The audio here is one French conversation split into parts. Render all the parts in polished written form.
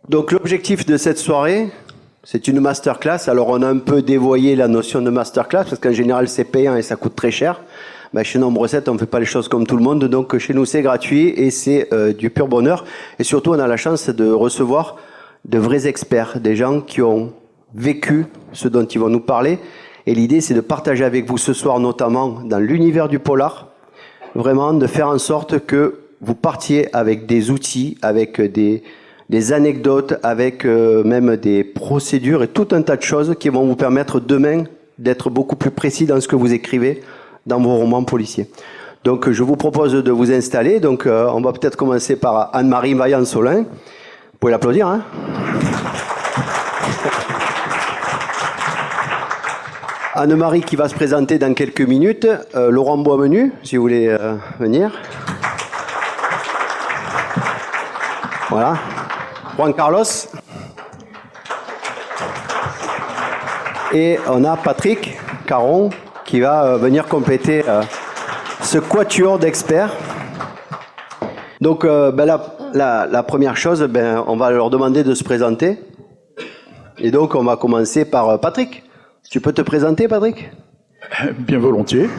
Donc l'objectif de cette soirée, c'est une masterclass. Alors on a un peu dévoyé la notion de masterclass parce qu'en général c'est payant et ça coûte très cher. Ben, chez Nombre 7, on ne fait pas les choses comme tout le monde, donc chez nous c'est gratuit et c'est du pur bonheur. Et surtout on a la chance de recevoir de vrais experts, des gens qui ont vécu ce dont ils vont nous parler. Et l'idée c'est de partager avec vous ce soir, notamment dans l'univers du polar, vraiment de faire en sorte que vous partiez avec des outils, avec des anecdotes, avec même des procédures et tout un tas de choses qui vont vous permettre demain d'être beaucoup plus précis dans ce que vous écrivez dans vos romans policiers. Donc je vous propose de vous installer. Donc on va peut-être commencer par Anne-Marie Vaillant-Solin. Vous pouvez l'applaudir, hein? Anne-Marie qui va se présenter dans quelques minutes. Laurent Boismenu, si vous voulez venir. Voilà. Juan Carlos. Et on a Patrick Caron qui va venir compléter ce quatuor d'experts. Donc la première chose, on va leur demander de se présenter. Et donc on va commencer par Patrick. Tu peux te présenter, Patrick? Bien volontiers.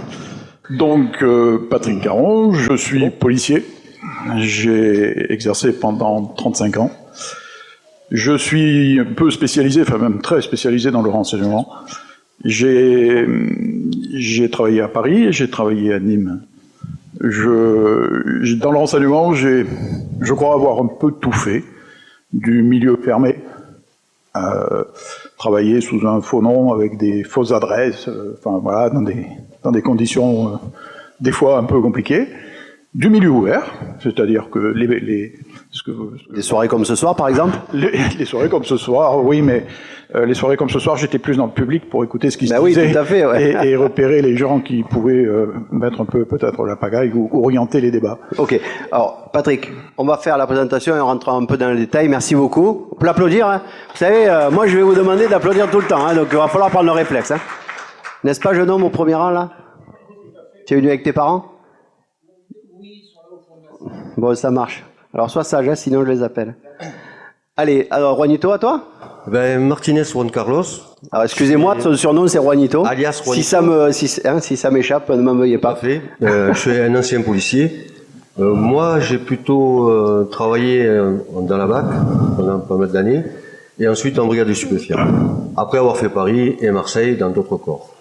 Donc Patrick Caron, je suis policier. J'ai exercé pendant 35 ans. Je suis un peu spécialisé, enfin même très spécialisé dans le renseignement. J'ai travaillé à Paris et j'ai travaillé à Nîmes. Dans le renseignement, je crois avoir un peu tout fait, du milieu fermé, travailler sous un faux nom avec des fausses adresses, enfin voilà, dans des conditions des fois un peu compliquées, du milieu ouvert, c'est-à-dire que des soirées comme ce soir, par exemple. Les soirées comme ce soir, oui, mais les soirées comme ce soir, j'étais plus dans le public pour écouter ce qui se disait, oui, tout à fait, ouais. et repérer les gens qui pouvaient mettre un peu peut-être la pagaille ou orienter les débats. Ok. Alors, Patrick, on va faire la présentation et on rentrera un peu dans le détail. Merci beaucoup. On peut l'applaudir. Hein. Vous savez, moi, je vais vous demander d'applaudir tout le temps, hein, donc il va falloir prendre le réflexe. Hein. N'est-ce pas, jeune homme, au premier rang, là? Tu es venu avec tes parents? Oui, sur le fond. Bon, ça marche. Alors, sois sage, hein, sinon je les appelle. Allez, alors, Juanito, à toi? Martinez Juan Carlos. Alors, excusez-moi, son surnom, c'est Juanito. Alias Juanito. Si ça m'échappe, ne m'en veuillez pas. Parfait. Je suis un ancien policier. Moi, j'ai plutôt travaillé dans la BAC pendant pas mal d'années, et ensuite en brigade de stupéfiants. Après avoir fait Paris et Marseille dans d'autres corps.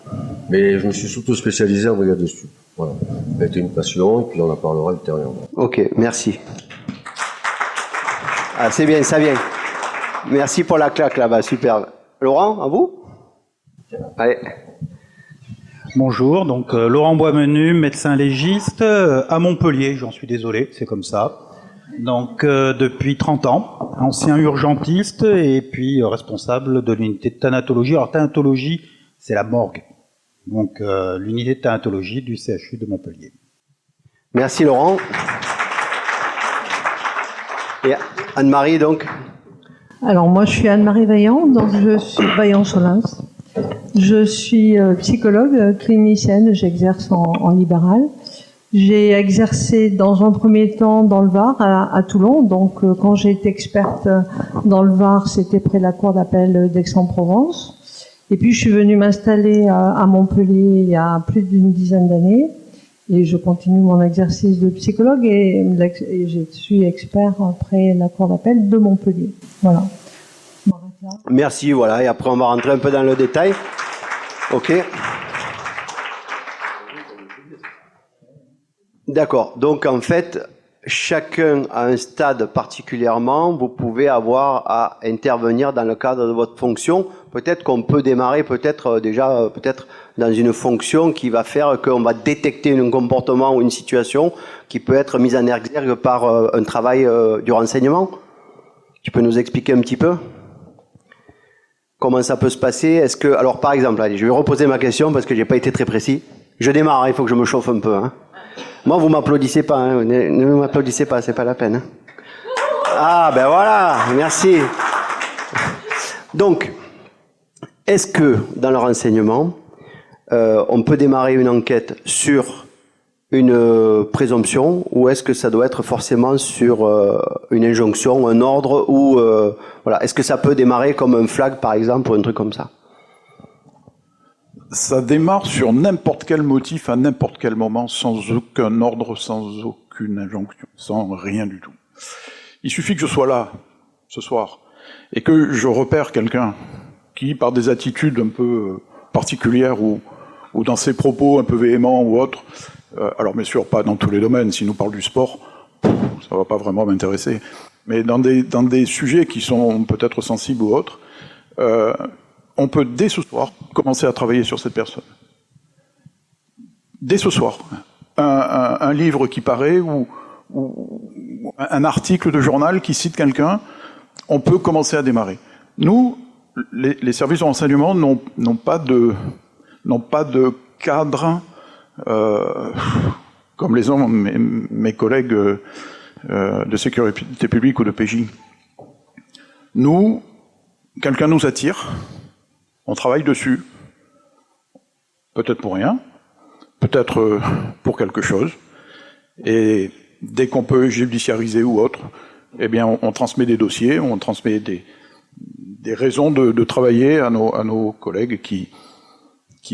Mais je me suis surtout spécialisé en brigade de stup. Voilà. Ça a été une passion, et puis on en parlera ultérieurement. Ok, merci. Ah, c'est bien, ça vient. Merci pour la claque là-bas, super. Laurent, à vous? Allez. Bonjour, donc Laurent Boismenu, médecin légiste à Montpellier, j'en suis désolé, c'est comme ça. Donc depuis 30 ans, ancien urgentiste et puis responsable de l'unité de thanatologie. Alors thanatologie, c'est la morgue. Donc l'unité de thanatologie du CHU de Montpellier. Merci Laurent. Et Anne-Marie donc? Alors moi je suis Anne-Marie Vaillant, donc je suis Vaillant-Solins. Je suis psychologue, clinicienne, j'exerce en libéral. J'ai exercé dans un premier temps dans le Var, à Toulon. Donc quand j'ai été experte dans le Var, c'était près de la cour d'appel d'Aix-en-Provence. Et puis je suis venue m'installer à Montpellier il y a plus d'une dizaine d'années. Et je continue mon exercice de psychologue et je suis expert près de la cour d'appel de Montpellier. Voilà. Merci, voilà. Et après on va rentrer un peu dans le détail. Ok. D'accord. Donc en fait, chacun à un stade particulièrement, vous pouvez avoir à intervenir dans le cadre de votre fonction. Peut-être qu'on peut démarrer déjà dans une fonction qui va faire qu'on va détecter un comportement ou une situation qui peut être mise en exergue par un travail du renseignement. Tu peux nous expliquer un petit peu comment ça peut se passer? Alors par exemple, allez, je vais reposer ma question parce que j'ai pas été très précis. Je démarre, il faut que je me chauffe un peu. Hein. Moi, vous m'applaudissez pas, hein. Ne m'applaudissez pas, c'est pas la peine. Hein. Ah, ben voilà, merci. Donc, est-ce que dans le renseignement, on peut démarrer une enquête sur une présomption ou est-ce que ça doit être forcément sur une injonction, un ordre ou voilà, est-ce que ça peut démarrer comme un flag par exemple ou un truc comme ça? Ça démarre sur n'importe quel motif, à n'importe quel moment, sans aucun ordre, sans aucune injonction, sans rien du tout. Il suffit que je sois là, ce soir, et que je repère quelqu'un qui, par des attitudes un peu particulières ou dans ses propos un peu véhéments ou autres, alors bien sûr pas dans tous les domaines, s'il nous parle du sport, ça va pas vraiment m'intéresser, mais dans des sujets qui sont peut-être sensibles ou autres, on peut dès ce soir commencer à travailler sur cette personne. Dès ce soir. Un livre qui paraît ou un article de journal qui cite quelqu'un, on peut commencer à démarrer. Nous, les services de renseignement n'ont pas de cadre comme les ont mes collègues de sécurité publique ou de PJ. Nous, quelqu'un nous attire, on travaille dessus, peut-être pour rien, peut-être pour quelque chose, et dès qu'on peut judiciariser ou autre, eh bien on transmet des dossiers, on transmet des raisons de travailler à nos collègues qui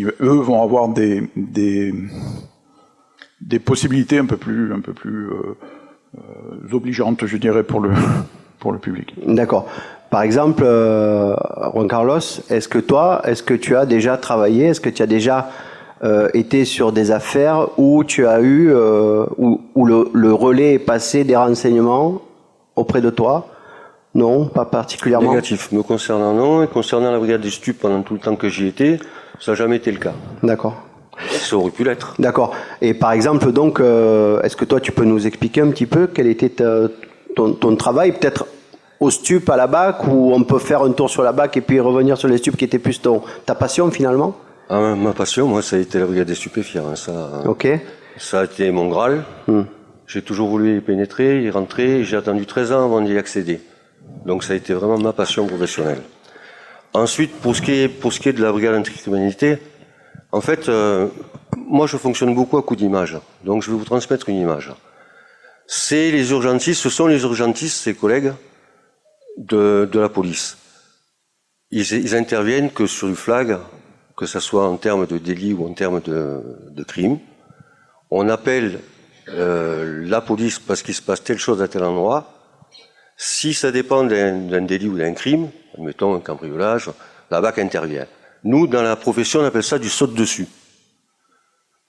eux vont avoir des possibilités un peu plus obligeantes, je dirais, pour le public. D'accord. Par exemple, Juan Carlos, est-ce que tu as déjà travaillé, est-ce que tu as déjà été sur des affaires où tu as eu où le relais est passé des renseignements auprès de toi? Non, pas particulièrement. Négatif. Me concernant, non. Et concernant la brigade des stupes, pendant tout le temps que j'y étais, ça n'a jamais été le cas. D'accord. Ça aurait pu l'être. D'accord. Et par exemple, donc, est-ce que toi, tu peux nous expliquer un petit peu quel était ton travail, peut-être au stup à la BAC, où on peut faire un tour sur la BAC et puis revenir sur les stupes qui étaient plus ta passion finalement? Ah, ma passion, moi, ça a été la brigade des stupéfiants. Hein, ça, ok. Ça a été mon Graal. J'ai toujours voulu y pénétrer, y rentrer. J'ai attendu 13 ans avant d'y accéder. Donc ça a été vraiment ma passion professionnelle. Ensuite, pour ce qui est de la brigade anticriminalité, en fait, moi je fonctionne beaucoup à coup d'image. Donc je vais vous transmettre une image. Ce sont les urgentistes, ces collègues de la police. Ils interviennent que sur du flag, que ce soit en termes de délit ou en termes de crime. On appelle la police parce qu'il se passe telle chose à tel endroit. Si ça dépend d'un délit ou d'un crime, admettons un cambriolage, la BAC intervient. Nous, dans la profession, on appelle ça du saute-dessus.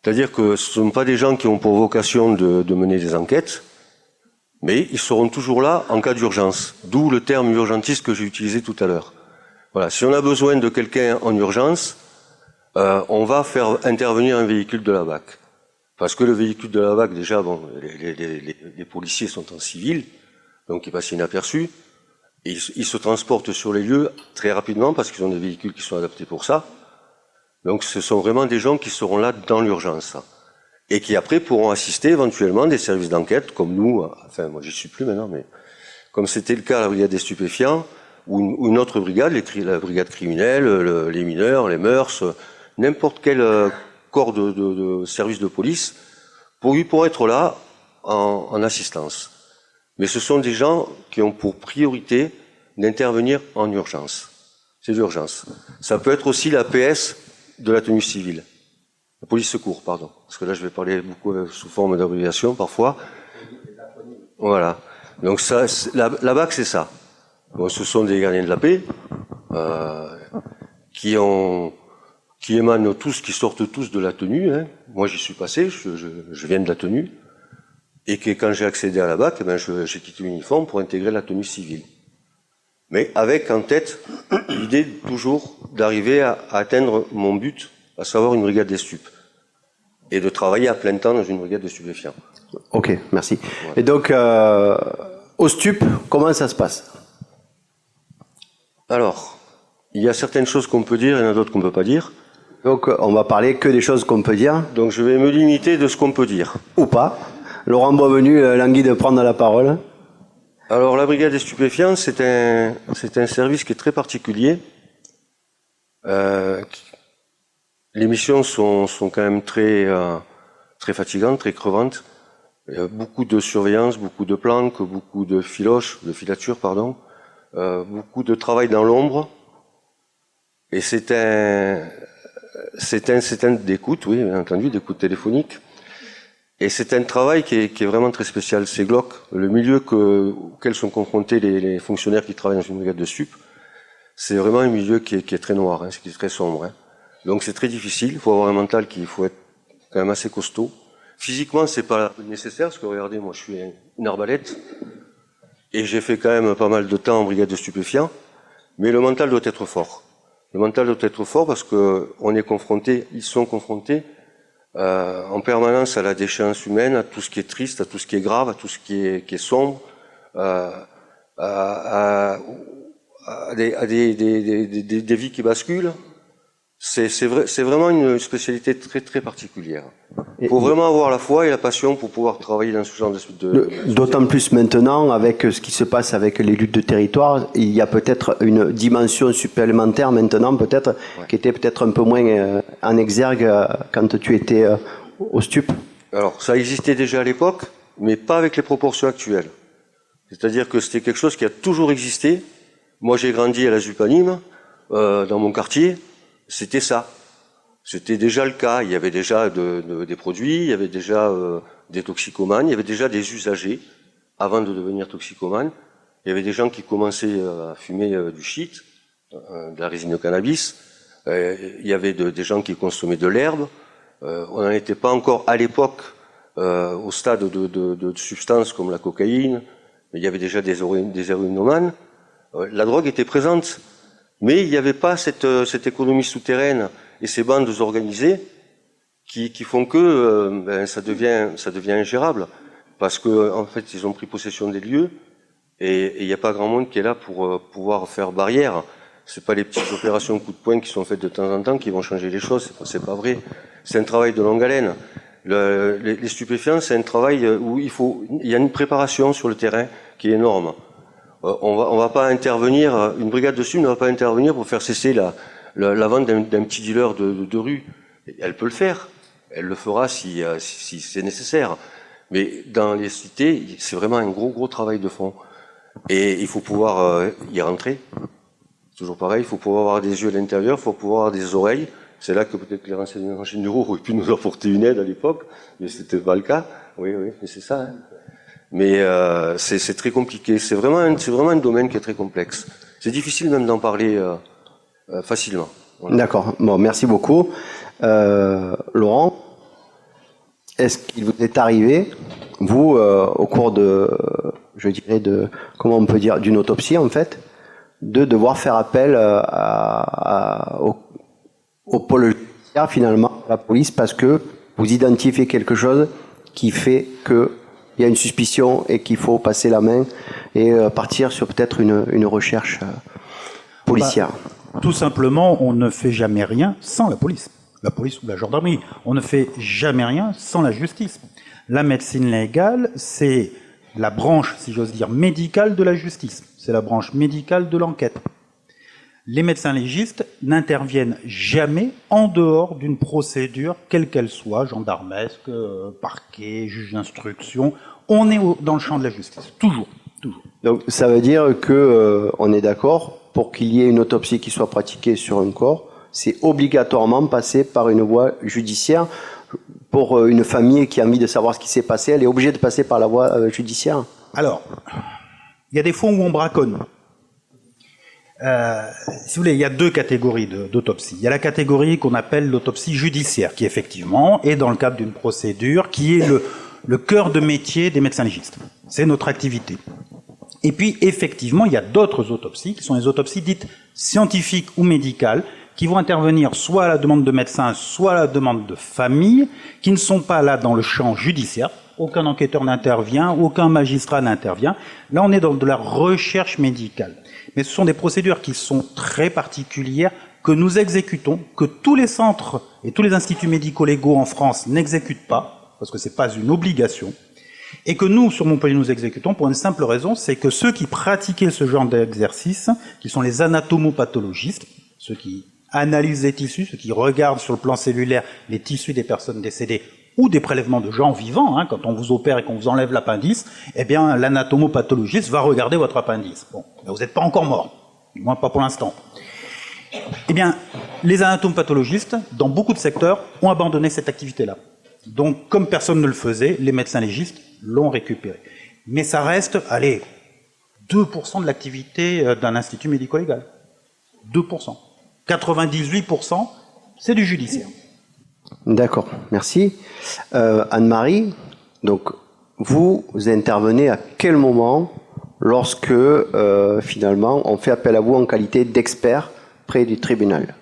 C'est-à-dire que ce ne sont pas des gens qui ont pour vocation de mener des enquêtes, mais ils seront toujours là en cas d'urgence. D'où le terme urgentiste que j'ai utilisé tout à l'heure. Voilà. Si on a besoin de quelqu'un en urgence, on va faire intervenir un véhicule de la BAC. Parce que le véhicule de la BAC, déjà, bon, les policiers sont en civil, donc ils passent inaperçus. Ils se transportent sur les lieux très rapidement parce qu'ils ont des véhicules qui sont adaptés pour ça. Donc ce sont vraiment des gens qui seront là dans l'urgence. Et qui après pourront assister éventuellement des services d'enquête comme nous, enfin moi j'y suis plus maintenant, mais comme c'était le cas à la brigade des stupéfiants, ou une autre brigade, la brigade criminelle, les mineurs, les mœurs, n'importe quel corps de service de police, pour être là en assistance. Mais ce sont des gens qui ont pour priorité d'intervenir en urgence. C'est l'urgence. Ça peut être aussi la PS de la tenue civile. La police secours, pardon. Parce que là, je vais parler beaucoup sous forme d'abréviation parfois. Voilà. Donc ça, la BAC, c'est ça. Bon, ce sont des gardiens de la paix qui émanent tous, qui sortent tous de la tenue. Hein. Moi, j'y suis passé, je viens de la tenue. Et que quand j'ai accédé à la BAC, ben j'ai quitté l'uniforme pour intégrer la tenue civile. Mais avec en tête l'idée toujours d'arriver à atteindre mon but, à savoir une brigade des stupes. Et de travailler à plein temps dans une brigade de stupéfiants. Ok, merci. Voilà. Et donc, au stup, comment ça se passe? Alors, il y a certaines choses qu'on peut dire, et il y en a d'autres qu'on ne peut pas dire. Donc, on va parler que des choses qu'on peut dire. Donc, je vais me limiter de ce qu'on peut dire. Ou pas. Laurent Boisvenu, languit de prendre la parole. Alors, la brigade des stupéfiants, c'est un service qui est très particulier. Les missions sont quand même très très fatigante, très crevante. Il y a beaucoup de surveillance, beaucoup de planques, beaucoup de filatures, pardon, beaucoup de travail dans l'ombre. Et c'est un d'écoute, oui, bien entendu, d'écoute téléphonique. Et c'est un travail qui est vraiment très spécial. C'est glauque. Le milieu auquel sont confrontés les fonctionnaires qui travaillent dans une brigade de stup, c'est vraiment un milieu qui est très noir, hein, qui est très sombre. Hein. Donc c'est très difficile. Il faut avoir un mental il faut être quand même assez costaud. Physiquement, c'est pas nécessaire, parce que regardez, moi je suis une arbalète, et j'ai fait quand même pas mal de temps en brigade de stupéfiants, mais le mental doit être fort. Le mental doit être fort parce que ils sont confrontés en permanence à la déchéance humaine, à tout ce qui est triste, à tout ce qui est grave, à tout ce qui est sombre, à des vies qui basculent. C'est vraiment une spécialité très très particulière. Il faut vraiment avoir la foi et la passion pour pouvoir travailler dans ce genre de D'autant plus maintenant, avec ce qui se passe avec les luttes de territoire, il y a peut-être une dimension supplémentaire maintenant, peut-être, qui était peut-être un peu moins en exergue quand tu étais au stup. Alors, ça existait déjà à l'époque, mais pas avec les proportions actuelles. C'est-à-dire que c'était quelque chose qui a toujours existé. Moi, j'ai grandi à la Zupanime, dans mon quartier. C'était ça. C'était déjà le cas. Il y avait déjà des produits, il y avait déjà des toxicomanes, il y avait déjà des usagers avant de devenir toxicomanes. Il y avait des gens qui commençaient à fumer du shit, de la résine de cannabis. Il y avait des gens qui consommaient de l'herbe. On n'en était pas encore à l'époque au stade de substances comme la cocaïne. Mais il y avait déjà des héroïnomanes. La drogue était présente. Mais il n'y avait pas cette économie souterraine et ces bandes organisées qui font que ça devient ingérable, parce que en fait ils ont pris possession des lieux et il n'y a pas grand monde qui est là pour pouvoir faire barrière. C'est pas les petites opérations coup de poing qui sont faites de temps en temps qui vont changer les choses. C'est pas vrai. C'est un travail de longue haleine. Les stupéfiants, c'est un travail où il y a une préparation sur le terrain qui est énorme. On va pas intervenir, une brigade de stup ne va pas intervenir pour faire cesser la vente d'un petit dealer de rue. Elle peut le faire. Elle le fera si c'est nécessaire. Mais dans les cités, c'est vraiment un gros travail de fond. Et il faut pouvoir y rentrer. Toujours pareil, il faut pouvoir avoir des yeux à l'intérieur, il faut pouvoir avoir des oreilles. C'est là que peut-être les renseignements généraux auraient pu nous apporter une aide à l'époque, mais c'était pas le cas. Oui, mais c'est ça. Hein. Mais c'est très compliqué. C'est vraiment un domaine qui est très complexe. C'est difficile même d'en parler facilement. Voilà. D'accord. Bon, merci beaucoup. Laurent, est-ce qu'il vous est arrivé, vous, au cours comment on peut dire, d'une autopsie en fait, de devoir faire appel au pôle judiciaire, finalement, à la police, parce que vous identifiez quelque chose qui fait que il y a une suspicion et qu'il faut passer la main et partir sur peut-être une recherche policière. Tout simplement, on ne fait jamais rien sans la police ou la gendarmerie. On ne fait jamais rien sans la justice. La médecine légale, c'est la branche, si j'ose dire, médicale de la justice. C'est la branche médicale de l'enquête. Les médecins légistes n'interviennent jamais en dehors d'une procédure, quelle qu'elle soit, gendarmesque, parquet, juge d'instruction. On est dans le champ de la justice, toujours. Donc ça veut dire que on est d'accord, pour qu'il y ait une autopsie qui soit pratiquée sur un corps, c'est obligatoirement passer par une voie judiciaire. Pour une famille qui a envie de savoir ce qui s'est passé, elle est obligée de passer par la voie judiciaire. Alors, il y a des fois où on braconne. Si vous voulez, il y a deux catégories d'autopsie. Il y a la catégorie qu'on appelle l'autopsie judiciaire, qui effectivement est dans le cadre d'une procédure, qui est le cœur de métier des médecins légistes. C'est notre activité. Et puis, effectivement, il y a d'autres autopsies, qui sont les autopsies dites scientifiques ou médicales, qui vont intervenir soit à la demande de médecins, soit à la demande de famille, qui ne sont pas là dans le champ judiciaire. Aucun enquêteur n'intervient, aucun magistrat n'intervient. Là, on est dans de la recherche médicale. Mais ce sont des procédures qui sont très particulières, que nous exécutons, que tous les centres et tous les instituts médico-légaux en France n'exécutent pas, parce que ce n'est pas une obligation, et que nous, sur Montpellier, nous exécutons pour une simple raison, c'est que ceux qui pratiquaient ce genre d'exercice, qui sont les anatomopathologistes, ceux qui analysent les tissus, ceux qui regardent sur le plan cellulaire les tissus des personnes décédées ou des prélèvements de gens vivants, hein, quand on vous opère et qu'on vous enlève l'appendice, eh bien, l'anatomopathologiste va regarder votre appendice. Bon, ben, vous n'êtes pas encore mort, du moins pas pour l'instant. Eh bien, les anatomopathologistes, dans beaucoup de secteurs, ont abandonné cette activité-là. Donc, comme personne ne le faisait, les médecins légistes l'ont récupéré. Mais ça reste, allez, 2% de l'activité d'un institut médico-légal. 2%. 98%, c'est du judiciaire. D'accord, merci. Anne-Marie, donc vous intervenez à quel moment lorsque finalement on fait appel à vous en qualité d'expert près du tribunal?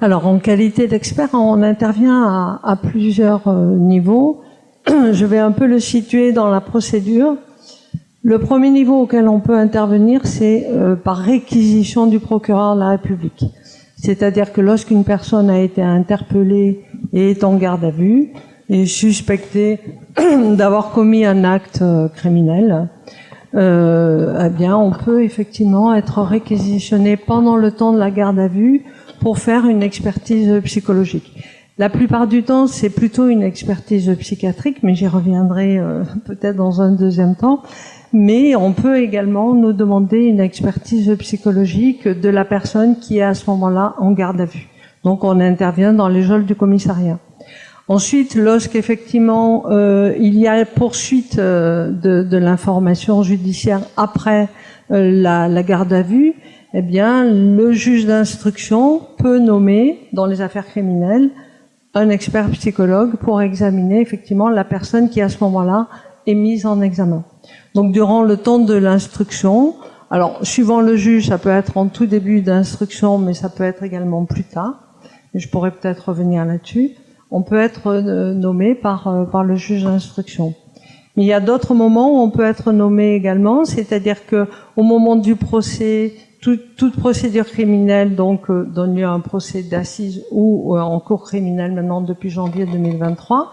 Alors, en qualité d'expert, on intervient à plusieurs niveaux. Je vais un peu le situer dans la procédure. Le premier niveau auquel on peut intervenir, c'est par réquisition du procureur de la République. C'est-à-dire que lorsqu'une personne a été interpellée et est en garde à vue, et suspectée d'avoir commis un acte criminel, eh bien, on peut effectivement être réquisitionné pendant le temps de la garde à vue pour faire une expertise psychologique. La plupart du temps, c'est plutôt une expertise psychiatrique, mais j'y reviendrai peut-être dans un deuxième temps. Mais on peut également nous demander une expertise psychologique de la personne qui est à ce moment-là en garde à vue. Donc on intervient dans les geôles du commissariat. Ensuite, lorsqu'effectivement il y a poursuite de l'information judiciaire après la garde à vue, eh bien le juge d'instruction peut nommer dans les affaires criminelles un expert psychologue pour examiner effectivement la personne qui à ce moment-là est mise en examen. Donc durant le temps de l'instruction, alors suivant le juge, ça peut être en tout début d'instruction, mais ça peut être également plus tard. Et je pourrais peut-être revenir là-dessus. On peut être nommé par le juge d'instruction. Mais il y a d'autres moments où on peut être nommé également, c'est-à-dire que au moment du procès, toute procédure criminelle donc donne lieu à un procès d'assises ou en cour criminelle maintenant depuis janvier 2023.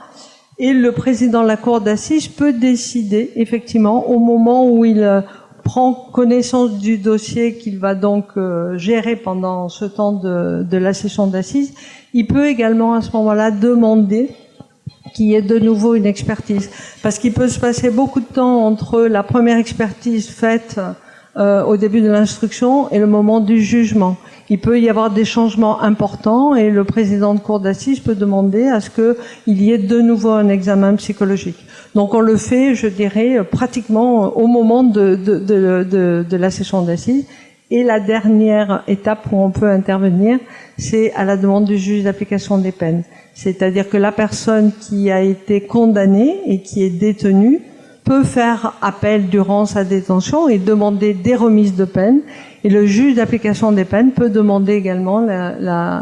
Et le président de la cour d'assises peut décider, effectivement, au moment où il prend connaissance du dossier qu'il va donc gérer pendant ce temps de la session d'assises, il peut également à ce moment-là demander qu'il y ait de nouveau une expertise. Parce qu'il peut se passer beaucoup de temps entre la première expertise faite au début de l'instruction et le moment du jugement. Il peut y avoir des changements importants et le président de cour d'assises peut demander à ce qu'il y ait de nouveau un examen psychologique. Donc on le fait, je dirais, pratiquement au moment de la session d'assises. Et la dernière étape où on peut intervenir, c'est à la demande du juge d'application des peines. C'est-à-dire que la personne qui a été condamnée et qui est détenue peut faire appel durant sa détention et demander des remises de peine. Et le juge d'application des peines peut demander également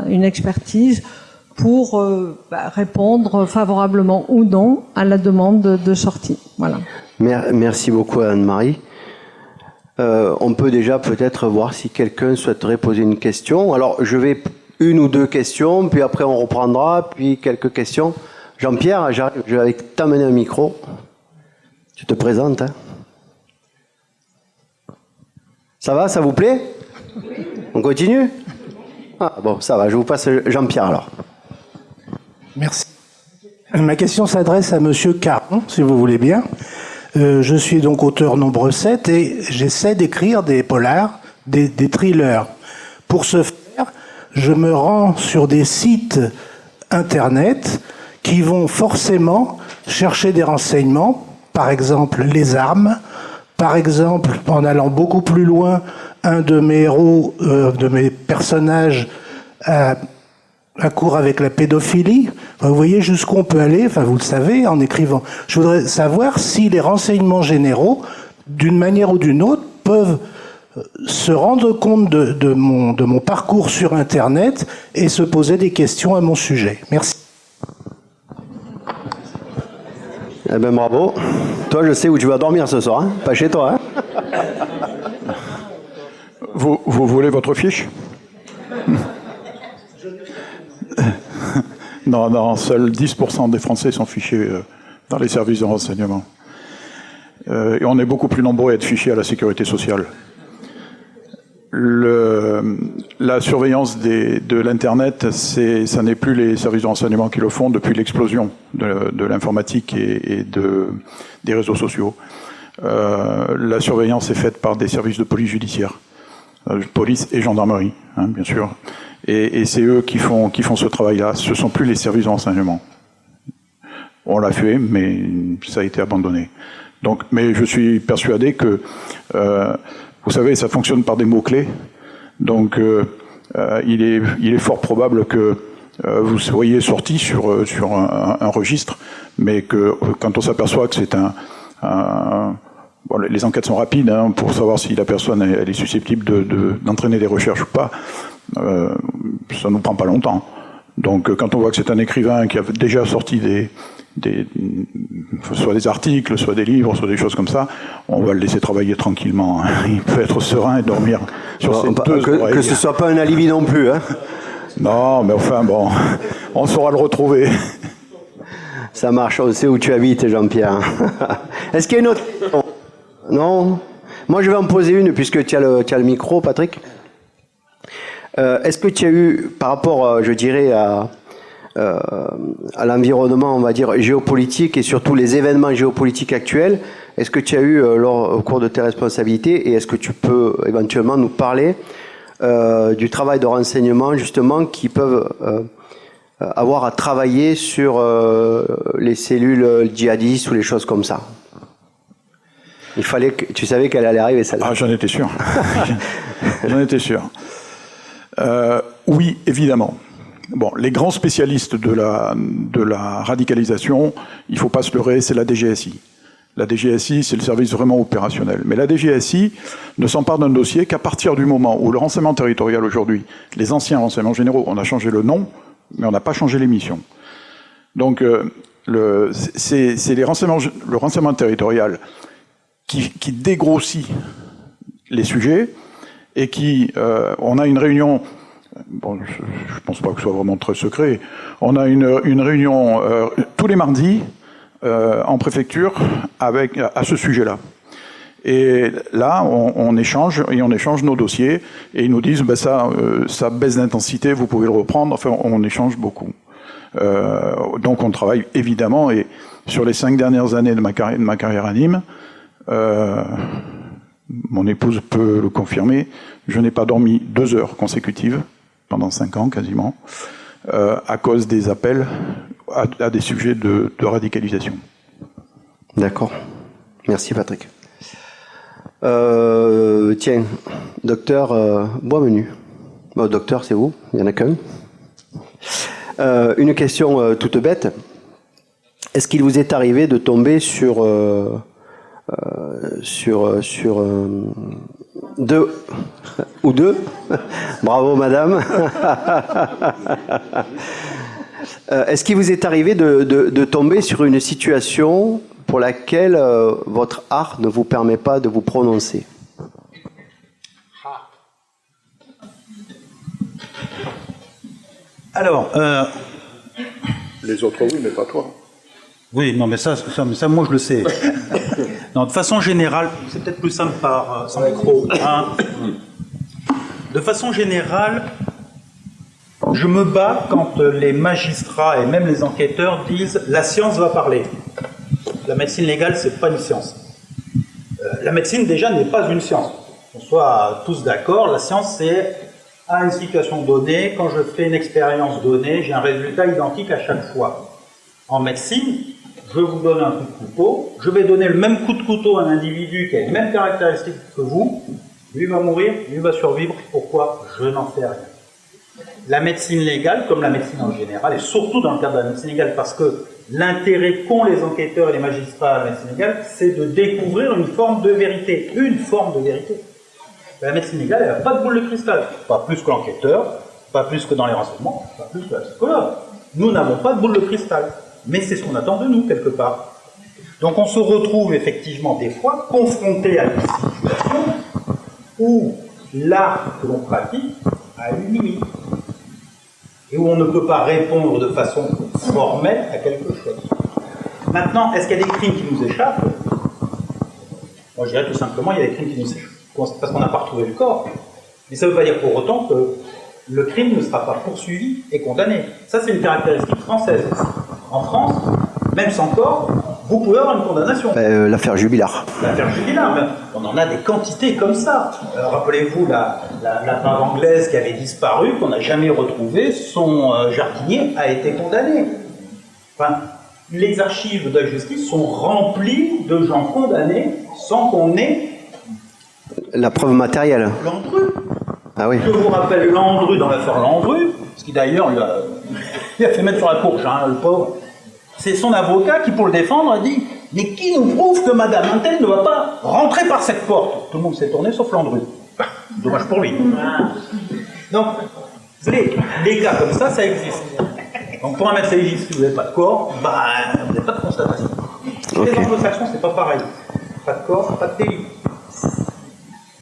une expertise pour répondre favorablement ou non à la demande de sortie. Voilà. Merci beaucoup Anne-Marie. On peut déjà peut-être voir si quelqu'un souhaiterait poser une question. Alors je vais une ou deux questions, puis après on reprendra, puis quelques questions. Jean-Pierre, je vais t'amener un micro. Tu te présentes, hein? Ça va, ça vous plaît? On continue? Ah bon, ça va, je vous passe Jean-Pierre alors. Merci. Ma question s'adresse à Monsieur Caron, si vous voulez bien. Je suis donc auteur nombre 7 et j'essaie d'écrire des polars, des thrillers. Pour ce faire, je me rends sur des sites internet qui vont forcément chercher des renseignements, par exemple les armes, par exemple, en allant beaucoup plus loin, un de mes héros, de mes personnages a cours avec la pédophilie. Enfin, vous voyez jusqu'où on peut aller, enfin vous le savez, en écrivant. Je voudrais savoir si les renseignements généraux, d'une manière ou d'une autre, peuvent se rendre compte de mon parcours sur Internet et se poser des questions à mon sujet. Merci. Eh ben bravo. Toi, je sais où tu vas dormir ce soir, hein? Pas chez toi, hein? Vous voulez votre fiche? Non, seuls 10% des Français sont fichés dans les services de renseignement. Et on est beaucoup plus nombreux à être fichés à la sécurité sociale. la surveillance de l'Internet, ça n'est plus les services de renseignement qui le font depuis l'explosion de l'informatique et des réseaux sociaux. La surveillance est faite par des services de police judiciaire, police et gendarmerie, hein, bien sûr. Et c'est eux qui font ce travail-là. Ce sont plus les services de renseignement. On l'a fait, mais ça a été abandonné. Donc, mais je suis persuadé que, vous savez, ça fonctionne par des mots-clés. Donc, il est fort probable que vous soyez sorti sur un registre, mais que quand on s'aperçoit que c'est bon, les enquêtes sont rapides, hein, pour savoir si la personne elle est susceptible d'entraîner des recherches ou pas. Ça nous prend pas longtemps. Donc, quand on voit que c'est un écrivain qui a déjà sorti soit des articles, soit des livres, soit des choses comme ça, on va le laisser travailler tranquillement. Hein. Il peut être serein et dormir sur ses deux oreilles. Que ce soit pas un alibi non plus, hein. Non, mais enfin, bon, on saura le retrouver. Ça marche, on sait où tu habites, Jean-Pierre. Est-ce qu'il y a une autre question? Non? Moi, je vais en poser une, puisque tu as le micro, Patrick. Est-ce que tu as eu, par rapport, je dirais, à l'environnement, on va dire, géopolitique et surtout les événements géopolitiques actuels, est-ce que tu as eu, au cours de tes responsabilités, et est-ce que tu peux éventuellement nous parler du travail de renseignement, justement, qui peuvent avoir à travailler sur les cellules djihadistes ou les choses comme ça? Il fallait que tu savais qu'elle allait arriver, celle-là. Ah, j'en étais sûr. J'en étais sûr. Oui, évidemment. Bon, les grands spécialistes de la radicalisation, il ne faut pas se leurrer, c'est la DGSI. La DGSI, c'est le service vraiment opérationnel. Mais la DGSI ne s'empare d'un dossier qu'à partir du moment où le renseignement territorial aujourd'hui, les anciens renseignements généraux, on a changé le nom, mais on n'a pas changé les missions. Donc, c'est le renseignement territorial qui dégrossit les sujets et on a une réunion. Bon, je pense pas que ce soit vraiment très secret. On a une réunion tous les mardis en préfecture à ce sujet-là. Et là, on échange nos dossiers et ils nous disent ça baisse d'intensité, vous pouvez le reprendre. Enfin, on échange beaucoup. Donc, on travaille évidemment et sur les 5 dernières années de ma carrière à Nîmes, mon épouse peut le confirmer. Je n'ai pas dormi 2 heures consécutives pendant 5 ans quasiment, à cause des appels à des sujets de radicalisation. D'accord. Merci Patrick. Tiens, docteur Boismenu. Bon, docteur, c'est vous, il n'y en a qu'un. Une question toute bête. Est-ce qu'il vous est arrivé de tomber sur deux bravo madame. Est-ce qu'il vous est arrivé de tomber sur une situation pour laquelle votre art ne vous permet pas de vous prononcer? Alors, Les autres oui, mais pas toi. oui, non, mais ça, moi, je le sais. Non, de façon générale, c'est peut-être plus simple sans micro. Hein. De façon générale, je me bats quand les magistrats et même les enquêteurs disent « la science va parler ». La médecine légale, c'est pas une science. La médecine, déjà, n'est pas une science. On soit tous d'accord, la science, c'est à une situation donnée, quand je fais une expérience donnée, j'ai un résultat identique à chaque fois. En médecine, je vous donne un coup de couteau, je vais donner le même coup de couteau à un individu qui a les mêmes caractéristiques que vous, lui va mourir, lui va survivre, pourquoi? Je n'en sais rien. La médecine légale, comme la médecine en général, et surtout dans le cadre de la médecine légale, parce que l'intérêt qu'ont les enquêteurs et les magistrats à la médecine légale, c'est de découvrir une forme de vérité. Une forme de vérité. La médecine légale, elle n'a pas de boule de cristal. Pas plus que l'enquêteur, pas plus que dans les renseignements, pas plus que la psychologue. Nous n'avons pas de boule de cristal. Mais c'est ce qu'on attend de nous, quelque part. Donc on se retrouve effectivement des fois confronté à une situation où l'art que l'on pratique a une limite. Et où on ne peut pas répondre de façon formelle à quelque chose. Maintenant, est-ce qu'il y a des crimes qui nous échappent? Moi je dirais tout simplement, il y a des crimes qui nous échappent. Parce qu'on n'a pas retrouvé le corps. Mais ça ne veut pas dire pour autant que le crime ne sera pas poursuivi et condamné. Ça, c'est une caractéristique française. En France, même sans corps, vous pouvez avoir une condamnation. L'affaire Jubilard. L'affaire Jubilard, on en a des quantités comme ça. Rappelez-vous la femme anglaise qui avait disparu, qu'on n'a jamais retrouvée, son jardinier a été condamné. Enfin, les archives de la justice sont remplies de gens condamnés sans qu'on ait la preuve matérielle. Landru. Ah oui. Je vous rappelle Landru dans l'affaire Landru, ce qui d'ailleurs il a fait mettre sur la courge, hein, le pauvre. C'est son avocat qui, pour le défendre, a dit « Mais qui nous prouve que Madame Intel ne va pas rentrer par cette porte ?» Tout le monde s'est tourné sauf Landru. Dommage pour lui. Donc, les cas comme ça existe. Donc pour un médecin légiste, si vous n'avez pas de corps, vous n'avez pas de constatation. Okay. Les anglo-saxons, c'est pas pareil. Pas de corps, pas de délit.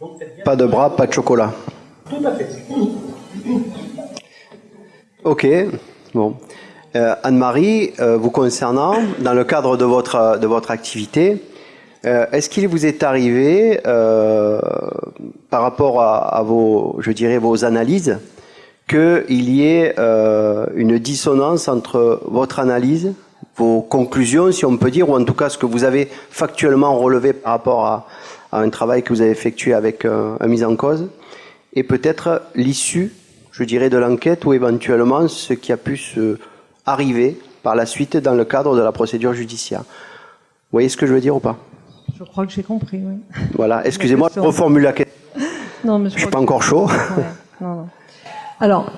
Donc, pas de bras, pas de chocolat. Tout à fait. Ok, bon. Anne-Marie, vous concernant, dans le cadre de votre activité, est-ce qu'il vous est arrivé, par rapport à vos analyses, qu'il y ait une dissonance entre votre analyse, vos conclusions, si on peut dire, ou en tout cas ce que vous avez factuellement relevé par rapport à un travail que vous avez effectué avec un mise en cause, et peut-être l'issue, je dirais, de l'enquête, ou éventuellement ce qui a pu se arriver par la suite dans le cadre de la procédure judiciaire. Vous voyez ce que je veux dire ou pas? Je crois que j'ai compris, oui. Voilà, excusez-moi, je reformule la question. Non, mais je suis pas encore chaud. Ouais, non. Alors,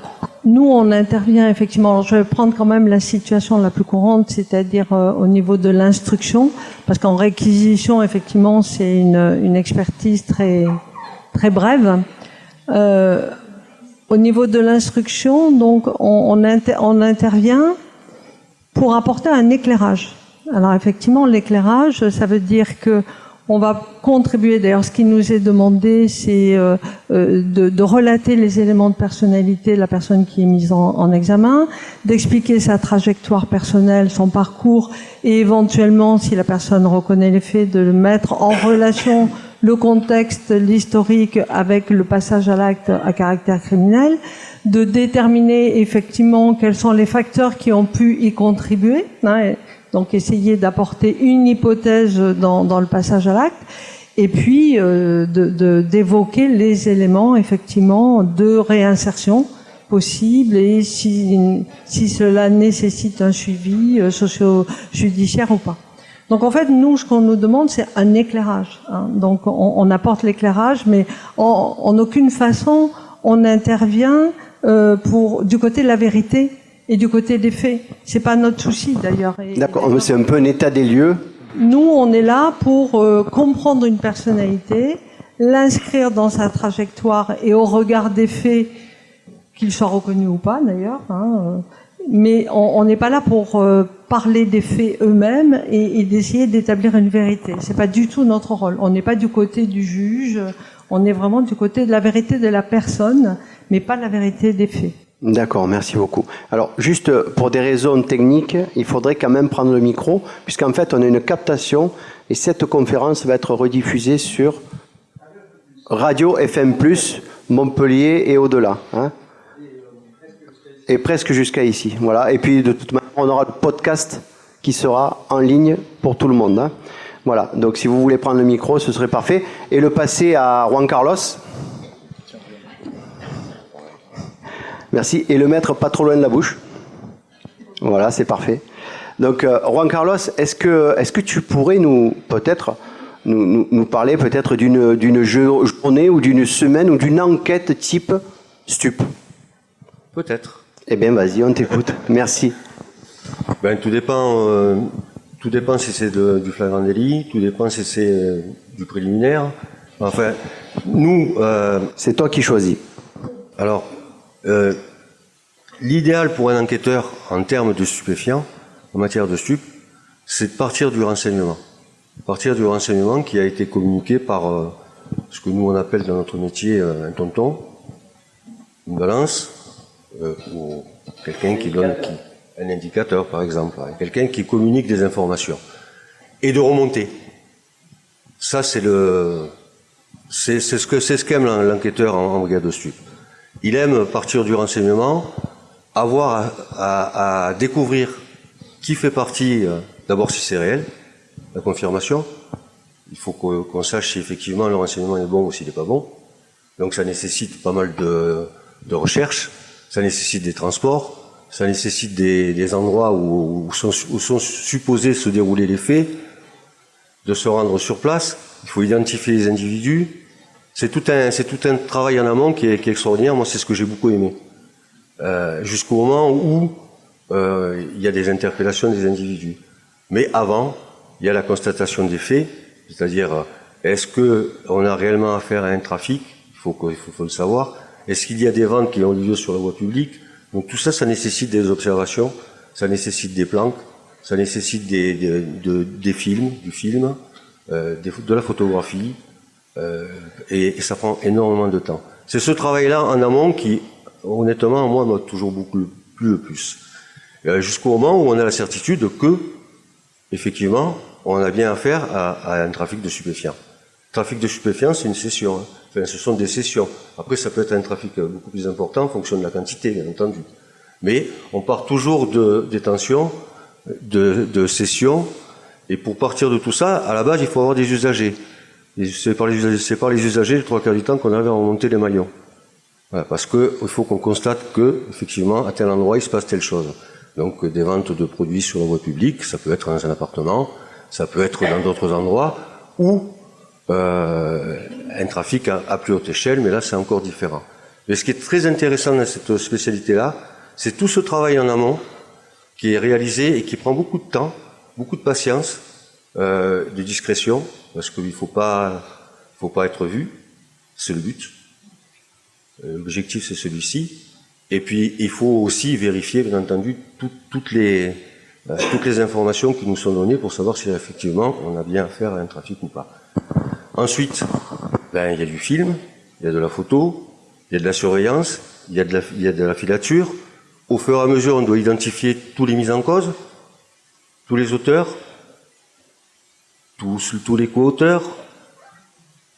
nous, on intervient effectivement. Alors, je vais prendre quand même la situation la plus courante, c'est-à-dire au niveau de l'instruction, parce qu'en réquisition, effectivement, c'est une expertise très très brève. Au niveau de l'instruction, donc, on intervient pour apporter un éclairage. Alors, effectivement, l'éclairage, ça veut dire que on va contribuer, d'ailleurs ce qui nous est demandé, c'est de relater les éléments de personnalité de la personne qui est mise en examen, d'expliquer sa trajectoire personnelle, son parcours, et éventuellement, si la personne reconnaît les faits, de le mettre en relation, le contexte, l'historique, avec le passage à l'acte à caractère criminel, de déterminer effectivement quels sont les facteurs qui ont pu y contribuer, hein, donc essayer d'apporter une hypothèse dans le passage à l'acte, et puis d'évoquer les éléments effectivement de réinsertion possible, et si cela nécessite un suivi socio-judiciaire ou pas. Donc en fait, nous, ce qu'on nous demande, c'est un éclairage, hein. Donc on apporte l'éclairage, mais en aucune façon on intervient du côté de la vérité et du côté des faits. C'est pas notre souci d'ailleurs. D'accord, c'est un peu un état des lieux. Nous, on est là pour comprendre une personnalité, l'inscrire dans sa trajectoire et au regard des faits, qu'il soit reconnu ou pas d'ailleurs, hein, mais on n'est pas là pour parler des faits eux-mêmes et d'essayer d'établir une vérité. C'est pas du tout notre rôle. On n'est pas du côté du juge, on est vraiment du côté de la vérité de la personne, mais pas la vérité des faits. D'accord, merci beaucoup. Alors, juste pour des raisons techniques, il faudrait quand même prendre le micro, puisqu'en fait, on a une captation, et cette conférence va être rediffusée sur Radio FM+, Montpellier et au-delà, hein, et presque jusqu'à ici. Voilà. Et puis, de toute manière, on aura le podcast qui sera en ligne pour tout le monde, hein. Voilà. Donc, si vous voulez prendre le micro, ce serait parfait. Et le passer à Juan Carlos. Merci. Et le mettre pas trop loin de la bouche. Voilà, c'est parfait. Donc, Juan Carlos, est-ce que tu pourrais nous parler peut-être d'une journée ou d'une semaine ou d'une enquête type stup? Peut-être. Eh bien, vas-y, on t'écoute. Merci. Ben, tout dépend si c'est du flagrant délit, tout dépend si c'est du préliminaire. Enfin, nous... c'est toi qui choisis. Alors, l'idéal pour un enquêteur en termes de stupéfiants, en matière de stup, c'est de partir du renseignement. Partir du renseignement qui a été communiqué par ce que nous on appelle dans notre métier un tonton, une balance, ou quelqu'un qui donne un indicateur par exemple, quelqu'un qui communique des informations. Et de remonter. Ça c'est C'est ce qu'aime l'enquêteur en brigade de stup. Il aime partir du renseignement, avoir à découvrir qui fait partie, d'abord si c'est réel, la confirmation. Il faut qu'on sache si effectivement le renseignement est bon ou s'il n'est pas bon. Donc ça nécessite pas mal de recherche, ça nécessite des transports, ça nécessite des endroits où sont supposés se dérouler les faits, de se rendre sur place. Il faut identifier les individus. C'est tout un travail en amont qui est extraordinaire. Moi, c'est ce que j'ai beaucoup aimé. Jusqu'au moment où il y a des interpellations des individus. Mais avant, il y a la constatation des faits, c'est-à-dire est-ce qu'on a réellement affaire à un trafic? Il faut le savoir. Est-ce qu'il y a des ventes qui ont lieu sur la voie publique? Donc tout ça, ça nécessite des observations, ça nécessite des planques, ça nécessite des films, du film, de la photographie, et ça prend énormément de temps. C'est ce travail-là en amont qui, honnêtement, moi, m'a toujours beaucoup plu le plus. Jusqu'au moment où on a la certitude que, effectivement, on a bien affaire à un trafic de stupéfiants. Le trafic de stupéfiants, c'est une session. Hein. Enfin, ce sont des sessions. Après, ça peut être un trafic beaucoup plus important en fonction de la quantité, bien entendu. Mais on part toujours de détention, de session, et pour partir de tout ça, à la base, il faut avoir des usagers. Et c'est par les usagers, le 3/4 du temps, qu'on arrive à remonter les maillons. Voilà, parce qu'il faut qu'on constate que, effectivement, à tel endroit, il se passe telle chose. Donc, des ventes de produits sur la voie publique, ça peut être dans un appartement, ça peut être dans d'autres endroits, ou un trafic à plus haute échelle, mais là, c'est encore différent. Mais ce qui est très intéressant dans cette spécialité-là, c'est tout ce travail en amont qui est réalisé et qui prend beaucoup de temps, beaucoup de patience, de discrétion, parce qu'il faut pas être vu, c'est le but. L'objectif, c'est celui-ci. Et puis, il faut aussi vérifier, bien entendu, toutes les informations qui nous sont données pour savoir si effectivement on a bien affaire à un trafic ou pas. Ensuite, il y a du film, il y a de la photo, il y a de la surveillance, il y a de la filature. Au fur et à mesure, on doit identifier tous les mises en cause, tous les auteurs, tous les co-auteurs,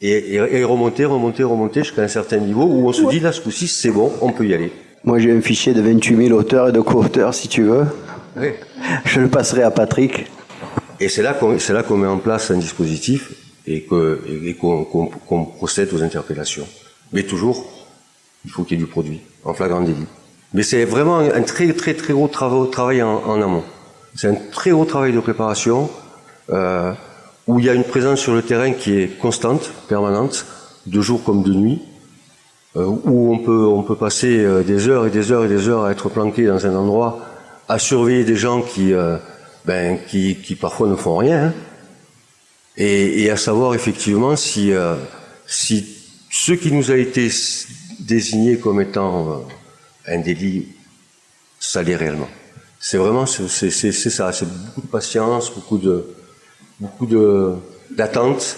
et remonter jusqu'à un certain niveau où on se dit, là, ce coup-ci, c'est bon, on peut y aller. Moi, j'ai un fichier de 28 000 auteurs et de co-auteurs, si tu veux. Oui. Je le passerai à Patrick. Et c'est là qu'on met en place un dispositif et qu'on procède aux interpellations. Mais toujours, il faut qu'il y ait du produit, en flagrant délit. Mais c'est vraiment un très très très gros travail en amont. C'est un très gros travail de préparation où il y a une présence sur le terrain qui est constante, permanente, de jour comme de nuit, où on peut passer des heures et des heures et des heures à être planqué dans un endroit, à surveiller des gens qui parfois ne font rien, hein, et à savoir effectivement si ce qui nous a été désigné comme étant un délit, ça l'est réellement. C'est vraiment c'est ça, c'est beaucoup de patience, beaucoup d'attente.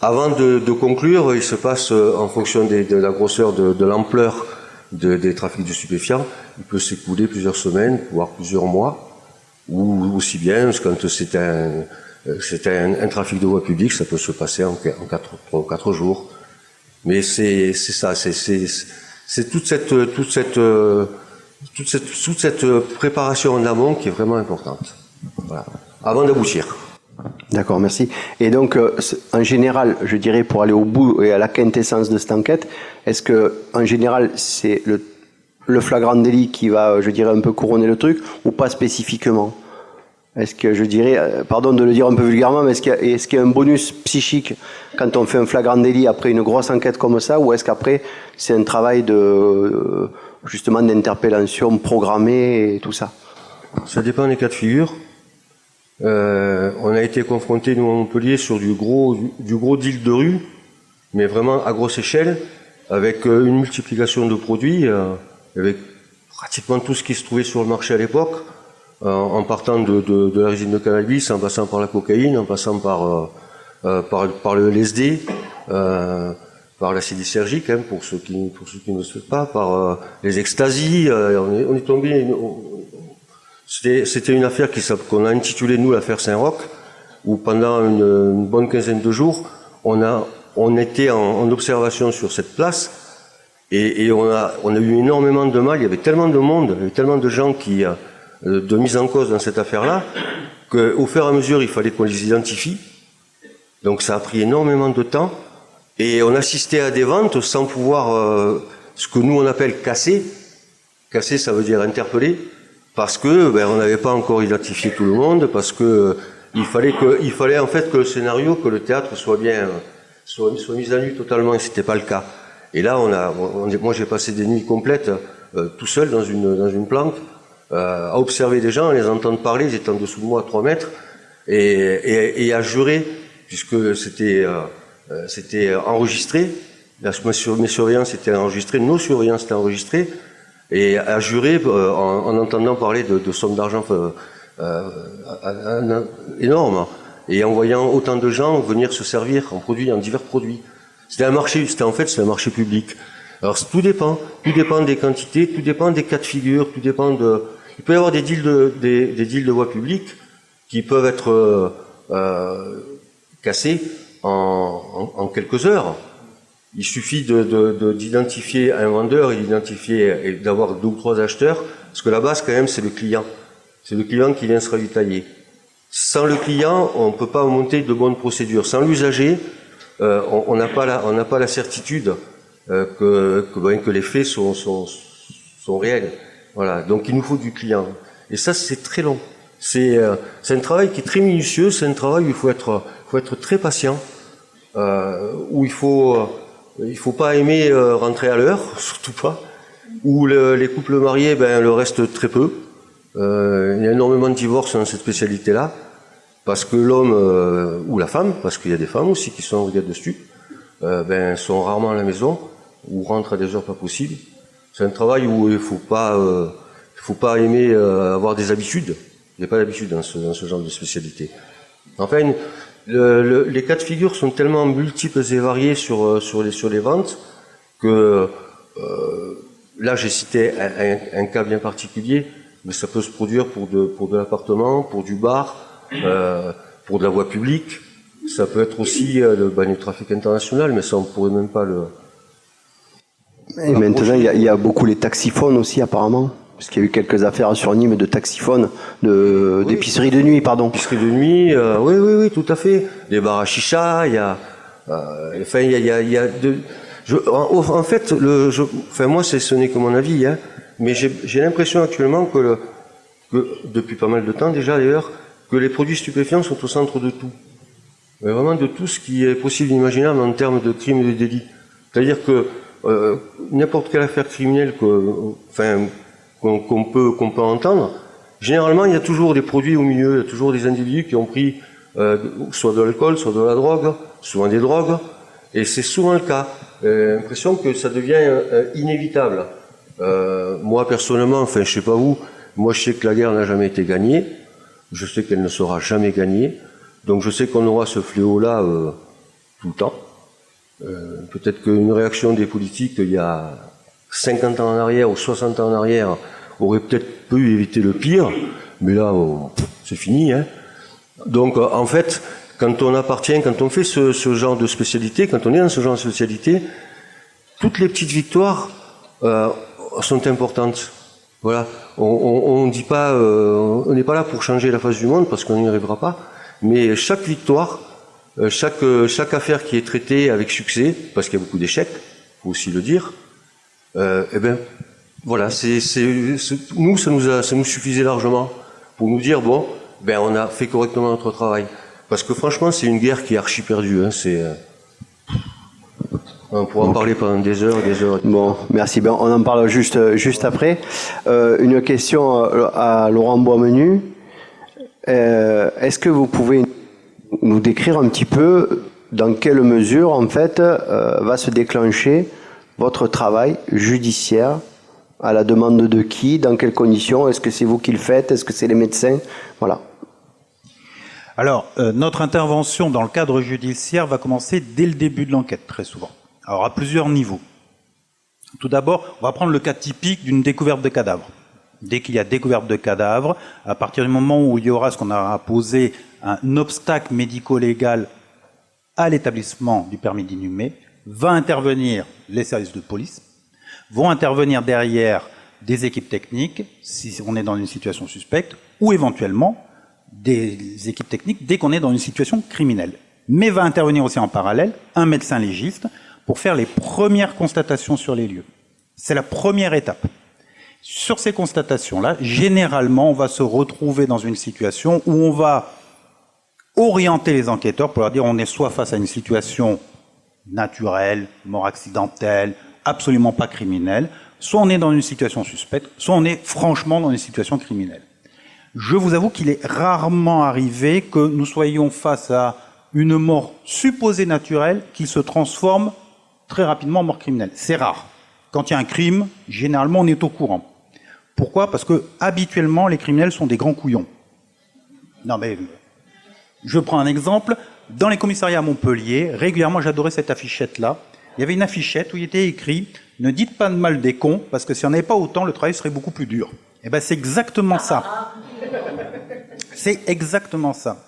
Avant de conclure, il se passe en fonction de la grosseur, de l'ampleur des trafics de stupéfiants, il peut s'écouler plusieurs semaines, voire plusieurs mois, ou aussi bien quand c'est un trafic de voie publique, ça peut se passer en 4 jours. Mais c'est ça, c'est toute cette préparation en amont qui est vraiment importante. Voilà. Avant d'aboutir. D'accord, merci. Et donc, en général, je dirais, pour aller au bout et à la quintessence de cette enquête, est-ce que, en général, c'est le flagrant délit qui va, je dirais, un peu couronner le truc, ou pas spécifiquement? Est-ce que, je dirais, pardon de le dire un peu vulgairement, mais est-ce qu'il y a un bonus psychique quand on fait un flagrant délit après une grosse enquête comme ça, ou est-ce qu'après, c'est un travail justement d'interpellation programmée et tout ça? Ça dépend des cas de figure. On a été confronté, nous, à Montpellier, sur du gros deal de rue, mais vraiment à grosse échelle, avec une multiplication de produits, avec pratiquement tout ce qui se trouvait sur le marché à l'époque, en partant de la résine de cannabis, en passant par la cocaïne, en passant par le LSD, par l'acide lysergique, hein, pour ceux qui ne le savent pas, par les extasies. On est tombé. C'était une affaire qu'on a intitulée, nous, l'affaire Saint-Roch, où pendant une bonne quinzaine de jours, on a on était en observation sur cette place et on a eu énormément de mal. Il y avait tellement de monde, il y avait tellement de gens qui de mise en cause dans cette affaire-là qu'au fur et à mesure, il fallait qu'on les identifie. Donc ça a pris énormément de temps et on assistait à des ventes sans pouvoir ce que nous on appelle casser. Casser, ça veut dire interpeller, parce que on n'avait pas encore identifié tout le monde, parce que il fallait en fait que le scénario, que le théâtre soit mis à nu totalement, et c'était pas le cas. Et là, moi j'ai passé des nuits complètes tout seul dans une planque à observer des gens, à les entendre parler, ils étaient en dessous de moi à 3 mètres, et à jurer, puisque c'était enregistré. Mes surveillances étaient enregistrées, nos surveillances étaient enregistrées, et à jurer en entendant parler de sommes d'argent énormes, et en voyant autant de gens venir se servir en divers produits. C'était un marché public. Alors tout dépend des quantités, tout dépend des cas de figure, tout dépend de. Il peut y avoir des deals de voie publique qui peuvent être cassés en quelques heures. Il suffit d'identifier un vendeur et d'avoir 2 ou 3 acheteurs, parce que la base quand même c'est le client. C'est le client qui vient se ravitailler. Sans le client, on ne peut pas monter de bonnes procédures. Sans l'usager, on n'a pas la certitude que les faits sont réels. Voilà. Donc il nous faut du client. Et ça c'est très long. C'est un travail qui est très minutieux. C'est un travail où il faut être très patient, où il faut pas aimer rentrer à l'heure, surtout pas. Où les couples mariés, le reste très peu. Il y a énormément de divorces dans cette spécialité-là, parce que l'homme ou la femme, parce qu'il y a des femmes aussi qui sont en brigade de stup, sont rarement à la maison ou rentrent à des heures pas possibles. C'est un travail où il faut pas aimer avoir des habitudes. Il n'y a pas d'habitude dans ce genre de spécialité. Enfin, les cas de figure sont tellement multiples et variés sur les ventes que là j'ai cité un cas bien particulier, mais ça peut se produire pour de l'appartement, pour du bar, pour de la voie publique. Ça peut être aussi du trafic international, mais ça on pourrait même pas le. Et maintenant il y a beaucoup les taxiphones aussi apparemment. Parce qu'il y a eu quelques affaires sur Nîmes de taxiphones, d'épicerie de nuit, pardon. Épicerie de nuit, oui, tout à fait. Des bars à chicha, en fait, moi, ce n'est que mon avis, hein, mais j'ai l'impression actuellement que depuis pas mal de temps déjà d'ailleurs, que les produits stupéfiants sont au centre de tout. Mais vraiment de tout ce qui est possible imaginable en termes de crimes et de délits. C'est-à-dire que n'importe quelle affaire criminelle qu'on peut entendre, généralement il y a toujours des produits au milieu, il y a toujours des individus qui ont pris soit de l'alcool, soit de la drogue, souvent des drogues, et c'est souvent le cas. L'impression que ça devient inévitable. Moi personnellement, je sais pas vous, moi je sais que la guerre n'a jamais été gagnée, je sais qu'elle ne sera jamais gagnée, donc je sais qu'on aura ce fléau-là tout le temps. Peut-être qu'une réaction des politiques il y a 50 ans en arrière ou 60 ans en arrière aurait peut-être pu éviter le pire, mais là, c'est fini. Hein. Donc, en fait, quand on fait ce genre de spécialité, quand on est dans ce genre de spécialité, toutes les petites victoires sont importantes. Voilà. On dit pas, on n'est pas là pour changer la face du monde parce qu'on n'y arrivera pas, mais chaque victoire, chaque affaire qui est traitée avec succès, parce qu'il y a beaucoup d'échecs, faut aussi le dire. Voilà, nous, ça nous suffisait largement pour nous dire on a fait correctement notre travail. Parce que franchement, c'est une guerre qui est archi perdue. Hein, on pourra en parler pendant des heures et des heures. Bon, merci. On en parle juste après. Une question à Laurent Boismenu. Est-ce que vous pouvez nous décrire un petit peu dans quelle mesure, en fait, va se déclencher votre travail judiciaire, à la demande de qui, dans quelles conditions, est-ce que c'est vous qui le faites, est-ce que c'est les médecins, voilà. Alors, notre intervention dans le cadre judiciaire va commencer dès le début de l'enquête, très souvent. Alors, à plusieurs niveaux. Tout d'abord, on va prendre le cas typique d'une découverte de cadavre. Dès qu'il y a découverte de cadavre, à partir du moment où il y aura ce qu'on a posé un obstacle médico-légal à l'établissement du permis d'inhumer, va intervenir les services de police, vont intervenir derrière des équipes techniques, si on est dans une situation suspecte, ou éventuellement des équipes techniques dès qu'on est dans une situation criminelle. Mais va intervenir aussi en parallèle un médecin légiste pour faire les premières constatations sur les lieux. C'est la première étape. Sur ces constatations-là, généralement, on va se retrouver dans une situation où on va orienter les enquêteurs pour leur dire on est soit face à une situation naturelle, mort accidentelle, absolument pas criminelle, soit on est dans une situation suspecte, soit on est franchement dans une situation criminelle. Je vous avoue qu'il est rarement arrivé que nous soyons face à une mort supposée naturelle qui se transforme très rapidement en mort criminelle. C'est rare. Quand il y a un crime, généralement on est au courant. Pourquoi? Parce que habituellement les criminels sont des grands couillons. Non mais, je prends un exemple. Dans les commissariats à Montpellier, régulièrement j'adorais cette affichette-là. Il y avait une affichette où il était écrit « Ne dites pas de mal des cons, parce que si on n'avait pas autant, le travail serait beaucoup plus dur. » Eh bien c'est exactement ça. C'est exactement ça.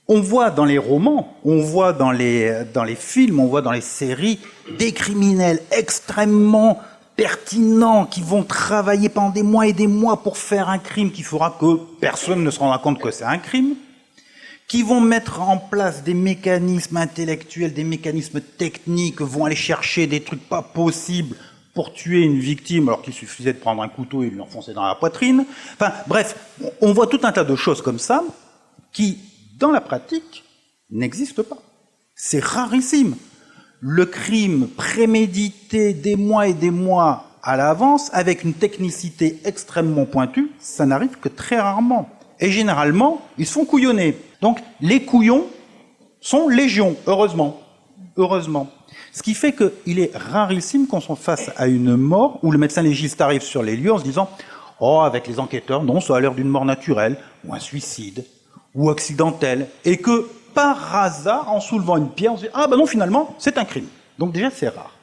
On voit dans les romans, on voit dans les films, on voit dans les séries des criminels extrêmement pertinents qui vont travailler pendant des mois et des mois pour faire un crime qui fera que personne ne se rendra compte que c'est un crime, qui vont mettre en place des mécanismes intellectuels, des mécanismes techniques, vont aller chercher des trucs pas possibles pour tuer une victime alors qu'il suffisait de prendre un couteau et de lui enfoncer dans la poitrine. Enfin bref, on voit tout un tas de choses comme ça qui, dans la pratique, n'existe pas. C'est rarissime. Le crime prémédité des mois et des mois à l'avance, avec une technicité extrêmement pointue, ça n'arrive que très rarement. Et généralement, ils se font couillonner. Donc, les couillons sont légion, heureusement. Heureusement. Ce qui fait qu'il est rarissime qu'on soit face à une mort où le médecin légiste arrive sur les lieux en se disant « Oh, avec les enquêteurs, non, ça a l'air d'une mort naturelle, ou un suicide, ou accidentel, et que par hasard, en soulevant une pierre, on se dit « Ah ben non, finalement, c'est un crime ». Donc déjà, c'est rare.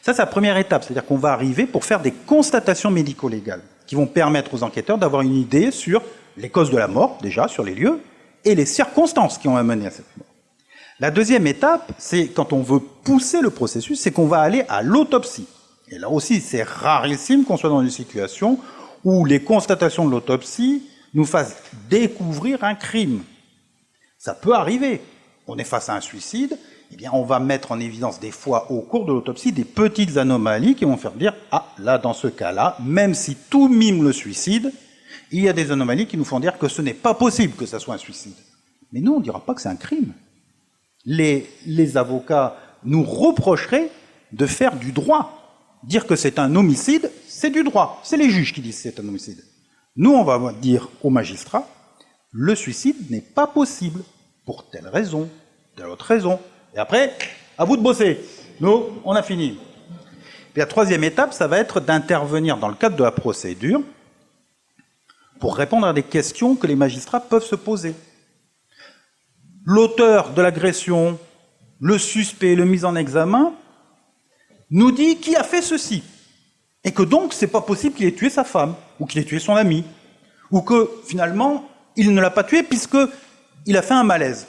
Ça, c'est la première étape, c'est-à-dire qu'on va arriver pour faire des constatations médico-légales qui vont permettre aux enquêteurs d'avoir une idée sur les causes de la mort, déjà, sur les lieux, et les circonstances qui ont amené à cette mort. La deuxième étape, c'est quand on veut pousser le processus, c'est qu'on va aller à l'autopsie. Et là aussi, c'est rarissime qu'on soit dans une situation où les constatations de l'autopsie nous fassent découvrir un crime. Ça peut arriver. On est face à un suicide, eh bien, on va mettre en évidence des fois au cours de l'autopsie des petites anomalies qui vont faire dire « Ah, là, dans ce cas-là, même si tout mime le suicide, il y a des anomalies qui nous font dire que ce n'est pas possible que ça soit un suicide. » Mais nous, on ne dira pas que c'est un crime. Les avocats nous reprocheraient de faire du droit. Dire que c'est un homicide, c'est du droit. C'est les juges qui disent que c'est un homicide. Nous, on va dire aux magistrats, le suicide n'est pas possible, pour telle raison, telle autre raison. Et après, à vous de bosser. Nous, on a fini. Puis la troisième étape, ça va être d'intervenir dans le cadre de la procédure pour répondre à des questions que les magistrats peuvent se poser. L'auteur de l'agression, le suspect, le mis en examen, nous dit qui a fait ceci. Et que donc, c'est pas possible qu'il ait tué sa femme, ou qu'il ait tué son ami, ou que, finalement, il ne l'a pas tué puisqu'il a fait un malaise.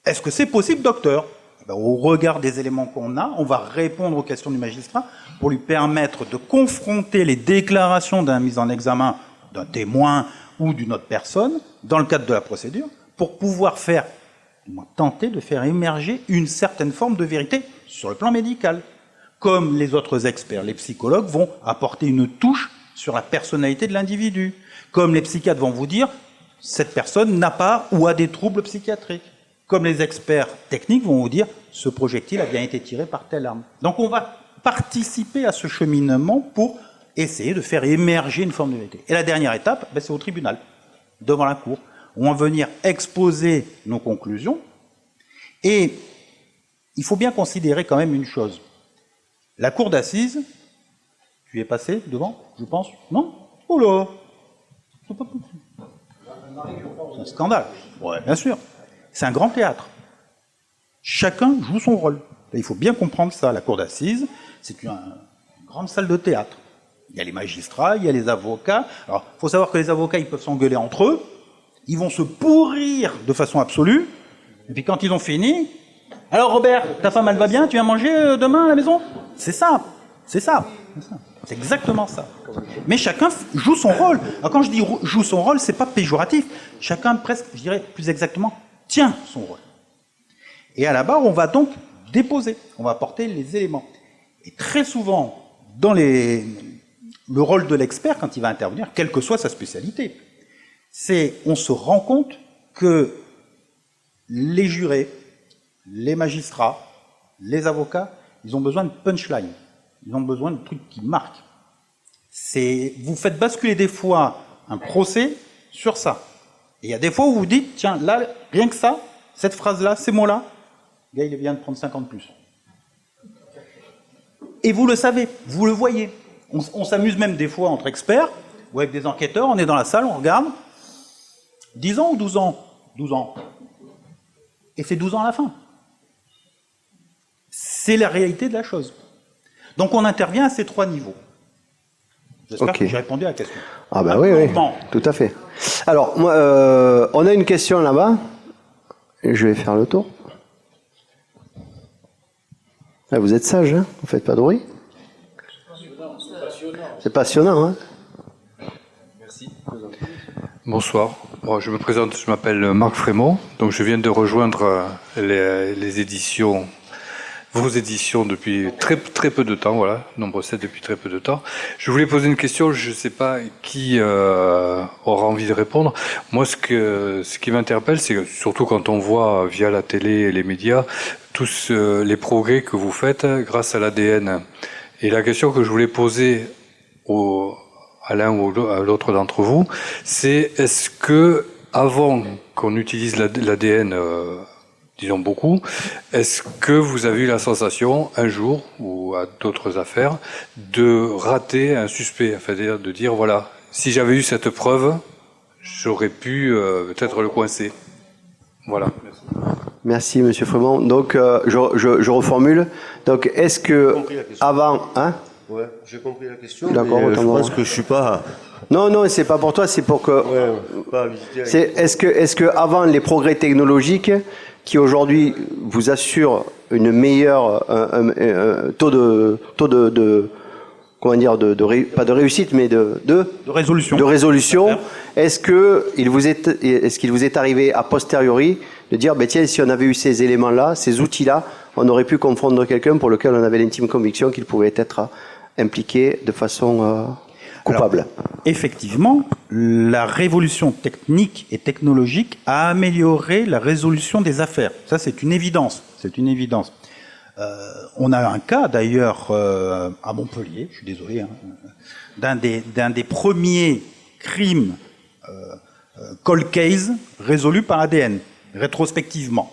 Est-ce que c'est possible, docteur? Au regard des éléments qu'on a, on va répondre aux questions du magistrat pour lui permettre de confronter les déclarations d'un mis en examen, d'un témoin ou d'une autre personne, dans le cadre de la procédure, pour pouvoir faire, tenter de faire émerger une certaine forme de vérité sur le plan médical. Comme les autres experts, les psychologues vont apporter une touche sur la personnalité de l'individu. Comme les psychiatres vont vous dire, cette personne n'a pas ou a des troubles psychiatriques. Comme les experts techniques vont vous dire, ce projectile a bien été tiré par telle arme. Donc on va participer à ce cheminement pour essayer de faire émerger une forme de vérité. Et la dernière étape, c'est au tribunal, devant la cour. On va venir exposer nos conclusions. Et il faut bien considérer quand même une chose. La cour d'assises, tu y es passé devant, je pense? Non? Oh là! C'est un scandale. Ouais, bien sûr. C'est un grand théâtre. Chacun joue son rôle. Il faut bien comprendre ça. La cour d'assises, c'est une grande salle de théâtre. Il y a les magistrats, il y a les avocats. Alors, il faut savoir que les avocats, ils peuvent s'engueuler entre eux. Ils vont se pourrir de façon absolue. Et puis quand ils ont fini, alors Robert, ta femme elle va bien, tu viens manger demain à la maison? C'est ça, c'est ça. C'est exactement ça. Mais chacun joue son rôle. Alors quand je dis joue son rôle, c'est pas péjoratif. Chacun presque, je dirais plus exactement, tient son rôle. Et à la barre, on va donc déposer, on va apporter les éléments. Et très souvent, dans le rôle de l'expert, quand il va intervenir, quelle que soit sa spécialité, on se rend compte que les jurés, les magistrats, les avocats, ils ont besoin de punchline. Ils ont besoin de trucs qui marquent. Vous faites basculer des fois un procès sur ça. Et il y a des fois où vous dites, tiens, là, rien que ça, cette phrase-là, ces mots-là, le gars, il vient de prendre 50 plus. Et vous le savez, vous le voyez. On s'amuse même des fois entre experts, ou avec des enquêteurs, on est dans la salle, on regarde. 10 ans ou 12 ans? 12 ans. Et c'est 12 ans à la fin. C'est la réalité de la chose. Donc on intervient à ces 3 niveaux. J'espère que j'ai répondu à la question. Ah ben oui, tout à fait. Alors, moi, on a une question là-bas. Je vais faire le tour. Ah, vous êtes sage, hein? Vous faites pas de bruit? C'est passionnant, hein? Merci. Bonsoir. Bon, je me présente, je m'appelle Marc Frémont. Donc je viens de rejoindre les éditions, vos éditions depuis très peu de temps, voilà, Nombre 7 depuis très peu de temps. Je voulais poser une question, je ne sais pas qui aura envie de répondre. Moi, ce qui m'interpelle, c'est que surtout quand on voit via la télé et les médias tous les progrès que vous faites grâce à l'ADN. Et la question que je voulais poser à l'un ou à l'autre d'entre vous, c'est est-ce que avant qu'on utilise l'ADN, disons beaucoup, est-ce que vous avez eu la sensation un jour ou à d'autres affaires de rater un suspect, enfin de dire voilà, si j'avais eu cette preuve, j'aurais pu peut-être le coincer. Voilà. Merci, Monsieur Frémont. Donc, je reformule. Donc, est-ce que avant, hein? Ouais, j'ai compris la question. D'accord. Je pense que je suis pas. Non, c'est pas pour toi, c'est pour que. Ouais, pas visiter. Est-ce que avant les progrès technologiques, qui aujourd'hui vous assurent une meilleure taux de comment dire pas de réussite, mais de résolution. De résolution. Est-ce qu'il vous est arrivé a posteriori de dire, ben tiens, si on avait eu ces éléments-là, ces outils-là, on aurait pu confondre quelqu'un pour lequel on avait l'intime conviction qu'il pouvait être impliqué de façon coupable? Alors, effectivement, la révolution technique et technologique a amélioré la résolution des affaires. Ça, c'est une évidence. C'est une évidence. On a un cas, d'ailleurs, à Montpellier, je suis désolé, hein, d'un des premiers crimes cold case résolus par ADN, rétrospectivement.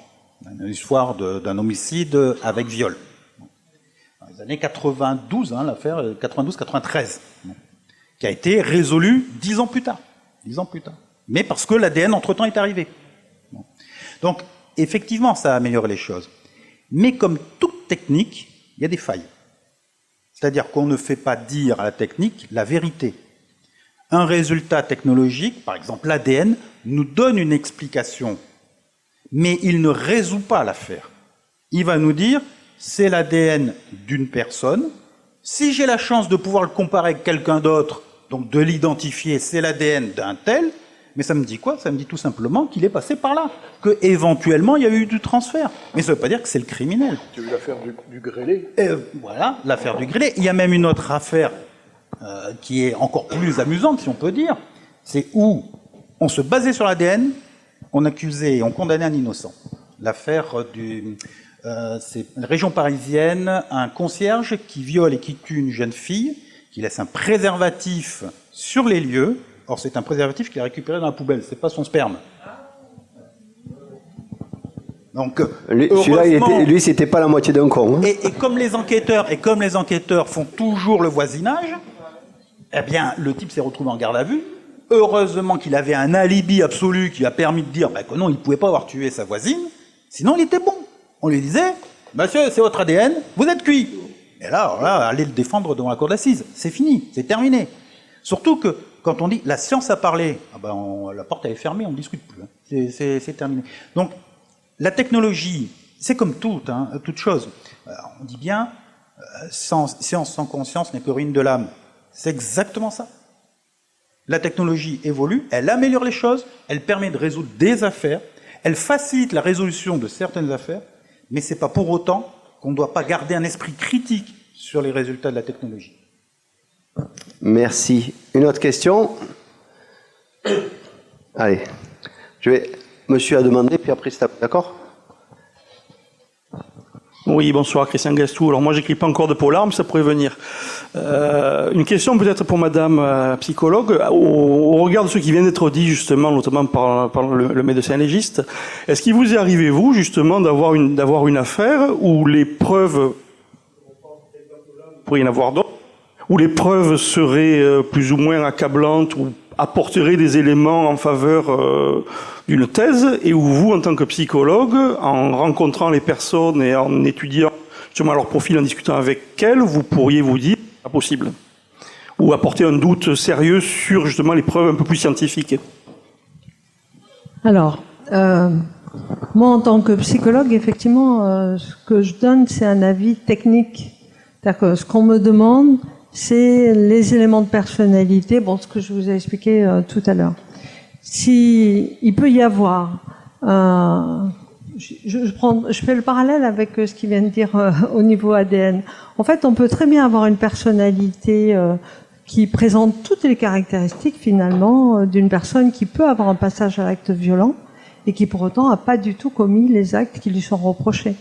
Une histoire d'un homicide avec viol. Dans les années 92, hein, l'affaire 92-93, qui a été résolue 10 ans plus tard. 10 ans plus tard. Mais parce que l'ADN, entre-temps, est arrivé. Donc, effectivement, ça a amélioré les choses. Mais comme toute technique, il y a des failles. C'est-à-dire qu'on ne fait pas dire à la technique la vérité. Un résultat technologique, par exemple l'ADN, nous donne une explication, mais il ne résout pas l'affaire. Il va nous dire, c'est l'ADN d'une personne. Si j'ai la chance de pouvoir le comparer avec quelqu'un d'autre, donc de l'identifier, c'est l'ADN d'un tel, mais ça me dit quoi? Ça me dit tout simplement qu'il est passé par là, qu'éventuellement il y a eu du transfert. Mais ça ne veut pas dire que c'est le criminel. Tu as eu l'affaire du grêlé? Voilà, l'affaire du grêlé. Il y a même une autre affaire qui est encore plus amusante, si on peut dire. C'est où on se basait sur l'ADN, on accusait et on condamnait un innocent. L'affaire c'est la région parisienne, un concierge qui viole et qui tue une jeune fille, qui laisse un préservatif sur les lieux. Or, c'est un préservatif qu'il a récupéré dans la poubelle, c'est pas son sperme. Donc, lui, c'était pas la moitié d'un con. Hein. Et comme les enquêteurs font toujours le voisinage, eh bien, le type s'est retrouvé en garde à vue. Heureusement qu'il avait un alibi absolu qui a permis de dire que non, il ne pouvait pas avoir tué sa voisine. Sinon, il était bon. On lui disait, monsieur, c'est votre ADN, vous êtes cuit. Et là, allez le défendre devant la cour d'assises. C'est fini, c'est terminé. Surtout que quand on dit la science a parlé, la porte elle est fermée, on ne discute plus. Hein. C'est terminé. Donc, La technologie, c'est comme toute chose. On dit bien, science sans conscience n'est que ruine de l'âme. C'est exactement ça. La technologie évolue, elle améliore les choses, elle permet de résoudre des affaires, elle facilite la résolution de certaines affaires, mais ce n'est pas pour autant qu'on ne doit pas garder un esprit critique sur les résultats de la technologie. Merci. Une autre question? Allez. Monsieur a demandé, puis après, c'est d'accord? Oui, bonsoir, Christian Gastou. Alors moi, j'écris pas encore de polar, mais ça pourrait venir. Une question peut-être pour Madame psychologue. Au regard de ce qui vient d'être dit justement, notamment par le médecin légiste, est-ce qu'il vous est arrivé, vous, justement, d'avoir une affaire où les preuves, pour y en avoir d'autres, où les preuves seraient plus ou moins accablantes ou apporteraient des éléments en faveur d'une thèse, et où vous, en tant que psychologue, en rencontrant les personnes et en étudiant justement leur profil, en discutant avec elles, vous pourriez vous dire c'est pas possible, ou apporter un doute sérieux sur justement les preuves un peu plus scientifiques. Alors, moi en tant que psychologue, effectivement, ce que je donne, c'est un avis technique. C'est-à-dire que ce qu'on me demande, c'est les éléments de personnalité, bon, ce que je vous ai expliqué tout à l'heure. Si il peut y avoir, je fais le parallèle avec ce qu'il vient de dire au niveau ADN. En fait, on peut très bien avoir une personnalité qui présente toutes les caractéristiques finalement d'une personne qui peut avoir un passage à l'acte violent et qui pour autant n'a pas du tout commis les actes qui lui sont reprochés.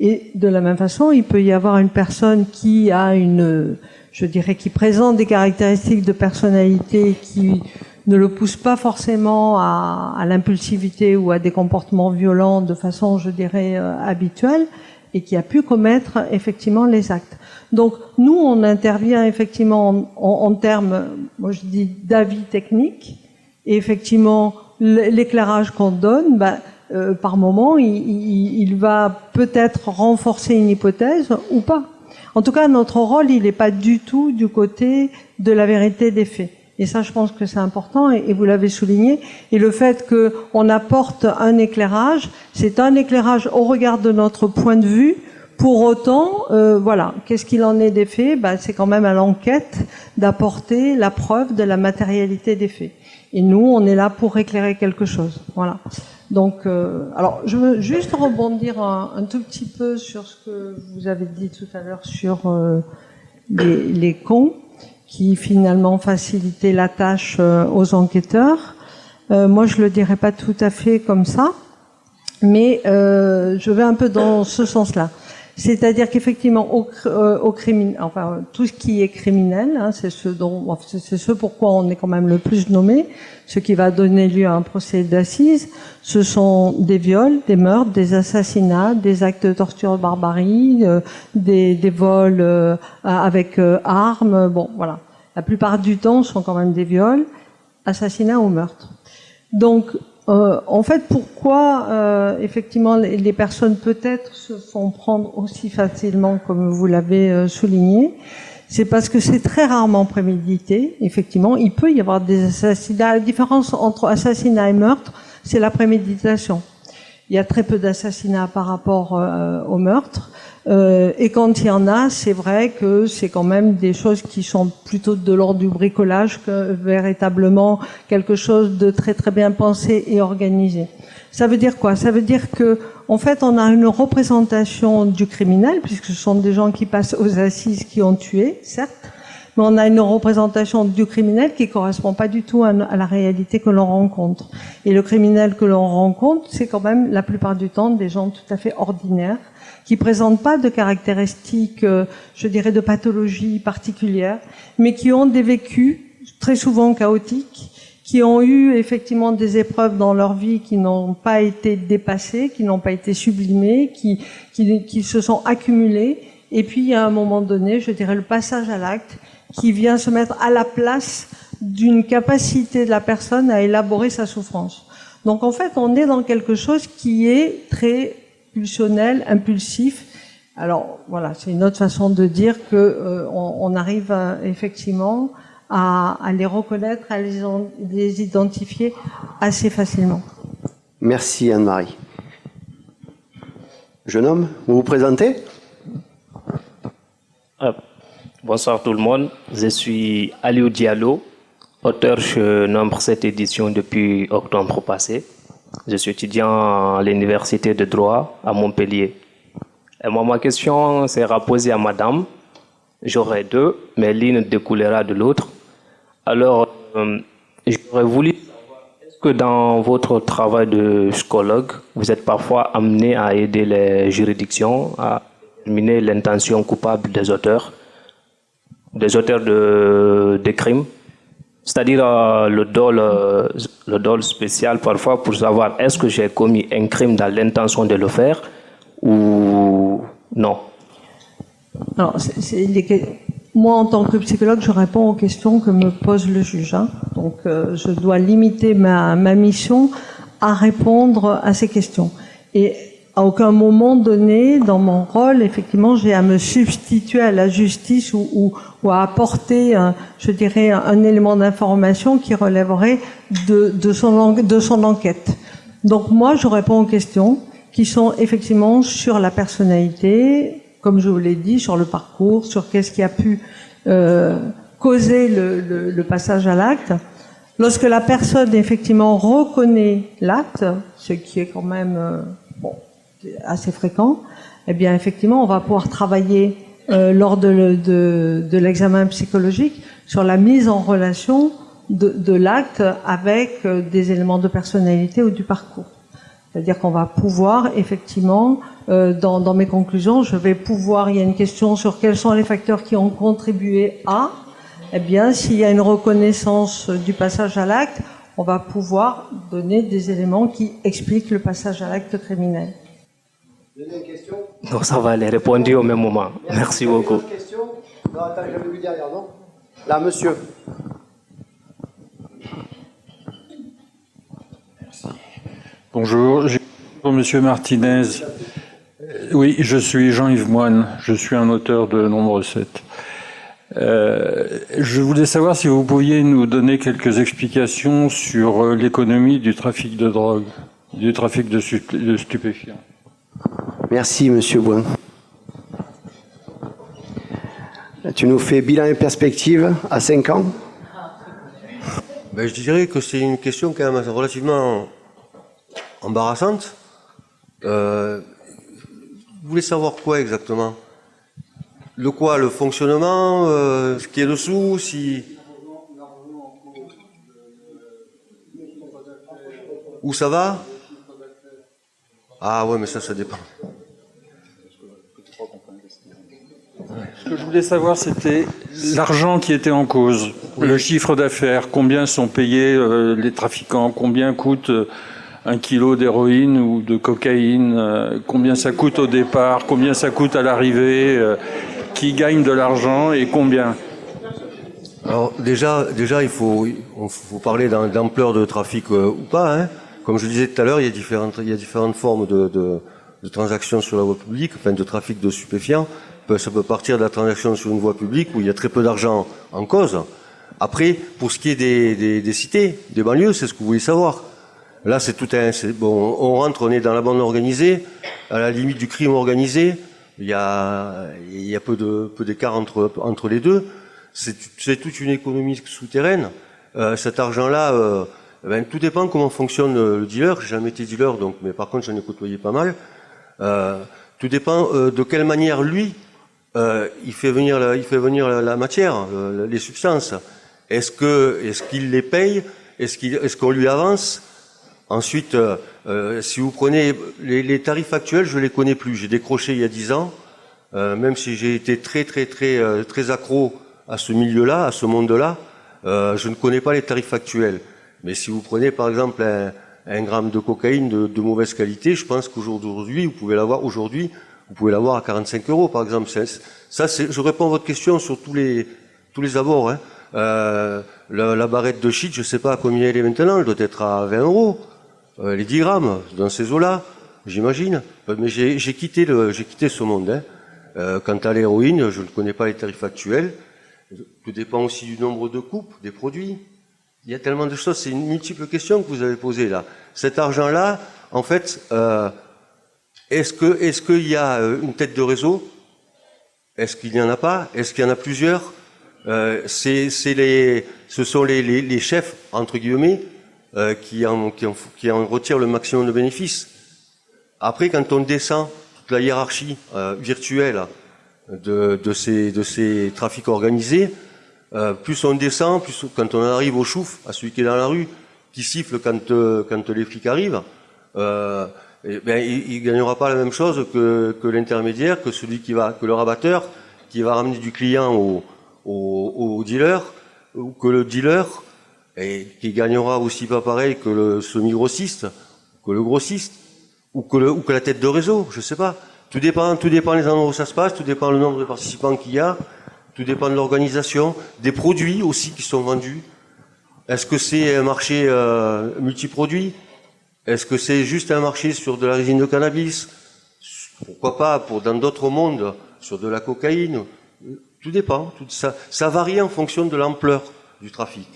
Et de la même façon, il peut y avoir une personne qui a qui présente des caractéristiques de personnalité qui ne le poussent pas forcément à l'impulsivité ou à des comportements violents de façon, habituelle, et qui a pu commettre effectivement les actes. Donc nous, on intervient effectivement en termes, moi je dis d'avis technique, et effectivement l'éclairage qu'on donne, par moment, il va peut-être renforcer une hypothèse ou pas. En tout cas, notre rôle, il n'est pas du tout du côté de la vérité des faits. Et ça, je pense que c'est important, et vous l'avez souligné. Et le fait qu'on apporte un éclairage, c'est un éclairage au regard de notre point de vue. Pour autant, qu'est-ce qu'il en est des faits? C'est quand même à l'enquête d'apporter la preuve de la matérialité des faits. Et nous, on est là pour éclairer quelque chose. Voilà. Donc, alors, je veux juste rebondir un tout petit peu sur ce que vous avez dit tout à l'heure sur les cons qui finalement facilitaient la tâche aux enquêteurs. Moi, je le dirais pas tout à fait comme ça, mais je vais un peu dans ce sens-là. C'est-à-dire qu'effectivement, tout ce qui est criminel, c'est ce pourquoi on est quand même le plus nommé, ce qui va donner lieu à un procès d'assises, ce sont des viols, des meurtres, des assassinats, des actes de torture et barbarie, des vols avec armes, bon, voilà. La plupart du temps, ce sont quand même des viols, assassinats ou meurtres. Donc, en fait, pourquoi effectivement les personnes peut-être se font prendre aussi facilement, comme vous l'avez souligné, c'est parce que c'est très rarement prémédité. Effectivement, il peut y avoir des assassinats. La différence entre assassinat et meurtre, c'est la préméditation. Il y a très peu d'assassinats par rapport au meurtre. Et quand il y en a, c'est vrai que c'est quand même des choses qui sont plutôt de l'ordre du bricolage que véritablement quelque chose de très très bien pensé et organisé. Ça veut dire quoi? Ça veut dire que, en fait, on a une représentation du criminel, puisque ce sont des gens qui passent aux assises qui ont tué, certes, mais on a une représentation du criminel qui correspond pas du tout à la réalité que l'on rencontre. Et le criminel que l'on rencontre, c'est quand même la plupart du temps des gens tout à fait ordinaires, qui présentent pas de caractéristiques, de pathologie particulière, mais qui ont des vécus très souvent chaotiques, qui ont eu effectivement des épreuves dans leur vie qui n'ont pas été dépassées, qui n'ont pas été sublimées, qui se sont accumulées. Et puis, il y a un moment donné, le passage à l'acte qui vient se mettre à la place d'une capacité de la personne à élaborer sa souffrance. Donc, en fait, on est dans quelque chose qui est très pulsionnel, impulsif. Alors, voilà, c'est une autre façon de dire que on arrive effectivement à les reconnaître, à les identifier assez facilement. Merci Anne-Marie. Jeune homme, vous vous présentez? Bonsoir tout le monde, je suis Aliou Diallo, auteur chez Nombre 7 éditions depuis octobre passé. Je suis étudiant à l'université de droit à Montpellier. Et moi, ma question sera posée à madame. J'aurai deux, mais l'une découlera de l'autre. Alors, j'aurais voulu savoir, est-ce que dans votre travail de psychologue, vous êtes parfois amené à aider les juridictions à déterminer l'intention coupable des auteurs de crimes, c'est-à-dire le dol spécial parfois pour savoir est-ce que j'ai commis un crime dans l'intention de le faire ou non. Alors, moi, en tant que psychologue, je réponds aux questions que me pose le juge. Hein. Donc, je dois limiter ma mission à répondre à ces questions. Et à aucun moment donné, dans mon rôle, effectivement, j'ai à me substituer à la justice ou à apporter, je dirais, un élément d'information qui relèverait de son enquête. Donc moi, je réponds aux questions qui sont effectivement sur la personnalité, comme je vous l'ai dit, sur le parcours, sur qu'est-ce qui a pu causer le passage à l'acte. Lorsque la personne, effectivement, reconnaît l'acte, ce qui est quand même assez fréquent, eh bien effectivement on va pouvoir travailler lors de l'examen psychologique sur la mise en relation de l'acte avec des éléments de personnalité ou du parcours. C'est-à-dire qu'on va pouvoir effectivement, dans mes conclusions, il y a une question sur quels sont les facteurs qui ont contribué à, eh bien s'il y a une reconnaissance du passage à l'acte, on va pouvoir donner des éléments qui expliquent le passage à l'acte criminel. Deuxième question. Donc ça va les répondre au même moment. Merci beaucoup. Question. Non, attends, j'avais vu derrière, non? Là, monsieur. Bonjour, monsieur Martinez. Oui, je suis Jean-Yves Moine, je suis un auteur de Nombre 7. Je voulais savoir si vous pouviez nous donner quelques explications sur l'économie du trafic de drogue, du trafic de stupéfiants. Merci, monsieur Boin. Tu nous fais bilan et perspective à 5 ans? Je dirais que c'est une question quand même relativement embarrassante. Vous voulez savoir quoi exactement? Le quoi? Le fonctionnement? Ce qui est dessous? Où ça va? Ah ouais, mais ça dépend. Ce que je voulais savoir, c'était l'argent qui était en cause, le chiffre d'affaires, combien sont payés les trafiquants, combien coûte un kilo d'héroïne ou de cocaïne, combien ça coûte au départ, combien ça coûte à l'arrivée, qui gagne de l'argent et combien? Alors déjà, il faut parler d'ampleur de trafic ou pas. Hein. Comme je disais tout à l'heure, il y a différentes formes de transactions sur la voie publique, enfin de trafic de stupéfiants. Ça peut partir de la transaction sur une voie publique où il y a très peu d'argent en cause. Après, pour ce qui est des cités, des banlieues, c'est ce que vous voulez savoir. Là, on est dans la bande organisée, à la limite du crime organisé. Il y a peu d'écart entre les deux. C'est toute une économie souterraine. Cet argent-là, tout dépend comment fonctionne le dealer. J'ai jamais été dealer, mais par contre, j'en ai côtoyé pas mal. Tout dépend de quelle manière lui il fait venir la matière, les substances. Est-ce qu'il les paye? Est-ce qu'on lui avance? Ensuite, si vous prenez les tarifs actuels, je les connais plus. J'ai décroché il y a 10 ans, même si j'ai été très accro à ce milieu-là, à ce monde-là, je ne connais pas les tarifs actuels. Mais si vous prenez par exemple un gramme de cocaïne de mauvaise qualité, je pense qu'aujourd'hui, vous pouvez l'avoir à 45 € par exemple. Je réponds à votre question sur tous les abords. Hein. La barrette de shit, je ne sais pas à combien elle est maintenant, elle doit être à 20 €. Les 10 grammes, dans ces eaux-là, j'imagine. Mais j'ai quitté ce monde. Hein. Quant à l'héroïne, je ne connais pas les tarifs actuels. Tout dépend aussi du nombre de coupes, des produits. Il y a tellement de choses, c'est une multiple question que vous avez posée là. Cet argent-là, en fait, Est-ce qu'il y a une tête de réseau? Est-ce qu'il n'y en a pas? Est-ce qu'il y en a plusieurs? Ce sont les chefs, entre guillemets, qui en retirent le maximum de bénéfices. Après, quand on descend toute la hiérarchie virtuelle de ces trafics organisés, plus on descend, plus quand on arrive au chouf, à celui qui est dans la rue, qui siffle quand les flics arrivent, il gagnera pas la même chose que l'intermédiaire, que le rabatteur qui va ramener du client au dealer, ou que le dealer, et qui gagnera aussi pas pareil que le semi-grossiste, que le grossiste, ou que la tête de réseau, je sais pas. Tout dépend des endroits où ça se passe, tout dépend du nombre de participants qu'il y a, tout dépend de l'organisation, des produits aussi qui sont vendus. Est-ce que c'est un marché multiproduit? Est-ce que c'est juste un marché sur de la résine de cannabis? Pourquoi pas dans d'autres mondes, sur de la cocaïne? Tout dépend. Ça varie en fonction de l'ampleur du trafic.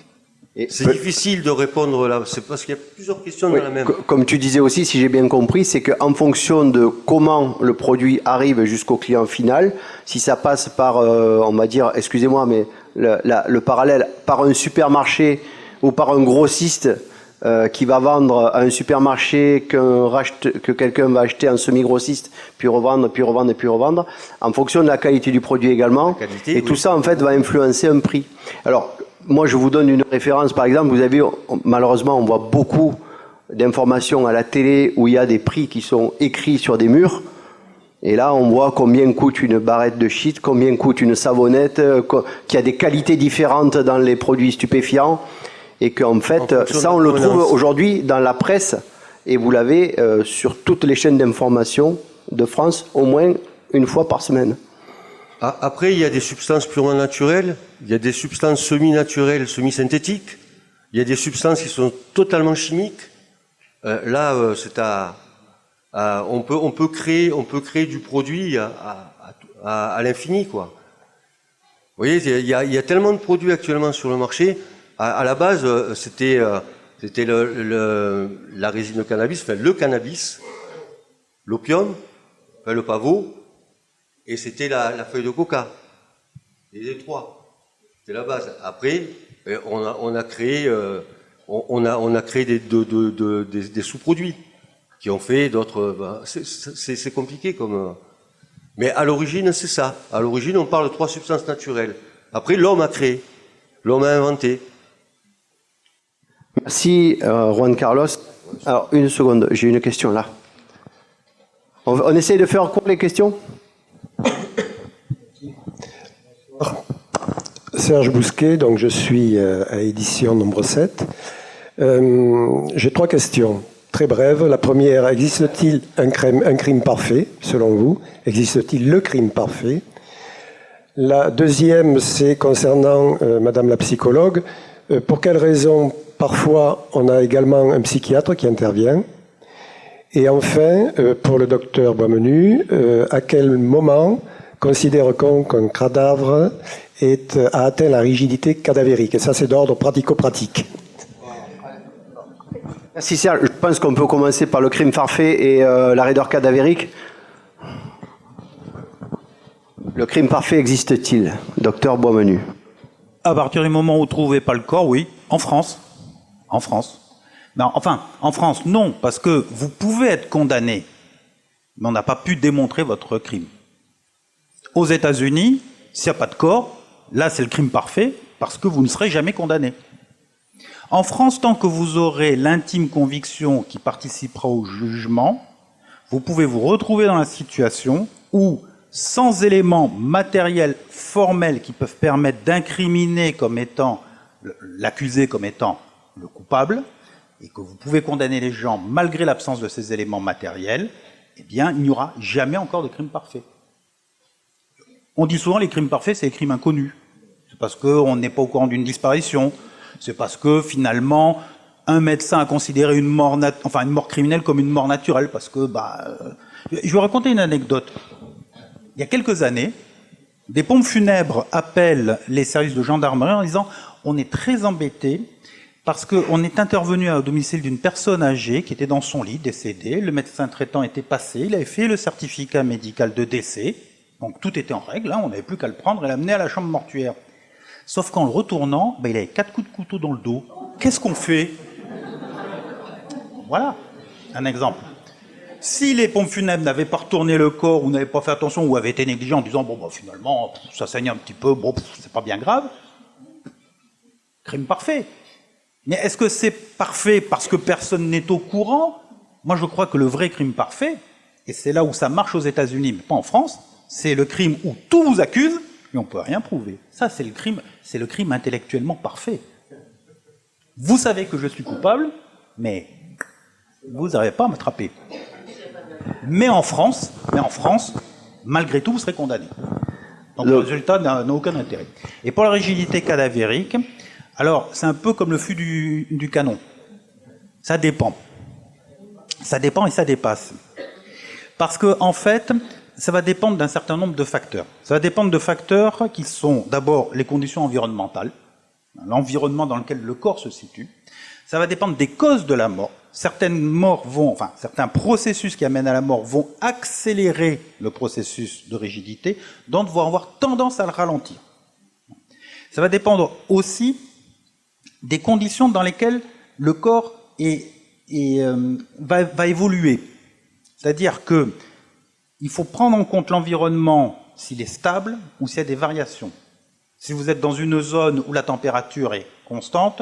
C'est difficile de répondre là, c'est parce qu'il y a plusieurs questions dans la même. Comme tu disais aussi, si j'ai bien compris, c'est qu'en fonction de comment le produit arrive jusqu'au client final, si ça passe par, on va dire, excusez-moi, mais le parallèle, par un supermarché ou par un grossiste qui va vendre à un supermarché que quelqu'un va acheter en semi-grossiste, puis revendre, en fonction de la qualité du produit également. Tout ça, en fait, va influencer un prix. Alors, moi, je vous donne une référence, par exemple, vous avez, malheureusement, on voit beaucoup d'informations à la télé où il y a des prix qui sont écrits sur des murs. Et là, on voit combien coûte une barrette de shit, combien coûte une savonnette, qu'il y a des qualités différentes dans les produits stupéfiants. Et qu'en fait, ça, on le trouve aujourd'hui dans la presse. Et vous l'avez sur toutes les chaînes d'information de France, au moins une fois par semaine. Après, il y a des substances purement naturelles, il y a des substances semi-naturelles, semi-synthétiques, il y a des substances qui sont totalement chimiques. Là, on peut créer du produit à l'infini, quoi. Vous voyez, il y a tellement de produits actuellement sur le marché. À la base, c'était la résine de cannabis, enfin le cannabis, l'opium, enfin le pavot. Et c'était la feuille de coca. Et les trois. C'était la base. Après, on a créé des sous-produits qui ont fait d'autres. C'est compliqué comme. Mais à l'origine, c'est ça. À l'origine, on parle de 3 substances naturelles. Après, l'homme a créé. L'homme a inventé. Merci, Juan Carlos. Alors, une seconde, j'ai une question là. On essaye de faire court les questions? Serge Bousquet, donc je suis à édition nombre 7. J'ai 3 questions, très brèves. La première, existe-t-il un crime parfait, selon vous? Existe-t-il le crime parfait? La deuxième, c'est concernant Madame la psychologue. Pour quelles raisons, parfois, on a également un psychiatre qui intervient? Et enfin, pour le docteur Boismenu, à quel moment considère-t-on qu'un cadavre a atteint la rigidité cadavérique? Et ça, c'est d'ordre pratico-pratique. Merci Serge. Je pense qu'on peut commencer par le crime parfait et la raideur cadavérique. Le crime parfait existe-t-il, docteur Boismenu? À partir du moment où vous ne trouvez pas le corps, oui. En France. En France. Non, enfin, en France, non, parce que vous pouvez être condamné, mais on n'a pas pu démontrer votre crime. Aux États-Unis, s'il n'y a pas de corps, là, c'est le crime parfait, parce que vous ne serez jamais condamné. En France, tant que vous aurez l'intime conviction qui participera au jugement, vous pouvez vous retrouver dans la situation où, sans éléments matériels formels qui peuvent permettre d'incriminer comme étant l'accusé comme étant le coupable, et que vous pouvez condamner les gens malgré l'absence de ces éléments matériels, eh bien, il n'y aura jamais encore de crime parfait. On dit souvent les crimes parfaits, c'est les crimes inconnus. C'est parce qu'on n'est pas au courant d'une disparition. C'est parce que, finalement, un médecin a considéré une mort criminelle comme une mort naturelle. Parce que, je vais vous raconter une anecdote. Il y a quelques années, des pompes funèbres appellent les services de gendarmerie en disant « On est très embêtés Parce qu'on est intervenu au domicile d'une personne âgée qui était dans son lit, décédée. Le médecin traitant était passé, il avait fait le certificat médical de décès. Donc tout était en règle, hein, on n'avait plus qu'à le prendre et l'amener à la chambre mortuaire. Sauf qu'en le retournant, il avait 4 coups de couteau dans le dos. Qu'est-ce qu'on fait? Voilà, un exemple. Si les pompes funèbres n'avaient pas retourné le corps ou n'avaient pas fait attention ou avaient été négligents en disant finalement ça saigne un petit peu, c'est pas bien grave, crime parfait. Mais est-ce que c'est parfait parce que personne n'est au courant? Moi je crois que le vrai crime parfait, et c'est là où ça marche aux États-Unis mais pas en France, c'est le crime où tout vous accuse mais on peut rien prouver. Ça c'est le crime intellectuellement parfait. Vous savez que je suis coupable, mais vous n'arrivez pas à m'attraper. Mais en France, malgré tout, vous serez condamné. Donc le résultat n'a aucun intérêt. Et pour la rigidité cadavérique, alors c'est un peu comme le fût du canon. Ça dépend. Ça dépend et ça dépasse. Parce que en fait, ça va dépendre d'un certain nombre de facteurs. Ça va dépendre de facteurs qui sont d'abord les conditions environnementales, l'environnement dans lequel le corps se situe. Ça va dépendre des causes de la mort. Certains processus qui amènent à la mort vont accélérer le processus de rigidité, d'autres vont avoir tendance à le ralentir. Ça va dépendre aussi des conditions dans lesquelles le corps va évoluer. C'est-à-dire que il faut prendre en compte l'environnement s'il est stable ou s'il y a des variations. Si vous êtes dans une zone où la température est constante,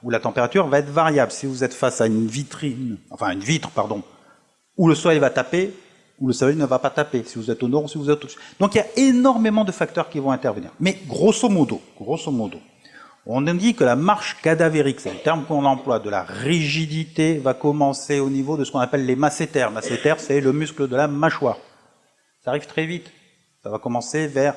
où la température va être variable. Si vous êtes face à une vitre, où le soleil va taper, où le soleil ne va pas taper, si vous êtes au nord ou si vous êtes au sud. Donc il y a énormément de facteurs qui vont intervenir. Mais grosso modo, on dit que la marche cadavérique, c'est le terme qu'on emploie, de la rigidité, va commencer au niveau de ce qu'on appelle les masséters. Masséter, c'est le muscle de la mâchoire. Ça arrive très vite. Ça va commencer vers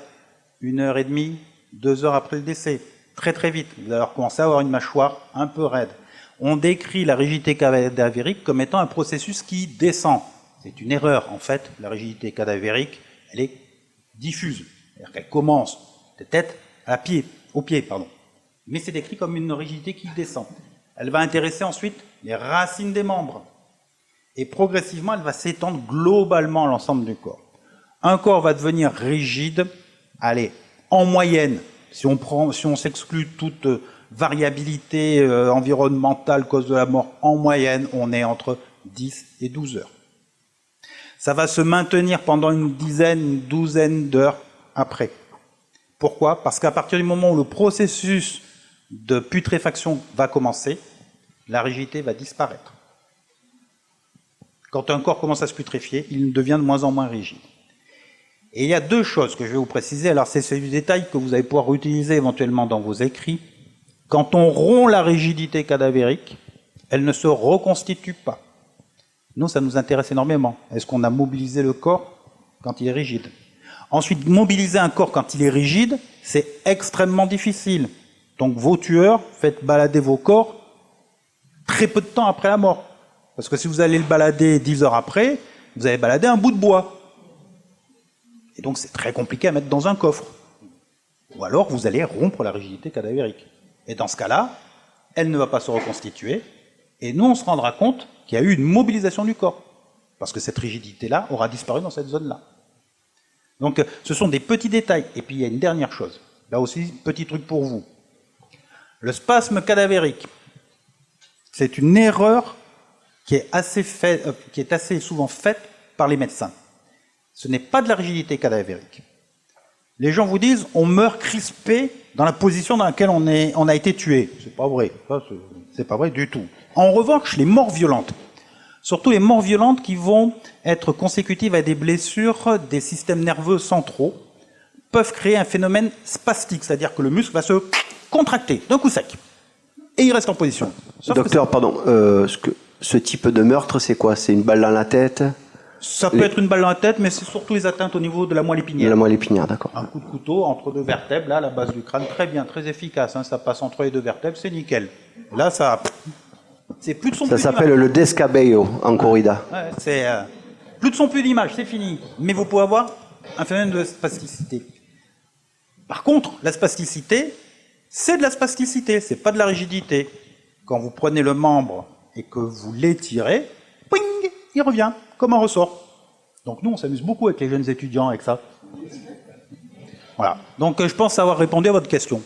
1h30, 2 heures après le décès. Très très vite. Vous allez commencer à avoir une mâchoire un peu raide. On décrit la rigidité cadavérique comme étant un processus qui descend. C'est une erreur. En fait, la rigidité cadavérique, elle est diffuse. C'est-à-dire qu'elle commence de tête au pied. Mais c'est décrit comme une rigidité qui descend. Elle va intéresser ensuite les racines des membres. Et progressivement, elle va s'étendre globalement à l'ensemble du corps. Un corps va devenir rigide, en moyenne, si on s'exclut toute variabilité environnementale, cause de la mort, en moyenne, on est entre 10 et 12 heures. Ça va se maintenir pendant une douzaine d'heures après. Pourquoi? Parce qu'à partir du moment où le processus de putréfaction va commencer, la rigidité va disparaître. Quand un corps commence à se putréfier, il devient de moins en moins rigide. Et il y a 2 choses que je vais vous préciser. Alors c'est du détail que vous allez pouvoir utiliser éventuellement dans vos écrits. Quand on rompt la rigidité cadavérique, elle ne se reconstitue pas. Nous, ça nous intéresse énormément. Est-ce qu'on a mobilisé le corps quand il est rigide? Ensuite, mobiliser un corps quand il est rigide, c'est extrêmement difficile. Donc vos tueurs, faites balader vos corps très peu de temps après la mort. Parce que si vous allez le balader 10 heures après, vous allez balader un bout de bois. Et donc c'est très compliqué à mettre dans un coffre. Ou alors vous allez rompre la rigidité cadavérique. Et dans ce cas-là, elle ne va pas se reconstituer, et nous on se rendra compte qu'il y a eu une mobilisation du corps. Parce que cette rigidité-là aura disparu dans cette zone-là. Donc ce sont des petits détails. Et puis il y a une dernière chose. Là aussi, petit truc pour vous. Le spasme cadavérique, c'est une erreur qui est assez souvent faite par les médecins. Ce n'est pas de la rigidité cadavérique. Les gens vous disent on meurt crispé dans la position dans laquelle on a été tué. C'est pas vrai. C'est pas vrai du tout. En revanche, les morts violentes, surtout les morts violentes qui vont être consécutives à des blessures des systèmes nerveux centraux, peuvent créer un phénomène spastique, c'est-à-dire que le muscle va se contracter d'un coup sec. Et il reste en position. Docteur, pardon, ce type de meurtre, c'est quoi? C'est une balle dans la tête? Ça peut être une balle dans la tête, mais c'est surtout les atteintes au niveau de la moelle épinière. De la moelle épinière, d'accord. Un coup de couteau entre 2 vertèbres, là, à la base du crâne, très bien, très efficace. Hein, ça passe entre les 2 vertèbres, c'est nickel. Là, c'est plus de son. Ça s'appelle le descabello en corrida. Ouais, c'est plus de son, plus d'image, c'est fini. Mais vous pouvez avoir un phénomène de spasticité. Par contre, la spasticité, c'est de la spasticité, c'est pas de la rigidité. Quand vous prenez le membre et que vous l'étirez, ping, il revient, comme un ressort. Donc nous, on s'amuse beaucoup avec les jeunes étudiants avec ça. Voilà. Donc je pense avoir répondu à votre question.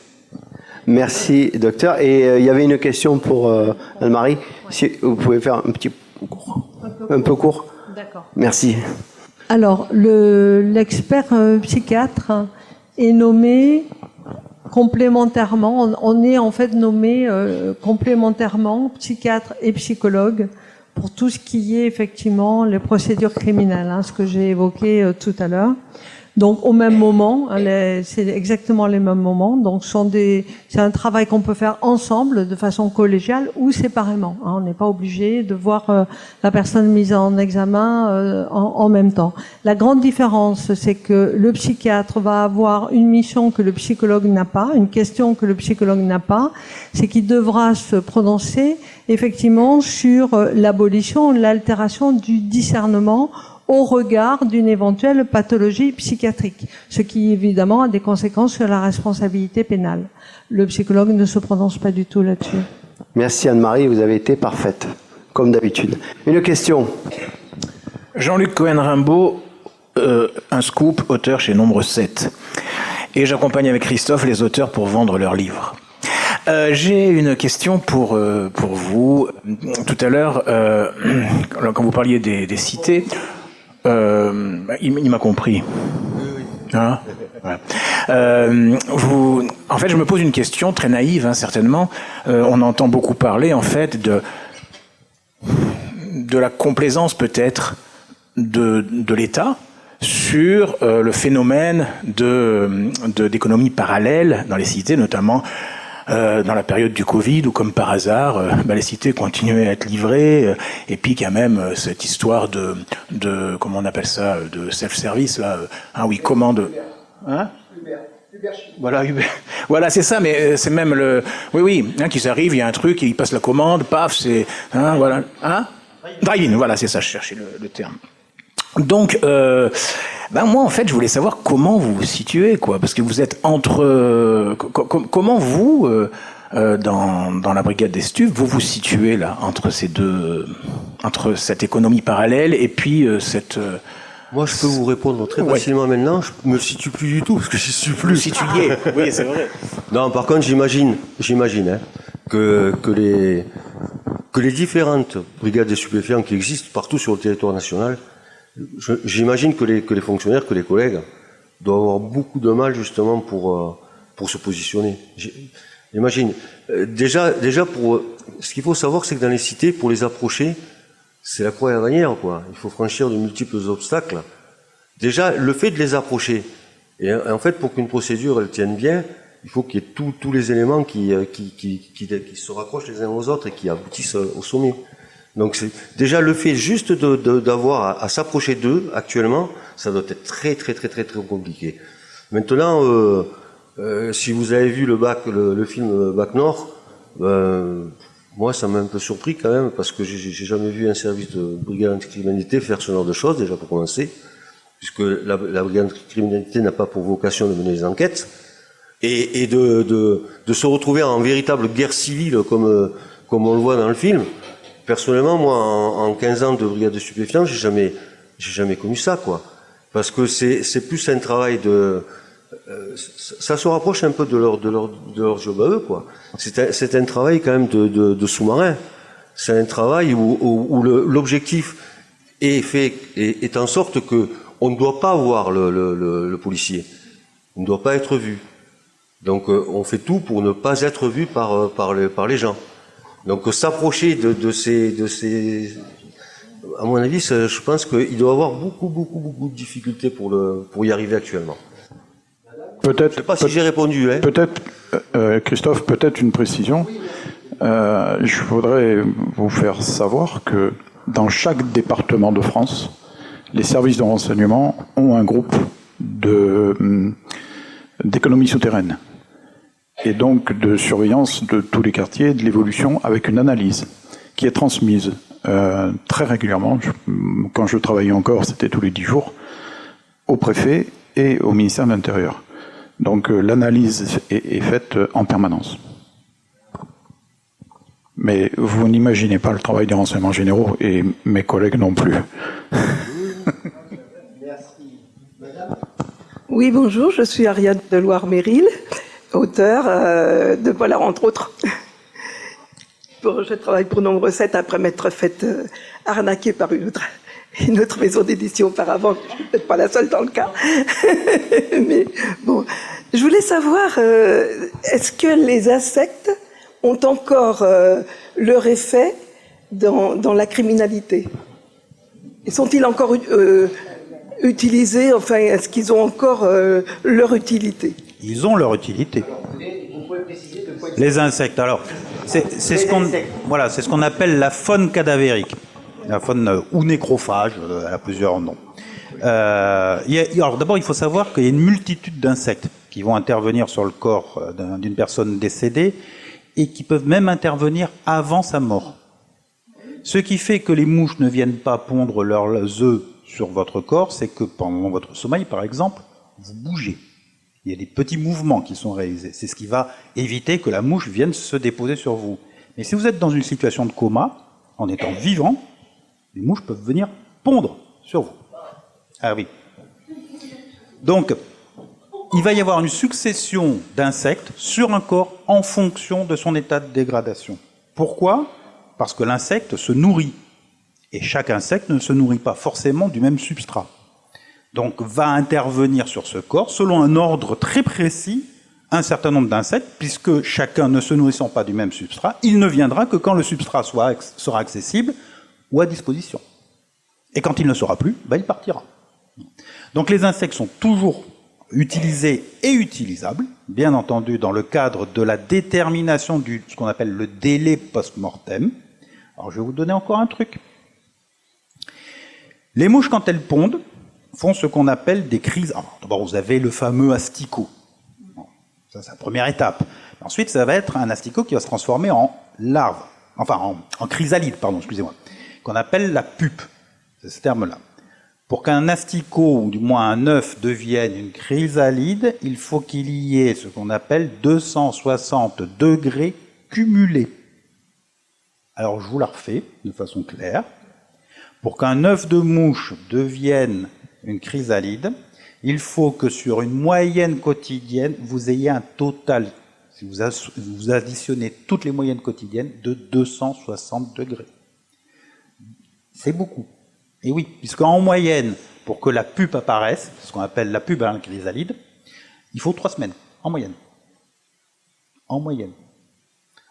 Merci, docteur. Et il y avait une question pour Anne-Marie. Si vous pouvez faire un petit court. Un peu court. D'accord. Merci. Alors, l'expert psychiatre est nommé complémentairement, on est en fait nommé complémentairement psychiatre et psychologue pour tout ce qui est effectivement les procédures criminelles, hein, ce que j'ai évoqué tout à l'heure. Donc au même moment, c'est exactement les mêmes moments. Donc c'est un travail qu'on peut faire ensemble, de façon collégiale ou séparément. Hein. On n'est pas obligé de voir la personne mise en examen en même temps. La grande différence, c'est que le psychiatre va avoir une mission que le psychologue n'a pas, une question que le psychologue n'a pas, c'est qu'il devra se prononcer effectivement sur l'abolition, l'altération du discernement au regard d'une éventuelle pathologie psychiatrique, ce qui évidemment a des conséquences sur la responsabilité pénale. Le psychologue ne se prononce pas du tout là-dessus. Merci Anne-Marie, vous avez été parfaite, comme d'habitude. Une question. Jean-Luc Cohen-Rimbaud, un scoop, auteur chez Nombre 7. Et j'accompagne avec Christophe les auteurs pour vendre leurs livres. J'ai une question pour vous. Tout à l'heure, quand vous parliez des cités, il m'a compris. Hein, voilà. En fait, je me pose une question très naïve, hein, certainement. On entend beaucoup parler, en fait, de la complaisance peut-être de l'État sur le phénomène d'économie parallèle dans les cités, notamment dans la période du Covid, où comme par hasard, les cités continuaient à être livrées, et puis qu'il y a même cette histoire de comment on appelle ça, de self-service, là, hein, où ils commandent... Hein, voilà, Uber. Voilà, c'est ça, mais c'est même le... Oui, hein, qu'ils arrivent, il y a un truc, ils passent la commande, paf, c'est... Hein, voilà. Hein, drive-in, voilà, c'est ça, je cherchais le terme. Donc, moi, en fait, je voulais savoir comment vous vous situez, quoi, parce que vous êtes entre... comment vous, dans la brigade des stupes, vous vous situez, là, entre ces deux... entre cette économie parallèle et puis cette... Moi, je peux vous répondre très facilement maintenant. Je me situe plus du tout, parce que je suis plus. Vous situiez, oui, c'est vrai. Non, par contre, j'imagine, hein, que les différentes brigades de stupéfiants qui existent partout sur le territoire national, j'imagine que les fonctionnaires, que les collègues, doivent avoir beaucoup de mal justement pour se positionner. J'imagine. Déjà, ce qu'il faut savoir, c'est que dans les cités, pour les approcher, c'est la croix et la bannière, quoi. Il faut franchir de multiples obstacles. Déjà, le fait de les approcher, et en fait, pour qu'une procédure elle tienne bien, il faut qu'il y ait tous les éléments qui se raccrochent les uns aux autres et qui aboutissent au sommet. Donc, c'est déjà le fait juste d'avoir à s'approcher d'eux actuellement, ça doit être très très très très très compliqué. Maintenant, si vous avez vu le film Bac Nord, moi, ça m'a un peu surpris quand même, parce que j'ai jamais vu un service de brigade anticriminalité faire ce genre de choses, déjà pour commencer, puisque la brigade anticriminalité n'a pas pour vocation de mener des enquêtes, et de se retrouver en véritable guerre civile, comme on le voit dans le film. Personnellement, moi, en 15 ans de brigade de stupéfiants, j'ai jamais connu ça, quoi. Parce que c'est plus un travail ça se rapproche un peu de leur job à eux, quoi. C'est un travail quand même de sous-marin. C'est un travail où l'objectif est en sorte que on ne doit pas voir le policier. Il ne doit pas être vu. Donc on fait tout pour ne pas être vu par les gens. Donc s'approcher de ces à mon avis, je pense qu'il doit avoir beaucoup de difficultés pour y arriver actuellement. Peut-être. Je sais pas si j'ai répondu. Hein. Peut-être, Christophe, peut-être une précision. Je voudrais vous faire savoir que dans chaque département de France, les services de renseignement ont un groupe d'économie souterraine et donc de surveillance de tous les quartiers, de l'évolution, avec une analyse qui est transmise très régulièrement. Quand je travaillais encore, c'était tous les 10 jours, au préfet et au ministère de l'Intérieur. Donc l'analyse est faite en permanence. Mais vous n'imaginez pas le travail des renseignements généraux et mes collègues non plus. Oui, bonjour, je suis Ariane de Loire-Méril, auteur de Polar, entre autres. Je travaille pour Nombre 7 après m'être faite arnaquer par une autre maison d'édition auparavant. Je suis peut-être pas la seule dans le cas. Mais bon, je voulais savoir, est-ce que les insectes ont encore leur effet dans la criminalité? Et sont-ils encore utilisés? Enfin, est-ce qu'ils ont encore leur utilité? Ils ont leur utilité. Les insectes. Alors, c'est ce qu'on c'est ce qu'on appelle la faune cadavérique, la faune ou nécrophage. Elle a plusieurs noms. Alors d'abord, il faut savoir qu'il y a une multitude d'insectes qui vont intervenir sur le corps d'une personne décédée et qui peuvent même intervenir avant sa mort. Ce qui fait que les mouches ne viennent pas pondre leurs œufs sur votre corps, c'est que pendant votre sommeil, par exemple, vous bougez. Il y a des petits mouvements qui sont réalisés. C'est ce qui va éviter que la mouche vienne se déposer sur vous. Mais si vous êtes dans une situation de coma, en étant vivant, les mouches peuvent venir pondre sur vous. Ah oui. Donc, il va y avoir une succession d'insectes sur un corps en fonction de son état de dégradation. Pourquoi? Parce que l'insecte se nourrit. Et chaque insecte ne se nourrit pas forcément du même substrat. Donc va intervenir sur ce corps, selon un ordre très précis, un certain nombre d'insectes, puisque chacun ne se nourrissant pas du même substrat, il ne viendra que quand le substrat sera accessible ou à disposition. Et quand il ne sera plus, il partira. Donc les insectes sont toujours utilisés et utilisables, bien entendu dans le cadre de la détermination de ce qu'on appelle le délai post-mortem. Alors je vais vous donner encore un truc. Les mouches, quand elles pondent, font ce qu'on appelle des crises. D'abord, vous avez le fameux asticot. Ça, c'est la première étape. Ensuite, ça va être un asticot qui va se transformer en larve, enfin en chrysalide, pardon, excusez-moi, qu'on appelle la pupe. C'est ce terme-là. Pour qu'un asticot, ou du moins un œuf, devienne une chrysalide, il faut qu'il y ait ce qu'on appelle 260 degrés cumulés. Alors, je vous la refais de façon claire. Pour qu'un œuf de mouche devienne une chrysalide, il faut que sur une moyenne quotidienne, vous ayez un total, si vous additionnez toutes les moyennes quotidiennes, de 260 degrés. C'est beaucoup. Et oui, puisqu'en moyenne, pour que la pupe apparaisse, ce qu'on appelle la pupe à la chrysalide, il faut 3 semaines, en moyenne. En moyenne.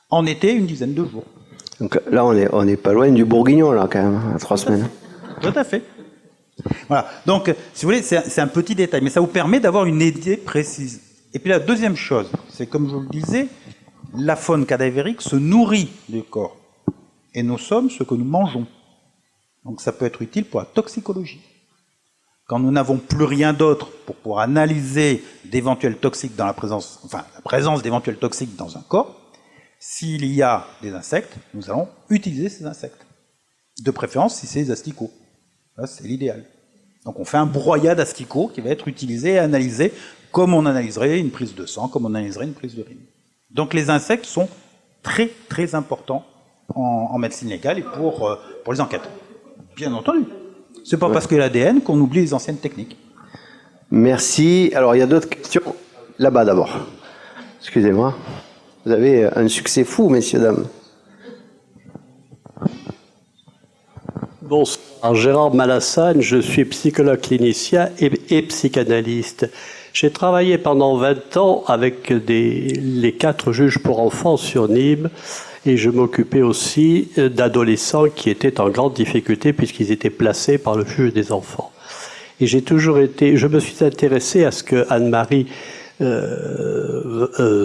En été, une dizaine de jours. Donc là, on est pas loin du bourguignon, là, quand même, à 3 semaines. Tout à fait. Voilà. Donc, si vous voulez, c'est un petit détail, mais ça vous permet d'avoir une idée précise. Et puis la deuxième chose, c'est comme je vous le disais, la faune cadavérique se nourrit du corps. Et nous sommes ce que nous mangeons. Donc ça peut être utile pour la toxicologie. Quand nous n'avons plus rien d'autre pour pouvoir analyser d'éventuels toxiques dans la présence d'éventuels toxiques dans un corps, s'il y a des insectes, nous allons utiliser ces insectes. De préférence si c'est des asticots. Là, c'est l'idéal. Donc on fait un broyat d'asticots qui va être utilisé et analysé comme on analyserait une prise de sang, comme on analyserait une prise d'urine. Donc les insectes sont très très importants en médecine légale et pour les enquêtes. Bien entendu. C'est pas parce qu'il y a l'ADN qu'on oublie les anciennes techniques. Merci. Alors il y a d'autres questions. Là-bas d'abord. Excusez-moi. Vous avez un succès fou, messieurs, dames. Bonsoir, Gérard Malassane, je suis psychologue clinicien et psychanalyste. J'ai travaillé pendant 20 ans avec les 4 juges pour enfants sur Nîmes et je m'occupais aussi d'adolescents qui étaient en grande difficulté puisqu'ils étaient placés par le juge des enfants. Et je me suis intéressé à ce que Anne-Marie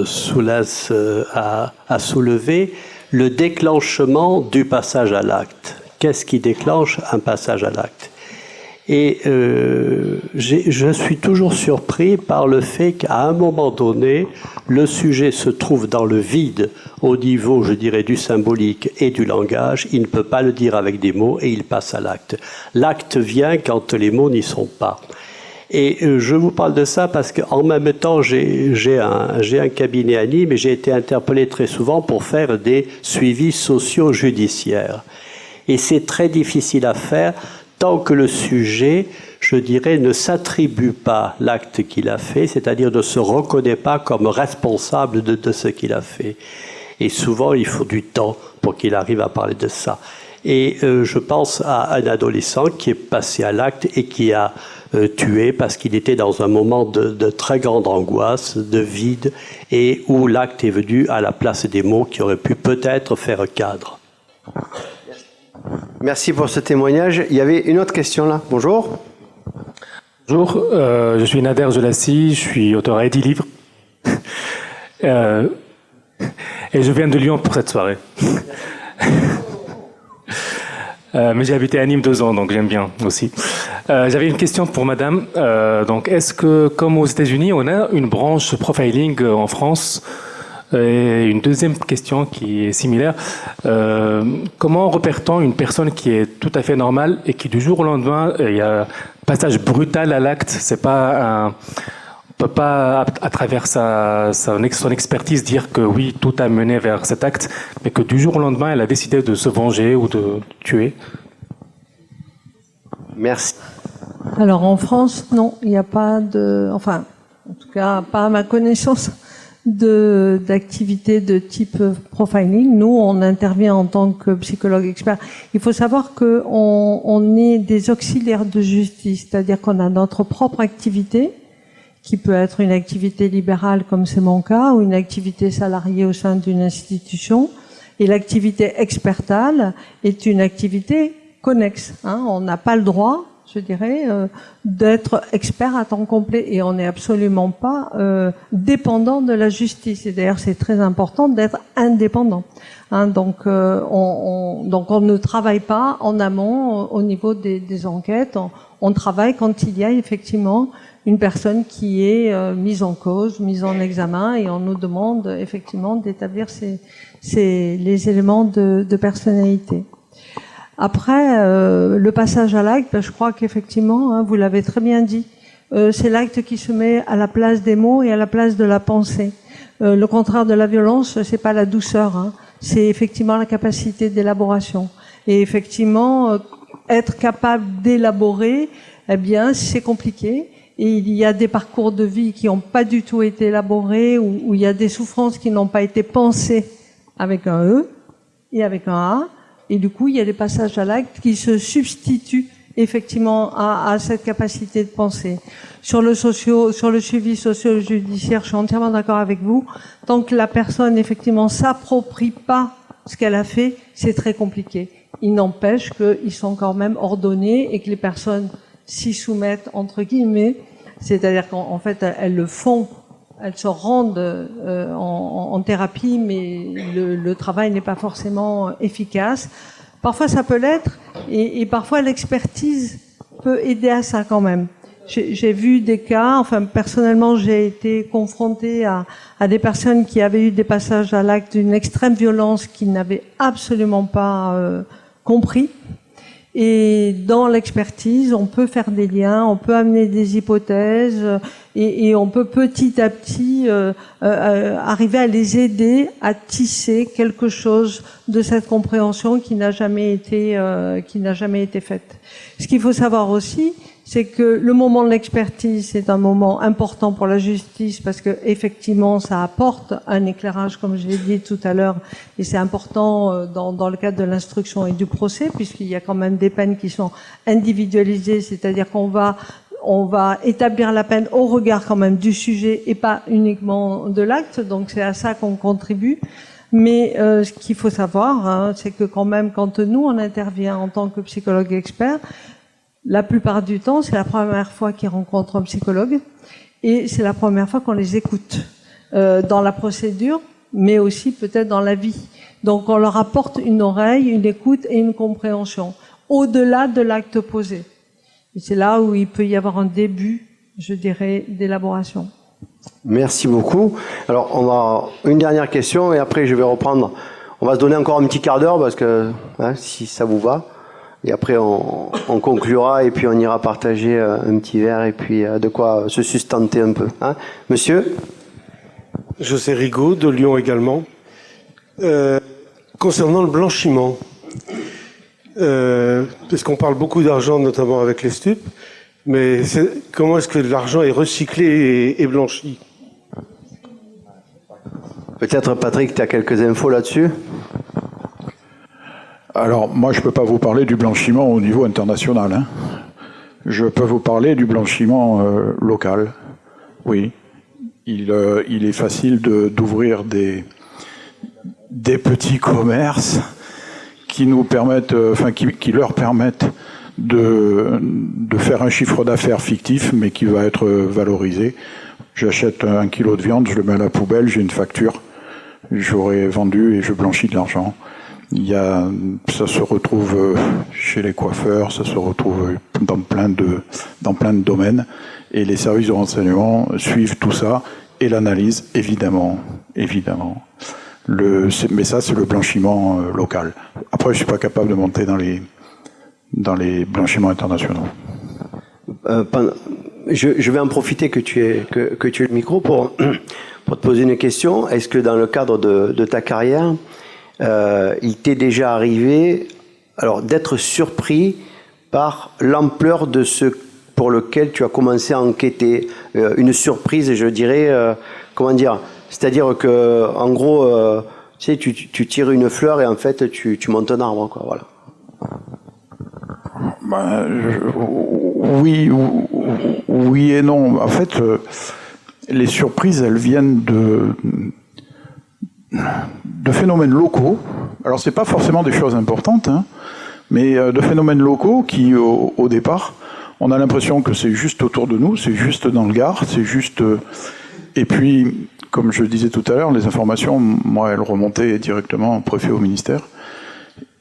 Soulas a soulevé, le déclenchement du passage à l'acte. Qu'est-ce qui déclenche un passage à l'acte? Et je suis toujours surpris par le fait qu'à un moment donné, le sujet se trouve dans le vide au niveau, je dirais, du symbolique et du langage. Il ne peut pas le dire avec des mots et il passe à l'acte. L'acte vient quand les mots n'y sont pas. Et je vous parle de ça parce qu'en même temps, j'ai un cabinet à Nîmes et j'ai été interpellé très souvent pour faire des suivis socio-judiciaires. Et c'est très difficile à faire tant que le sujet, je dirais, ne s'attribue pas l'acte qu'il a fait, c'est-à-dire ne se reconnaît pas comme responsable de ce qu'il a fait. Et souvent, il faut du temps pour qu'il arrive à parler de ça. Et je pense à un adolescent qui est passé à l'acte et qui a tué parce qu'il était dans un moment de très grande angoisse, de vide, et où l'acte est venu à la place des mots qui auraient pu peut-être faire cadre. Merci pour ce témoignage. Il y avait une autre question là. Bonjour. Bonjour, je suis Nader Jelassi, je suis auteur à 10 livres. Et je viens de Lyon pour cette soirée. Mais j'ai habité à Nîmes 2 ans, donc j'aime bien aussi. J'avais une question pour madame. Donc, est-ce que, comme aux États-Unis, on a une branche profiling en France? Et une deuxième question qui est similaire. Comment repère-t-on une personne qui est tout à fait normale et qui, du jour au lendemain, il y a un passage brutal à l'acte? C'est pas un... On ne peut pas, à travers son expertise, dire que oui, tout a mené vers cet acte, mais que du jour au lendemain, elle a décidé de se venger ou de tuer. Merci. Alors en France, non, il n'y a pas de... Enfin, en tout cas, pas à ma connaissance, d'activité de type profiling. Nous, on intervient en tant que psychologue expert. Il faut savoir qu'on est des auxiliaires de justice, c'est-à-dire qu'on a notre propre activité, qui peut être une activité libérale comme c'est mon cas, ou une activité salariée au sein d'une institution. Et l'activité expertale est une activité connexe. On n'a pas le droit, je dirais, d'être expert à temps complet, et on n'est absolument pas dépendant de la justice. Et d'ailleurs, c'est très important d'être indépendant. Donc on ne travaille pas en amont au niveau des enquêtes. On travaille quand il y a effectivement une personne qui est mise en cause, mise en examen, et on nous demande effectivement d'établir les éléments de personnalité. Après, le passage à l'acte, je crois qu'effectivement, vous l'avez très bien dit, c'est l'acte qui se met à la place des mots et à la place de la pensée. Le contraire de la violence, c'est pas la douceur, c'est effectivement la capacité d'élaboration. Et effectivement, être capable d'élaborer, eh bien, c'est compliqué. Et il y a des parcours de vie qui n'ont pas du tout été élaborés, où il y a des souffrances qui n'ont pas été pensées avec un E et avec un A. Et du coup, il y a des passages à l'acte qui se substituent effectivement à cette capacité de penser. Sur le suivi socio-judiciaire, je suis entièrement d'accord avec vous. Tant que la personne effectivement s'approprie pas ce qu'elle a fait, c'est très compliqué. Il n'empêche qu'ils sont quand même ordonnés et que les personnes s'y soumettent entre guillemets, c'est-à-dire qu'en fait elles le font, elles se rendent en thérapie, mais le travail n'est pas forcément efficace. Parfois ça peut l'être, et parfois l'expertise peut aider à ça quand même. J'ai vu des cas, enfin personnellement j'ai été confrontée à des personnes qui avaient eu des passages à l'acte d'une extrême violence qu'ils n'avaient absolument pas compris. Et dans l'expertise, on peut faire des liens, on peut amener des hypothèses, et on peut petit à petit arriver à les aider à tisser quelque chose de cette compréhension qui n'a jamais été faite. Ce qu'il faut savoir aussi, c'est que le moment de l'expertise, c'est un moment important pour la justice, parce que effectivement, ça apporte un éclairage, comme je l'ai dit tout à l'heure, et c'est important dans le cadre de l'instruction et du procès, puisqu'il y a quand même des peines qui sont individualisées, c'est-à-dire qu'on va établir la peine au regard quand même du sujet et pas uniquement de l'acte, donc c'est à ça qu'on contribue. Mais ce qu'il faut savoir, c'est que quand même, quand nous on intervient en tant que psychologue expert, la plupart du temps, c'est la première fois qu'ils rencontrent un psychologue, et c'est la première fois qu'on les écoute dans la procédure, mais aussi peut-être dans la vie. Donc on leur apporte une oreille, une écoute et une compréhension, au-delà de l'acte posé. Et c'est là où il peut y avoir un début, je dirais, d'élaboration. Merci beaucoup. Alors, une dernière question, et après je vais reprendre. On va se donner encore un petit quart d'heure, parce que si ça vous va. Et après, on conclura et puis on ira partager un petit verre et puis de quoi se sustenter un peu. Hein, monsieur? José Rigaud, de Lyon également. Concernant le blanchiment, parce qu'on parle beaucoup d'argent, notamment avec les stupes, mais comment est-ce que l'argent est recyclé et blanchi? Peut-être, Patrick, tu as quelques infos là-dessus? Alors, moi, je ne peux pas vous parler du blanchiment au niveau international. Hein. Je peux vous parler du blanchiment local. Oui. Il est facile d'ouvrir des petits commerces qui nous permettent, qui leur permettent de faire un chiffre d'affaires fictif, mais qui va être valorisé. J'achète 1 kilo de viande, je le mets à la poubelle, j'ai une facture, j'aurais vendu et je blanchis de l'argent. Ça se retrouve chez les coiffeurs, ça se retrouve dans plein de domaines, et les services de renseignement suivent tout ça et l'analysent, évidemment. Mais ça, c'est le blanchiment local. Après, je suis pas capable de monter dans les blanchiments internationaux. Je vais en profiter que tu aies le micro pour te poser une question. Est-ce que dans le cadre de ta carrière, il t'est déjà arrivé d'être surpris par l'ampleur de ce pour lequel tu as commencé à enquêter, une surprise, je dirais, c'est-à-dire que en gros, tu tires une fleur et en fait tu montes un arbre, quoi, voilà. Oui et non. En fait, les surprises, elles viennent de phénomènes locaux. Alors, c'est pas forcément des choses importantes, hein, mais de phénomènes locaux qui, au départ, on a l'impression que c'est juste autour de nous, c'est juste dans le Gard, c'est juste... Et puis, comme je disais tout à l'heure, les informations, moi, elles remontaient directement au préfet, au ministère.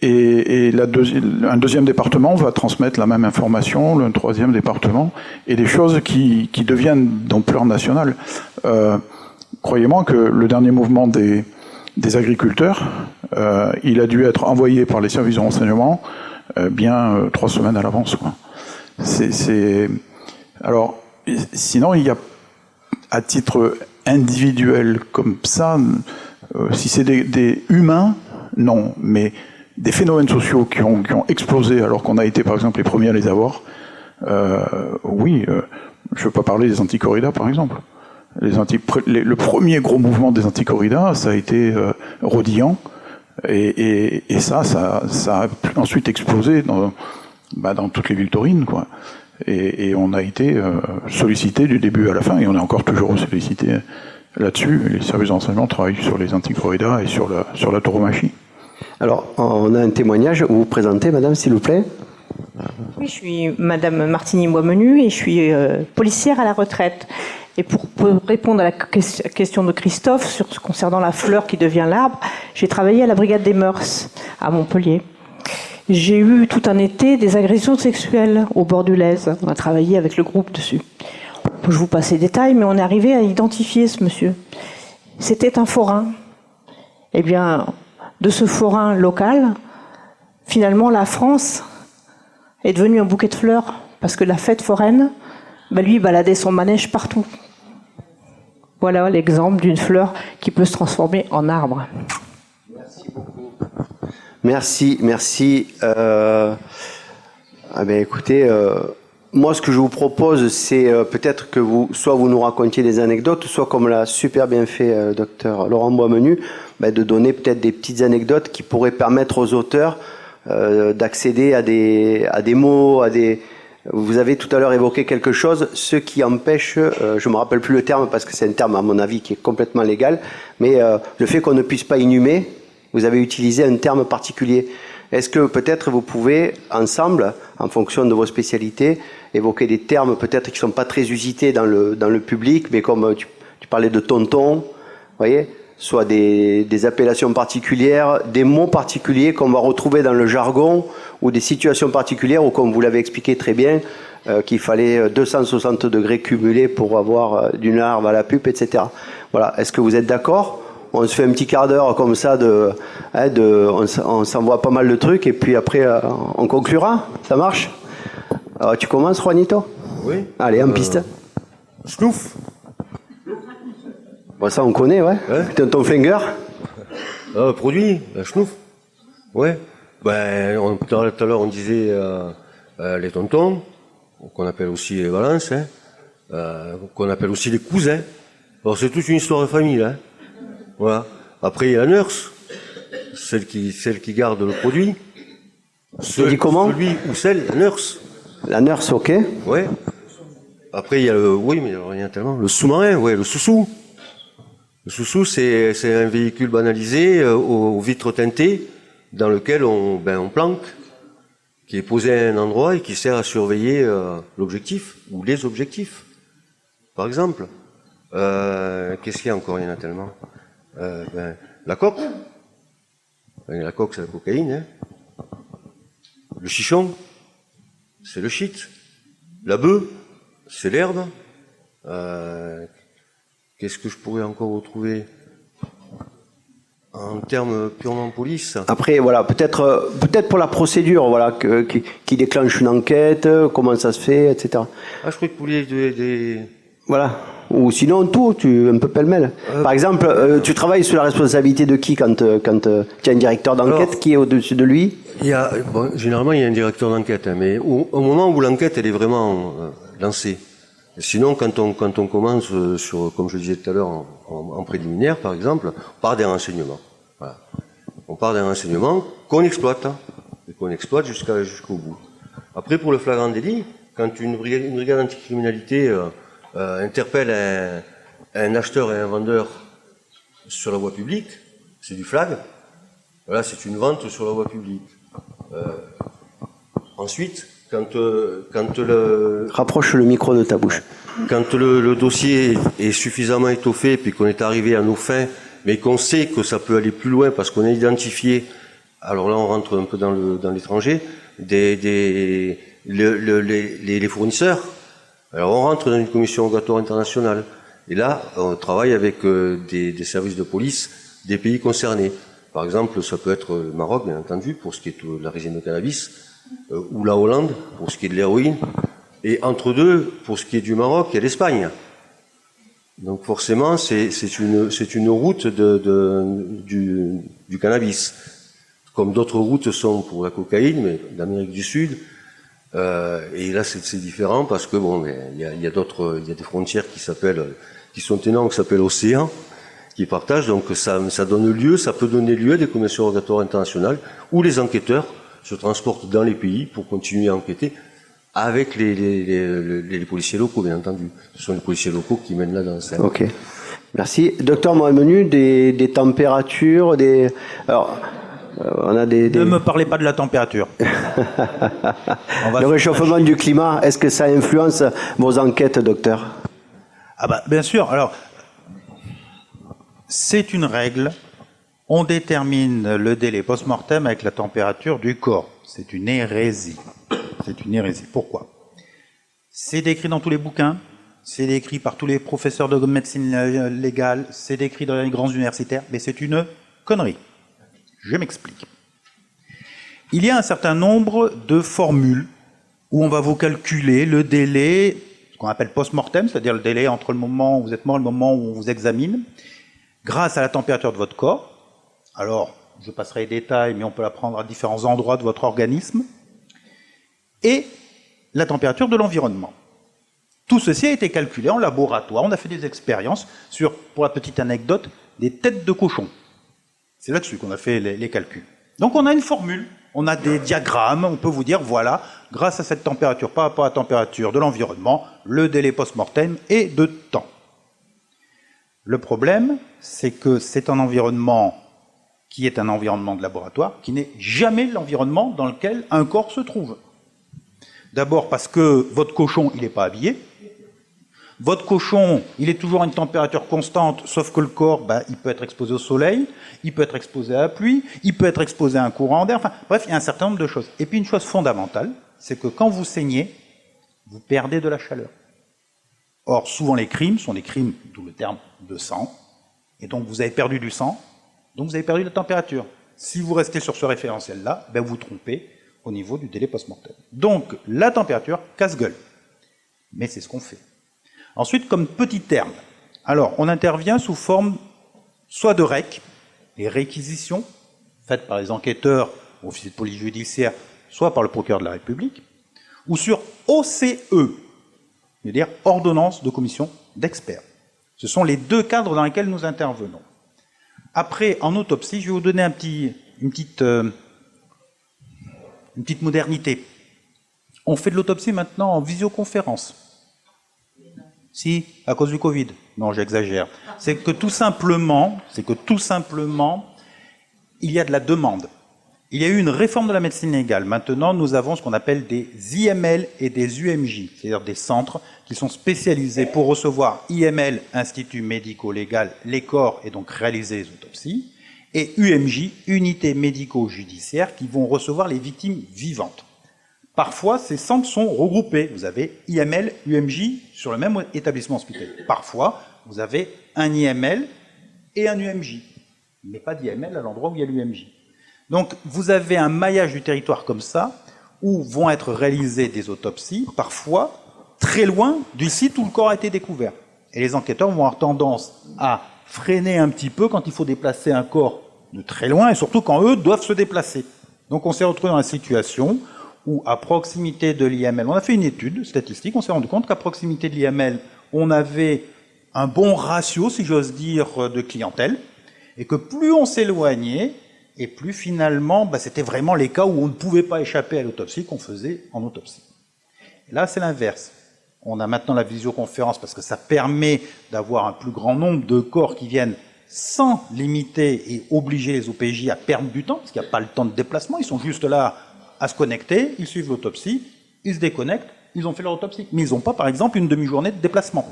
Et un deuxième département va transmettre la même information, le troisième département, et des choses qui deviennent d'ampleur nationale. Croyez-moi que le dernier mouvement des agriculteurs, il a dû être envoyé par les services de renseignement 3 semaines à l'avance, quoi. Alors, sinon, il y a, à titre individuel comme ça, si c'est des humains, non, mais des phénomènes sociaux qui ont explosé alors qu'on a été, par exemple, les premiers à les avoir, oui, je ne veux pas parler des anti-corridas, par exemple. Le premier gros mouvement des anti-corridas, ça a été Rodillan, et ça a ensuite explosé dans toutes les villes taurines, quoi. Et on a été sollicité du début à la fin, et on est encore toujours sollicité là-dessus. Les services de renseignement travaillent sur les anti-corridas et sur la tauromachie. Alors, on a un témoignage. Vous vous présentez, madame, s'il vous plaît? Oui, je suis madame Martini-Boismenu et je suis policière à la retraite. Et pour répondre à la question de Christophe concernant la fleur qui devient l'arbre, j'ai travaillé à la brigade des mœurs à Montpellier. J'ai eu tout un été des agressions sexuelles au bord du Lèze. On a travaillé avec le groupe dessus. Je vous passe les détails, mais on est arrivé à identifier ce monsieur. C'était un forain. Eh bien, de ce forain local, finalement, la France est devenue un bouquet de fleurs, parce que la fête foraine, lui, baladait son manège partout. Voilà l'exemple d'une fleur qui peut se transformer en arbre. Merci beaucoup. Merci. Écoutez, moi, ce que je vous propose, c'est peut-être que vous nous racontiez des anecdotes, soit comme l'a super bien fait docteur Laurent Boismenu, de donner peut-être des petites anecdotes qui pourraient permettre aux auteurs d'accéder à des mots, Vous avez tout à l'heure évoqué quelque chose, ce qui empêche, je ne me rappelle plus le terme parce que c'est un terme à mon avis qui est complètement légal, mais le fait qu'on ne puisse pas inhumer, vous avez utilisé un terme particulier. Est-ce que peut-être vous pouvez, ensemble, en fonction de vos spécialités, évoquer des termes peut-être qui ne sont pas très usités dans le public, mais comme tu parlais de tonton, vous voyez, soit des appellations particulières, des mots particuliers qu'on va retrouver dans le jargon, ou des situations particulières où, comme vous l'avez expliqué très bien, qu'il fallait 260 degrés cumulés pour avoir d'une larve à la pupe, etc. Voilà. Est-ce que vous êtes d'accord on se fait un petit quart d'heure comme ça, on s'envoie pas mal de trucs, et puis après, on conclura. Ça marche? Alors, tu commences, Juanito? Oui. Allez, en piste. Schnouf. Bon, ça, on connaît, ouais. Ton finger? Produit, Schnouf. Ouais. Ben, tout à l'heure, on disait les tontons, qu'on appelle aussi les balances, hein, qu'on appelle aussi les cousins. Alors, c'est toute une histoire de famille, là. Voilà. Après, il y a la nurse, celle qui garde le produit. Celui comment? Celui ou celle, la nurse. La nurse, ok. Ouais. Après, il y a il y a tellement. Le sous-marin, ouais, le sous-sous. Le sous-sous, c'est un véhicule banalisé aux vitres teintées dans lequel on planque, qui est posé à un endroit et qui sert à surveiller l'objectif ou les objectifs. Par exemple, qu'est-ce qu'il y a encore? Il y en a tellement. La coque. La coque, c'est la cocaïne. Hein. Le chichon, c'est le shit. La bœuf, c'est l'herbe. Qu'est-ce que je pourrais encore retrouver en termes purement police? Après, voilà, peut-être pour la procédure, voilà, qui déclenche une enquête, comment ça se fait, etc. Ah, je crois que vous vouliez des... Voilà. Ou sinon, un peu pêle-mêle. Par exemple, tu travailles sous la responsabilité de qui quand tu as un directeur d'enquête qui est au-dessus de lui? Généralement, il y a un directeur d'enquête, hein, mais au moment où l'enquête elle est vraiment lancée. Sinon, quand on commence comme je disais tout à l'heure, en préliminaire, par exemple, on part des renseignements. Voilà. On part des renseignements qu'on exploite, hein, et qu'on exploite jusqu'au bout. Après, pour le flagrant délit, quand une brigade anticriminalité interpelle un acheteur et un vendeur sur la voie publique, c'est du flag. Voilà, c'est une vente sur la voie publique. Ensuite, quand le... Rapproche le micro de ta bouche. Quand le dossier est suffisamment étoffé, puis qu'on est arrivé à nos fins, mais qu'on sait que ça peut aller plus loin parce qu'on a identifié, alors là on rentre un peu dans l'étranger, les fournisseurs. Alors on rentre dans une commission rogatoire internationale. Et là, on travaille avec des services de police des pays concernés. Par exemple, ça peut être le Maroc, bien entendu, pour ce qui est de la résine de cannabis, ou la Hollande, pour ce qui est de l'héroïne, et entre deux, pour ce qui est du Maroc, il y a l'Espagne. Donc forcément, c'est une route du cannabis, comme d'autres routes sont pour la cocaïne, mais d'Amérique du Sud. Et là, c'est différent parce que bon, il y a des frontières qui sont énormes, qui s'appellent océans, qui partagent. Donc ça peut donner lieu à des commissions rogatoires internationales où les enquêteurs se transportent dans les pays pour continuer à enquêter avec les policiers locaux, bien entendu. Ce sont les policiers locaux qui mènent la danse. Ok. Merci. Docteur Mohamedou, des températures, alors, on a des... Ne me parlez pas de la température. Le réchauffement du climat, est-ce que ça influence vos enquêtes, docteur? Ah bah, bien sûr. Alors, c'est une règle. On détermine le délai post-mortem avec la température du corps. C'est une hérésie. C'est une hérésie. Pourquoi? C'est décrit dans tous les bouquins, c'est décrit par tous les professeurs de médecine légale, c'est décrit dans les grands universitaires, mais c'est une connerie. Je m'explique. Il y a un certain nombre de formules où on va vous calculer le délai, ce qu'on appelle post-mortem, c'est-à-dire le délai entre le moment où vous êtes mort et le moment où on vous examine, grâce à la température de votre corps. Alors, je passerai les détails, mais on peut la prendre à différents endroits de votre organisme, et la température de l'environnement. Tout ceci a été calculé en laboratoire. On a fait des expériences sur, pour la petite anecdote, des têtes de cochon. C'est là-dessus qu'on a fait les calculs. Donc on a une formule, on a des diagrammes, on peut vous dire, voilà, grâce à cette température par rapport à la température de l'environnement, le délai post-mortem est de temps. Le problème, c'est que c'est un environnement qui est un environnement de laboratoire, qui n'est jamais l'environnement dans lequel un corps se trouve. D'abord parce que votre cochon, il n'est pas habillé. Votre cochon, il est toujours à une température constante, sauf que le corps, il peut être exposé au soleil, il peut être exposé à la pluie, il peut être exposé à un courant d'air, enfin bref, il y a un certain nombre de choses. Et puis une chose fondamentale, c'est que quand vous saignez, vous perdez de la chaleur. Or, souvent les crimes sont des crimes, d'où le terme de sang, Et donc vous avez perdu du sang, donc vous avez perdu la température. Si vous restez sur ce référentiel-là, ben vous vous trompez au niveau du délai post-mortem. Donc la température casse-gueule. Mais c'est ce qu'on fait. Ensuite, comme petit terme, alors on intervient sous forme soit de REC, les réquisitions faites par les enquêteurs, officiers de police judiciaire, soit par le procureur de la République, ou sur OCE, c'est-à-dire ordonnance de commission d'experts. Ce sont les deux cadres dans lesquels nous intervenons. Après, en autopsie, je vais vous donner une petite modernité. On fait de l'autopsie maintenant en visioconférence. Si, à cause du Covid. Non, j'exagère. C'est que tout simplement, il y a de la demande. Il y a eu une réforme de la médecine légale. Maintenant, nous avons ce qu'on appelle des IML et des UMJ, c'est-à-dire des centres qui sont spécialisés pour recevoir IML, Institut médico-légal, les corps, et donc réaliser les autopsies, et UMJ, unités médico-judiciaires, qui vont recevoir les victimes vivantes. Parfois, ces centres sont regroupés. Vous avez IML, UMJ sur le même établissement hospitalier. Parfois, vous avez un IML et un UMJ, mais pas d'IML à l'endroit où il y a l'UMJ. Donc, vous avez un maillage du territoire comme ça, où vont être réalisées des autopsies, parfois très loin du site où le corps a été découvert. Et les enquêteurs vont avoir tendance à freiner un petit peu quand il faut déplacer un corps de très loin, et surtout quand eux doivent se déplacer. Donc, on s'est retrouvé dans la situation où, à proximité de l'IML, on a fait une étude statistique, on s'est rendu compte qu'à proximité de l'IML, on avait un bon ratio, si j'ose dire, de clientèle, et que plus on s'éloignait, et plus finalement, c'était vraiment les cas où on ne pouvait pas échapper à l'autopsie qu'on faisait en autopsie. Et là, c'est l'inverse. On a maintenant la visioconférence parce que ça permet d'avoir un plus grand nombre de corps qui viennent sans limiter et obliger les OPJ à perdre du temps, parce qu'il n'y a pas le temps de déplacement, ils sont juste là à se connecter, ils suivent l'autopsie, ils se déconnectent, ils ont fait leur autopsie. Mais ils n'ont pas, par exemple, une demi-journée de déplacement.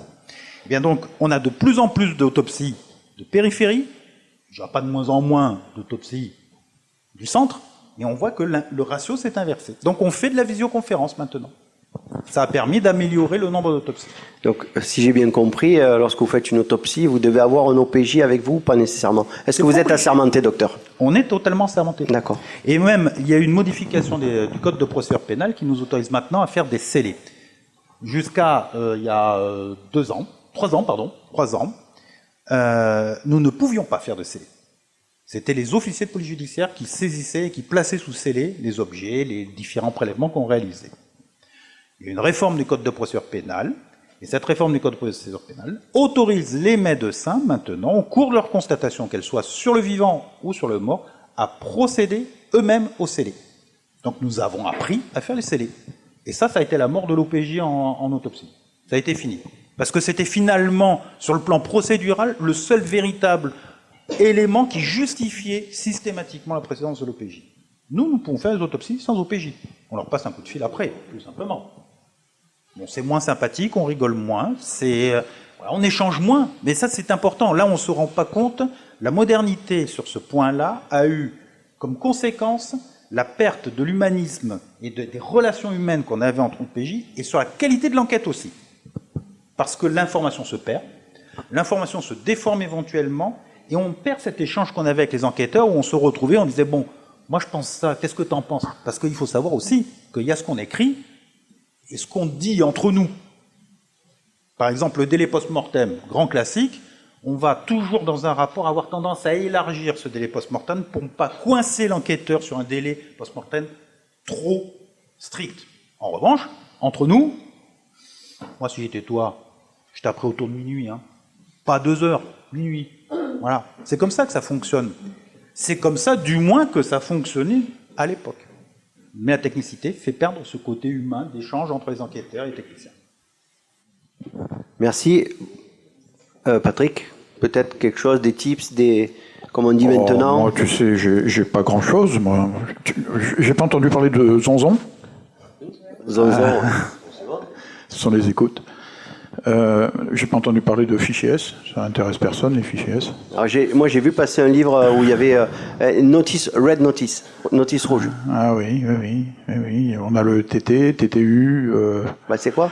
Et bien donc, on a de plus en plus d'autopsies de périphérie, il n'y a pas de moins en moins d'autopsies du centre, mais on voit que le ratio s'est inversé. Donc on fait de la visioconférence maintenant. Ça a permis d'améliorer le nombre d'autopsies. Donc, si j'ai bien compris, lorsque vous faites une autopsie, vous devez avoir un OPJ avec vous, pas nécessairement. Est-ce que vous êtes assermenté, docteur? On est totalement assermenté. D'accord. Et même, il y a une modification du Code de procédure pénale qui nous autorise maintenant à faire des scellés. Jusqu'à il y a 3 ans, nous ne pouvions pas faire de scellés. C'était les officiers de police judiciaire qui saisissaient et qui plaçaient sous scellé les objets, les différents prélèvements qu'on réalisait. Il y a une réforme du Code de procédure pénale, et cette réforme du Code de procédure pénale autorise les médecins, maintenant, au cours de leur constatation, qu'elles soient sur le vivant ou sur le mort, à procéder eux-mêmes au scellé. Donc nous avons appris à faire les scellés. Et ça a été la mort de l'OPJ en autopsie. Ça a été fini. Parce que c'était finalement, sur le plan procédural, le seul véritable élément qui justifiait systématiquement la précédence de l'OPJ. Nous pouvons faire les autopsies sans OPJ. On leur passe un coup de fil après, plus simplement. Bon, c'est moins sympathique, on rigole moins, on échange moins, mais ça c'est important. Là, on ne se rend pas compte. La modernité sur ce point-là a eu comme conséquence la perte de l'humanisme et des relations humaines qu'on avait entre OPJ, et sur la qualité de l'enquête aussi. Parce que l'information se perd, l'information se déforme éventuellement, et on perd cet échange qu'on avait avec les enquêteurs où on se retrouvait, on disait, bon, moi je pense ça, qu'est-ce que tu en penses? Parce qu'il faut savoir aussi qu'il y a ce qu'on écrit et ce qu'on dit entre nous. Par exemple, le délai post-mortem, grand classique, on va toujours dans un rapport avoir tendance à élargir ce délai post-mortem pour ne pas coincer l'enquêteur sur un délai post-mortem trop strict. En revanche, entre nous, moi si j'étais toi, je taperais autour de minuit, pas 2 heures, minuit. Voilà, c'est comme ça que ça fonctionne. C'est comme ça, du moins, que ça fonctionnait à l'époque. Mais la technicité fait perdre ce côté humain d'échange entre les enquêteurs et les techniciens. Merci. Patrick, peut-être quelque chose, des tips, comme on dit maintenant? Moi, tu sais, j'ai pas grand-chose, moi. J'ai pas entendu parler de Zonzon. Zonzon. Ce sont les écoutes. J'ai pas entendu parler de fichiers S, ça intéresse personne, les fichiers S. Alors moi j'ai vu passer un livre où il y avait Red Notice, notice rouge. Ah oui, on a le TT, TTU. C'est quoi?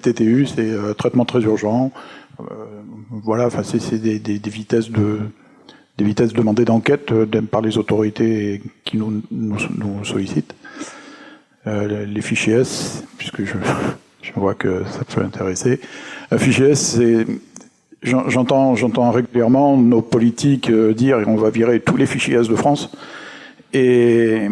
TTU, c'est traitement très urgent, Voilà, enfin c'est des vitesses demandées d'enquête par les autorités qui nous sollicitent. Les fichiers S, puisque je vois que ça peut intéresser. Un fichier S, c'est j'entends régulièrement nos politiques dire on va virer tous les fichiers S de France et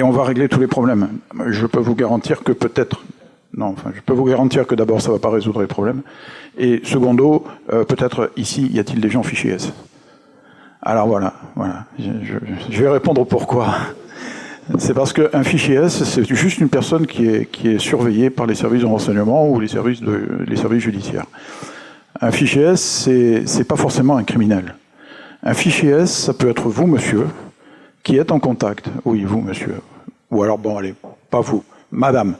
on va régler tous les problèmes. Je peux vous garantir que je peux vous garantir que d'abord ça va pas résoudre les problèmes et secondo, peut-être ici y a-t-il des gens fichiers S. Alors voilà, je vais répondre pourquoi. C'est parce qu'un fichier S, c'est juste une personne qui est surveillée par les services de renseignement ou les services judiciaires. Un fichier S, c'est pas forcément un criminel. Un fichier S, ça peut être vous, monsieur, qui êtes en contact. Oui, vous, monsieur. Ou alors, bon, allez, pas vous, madame.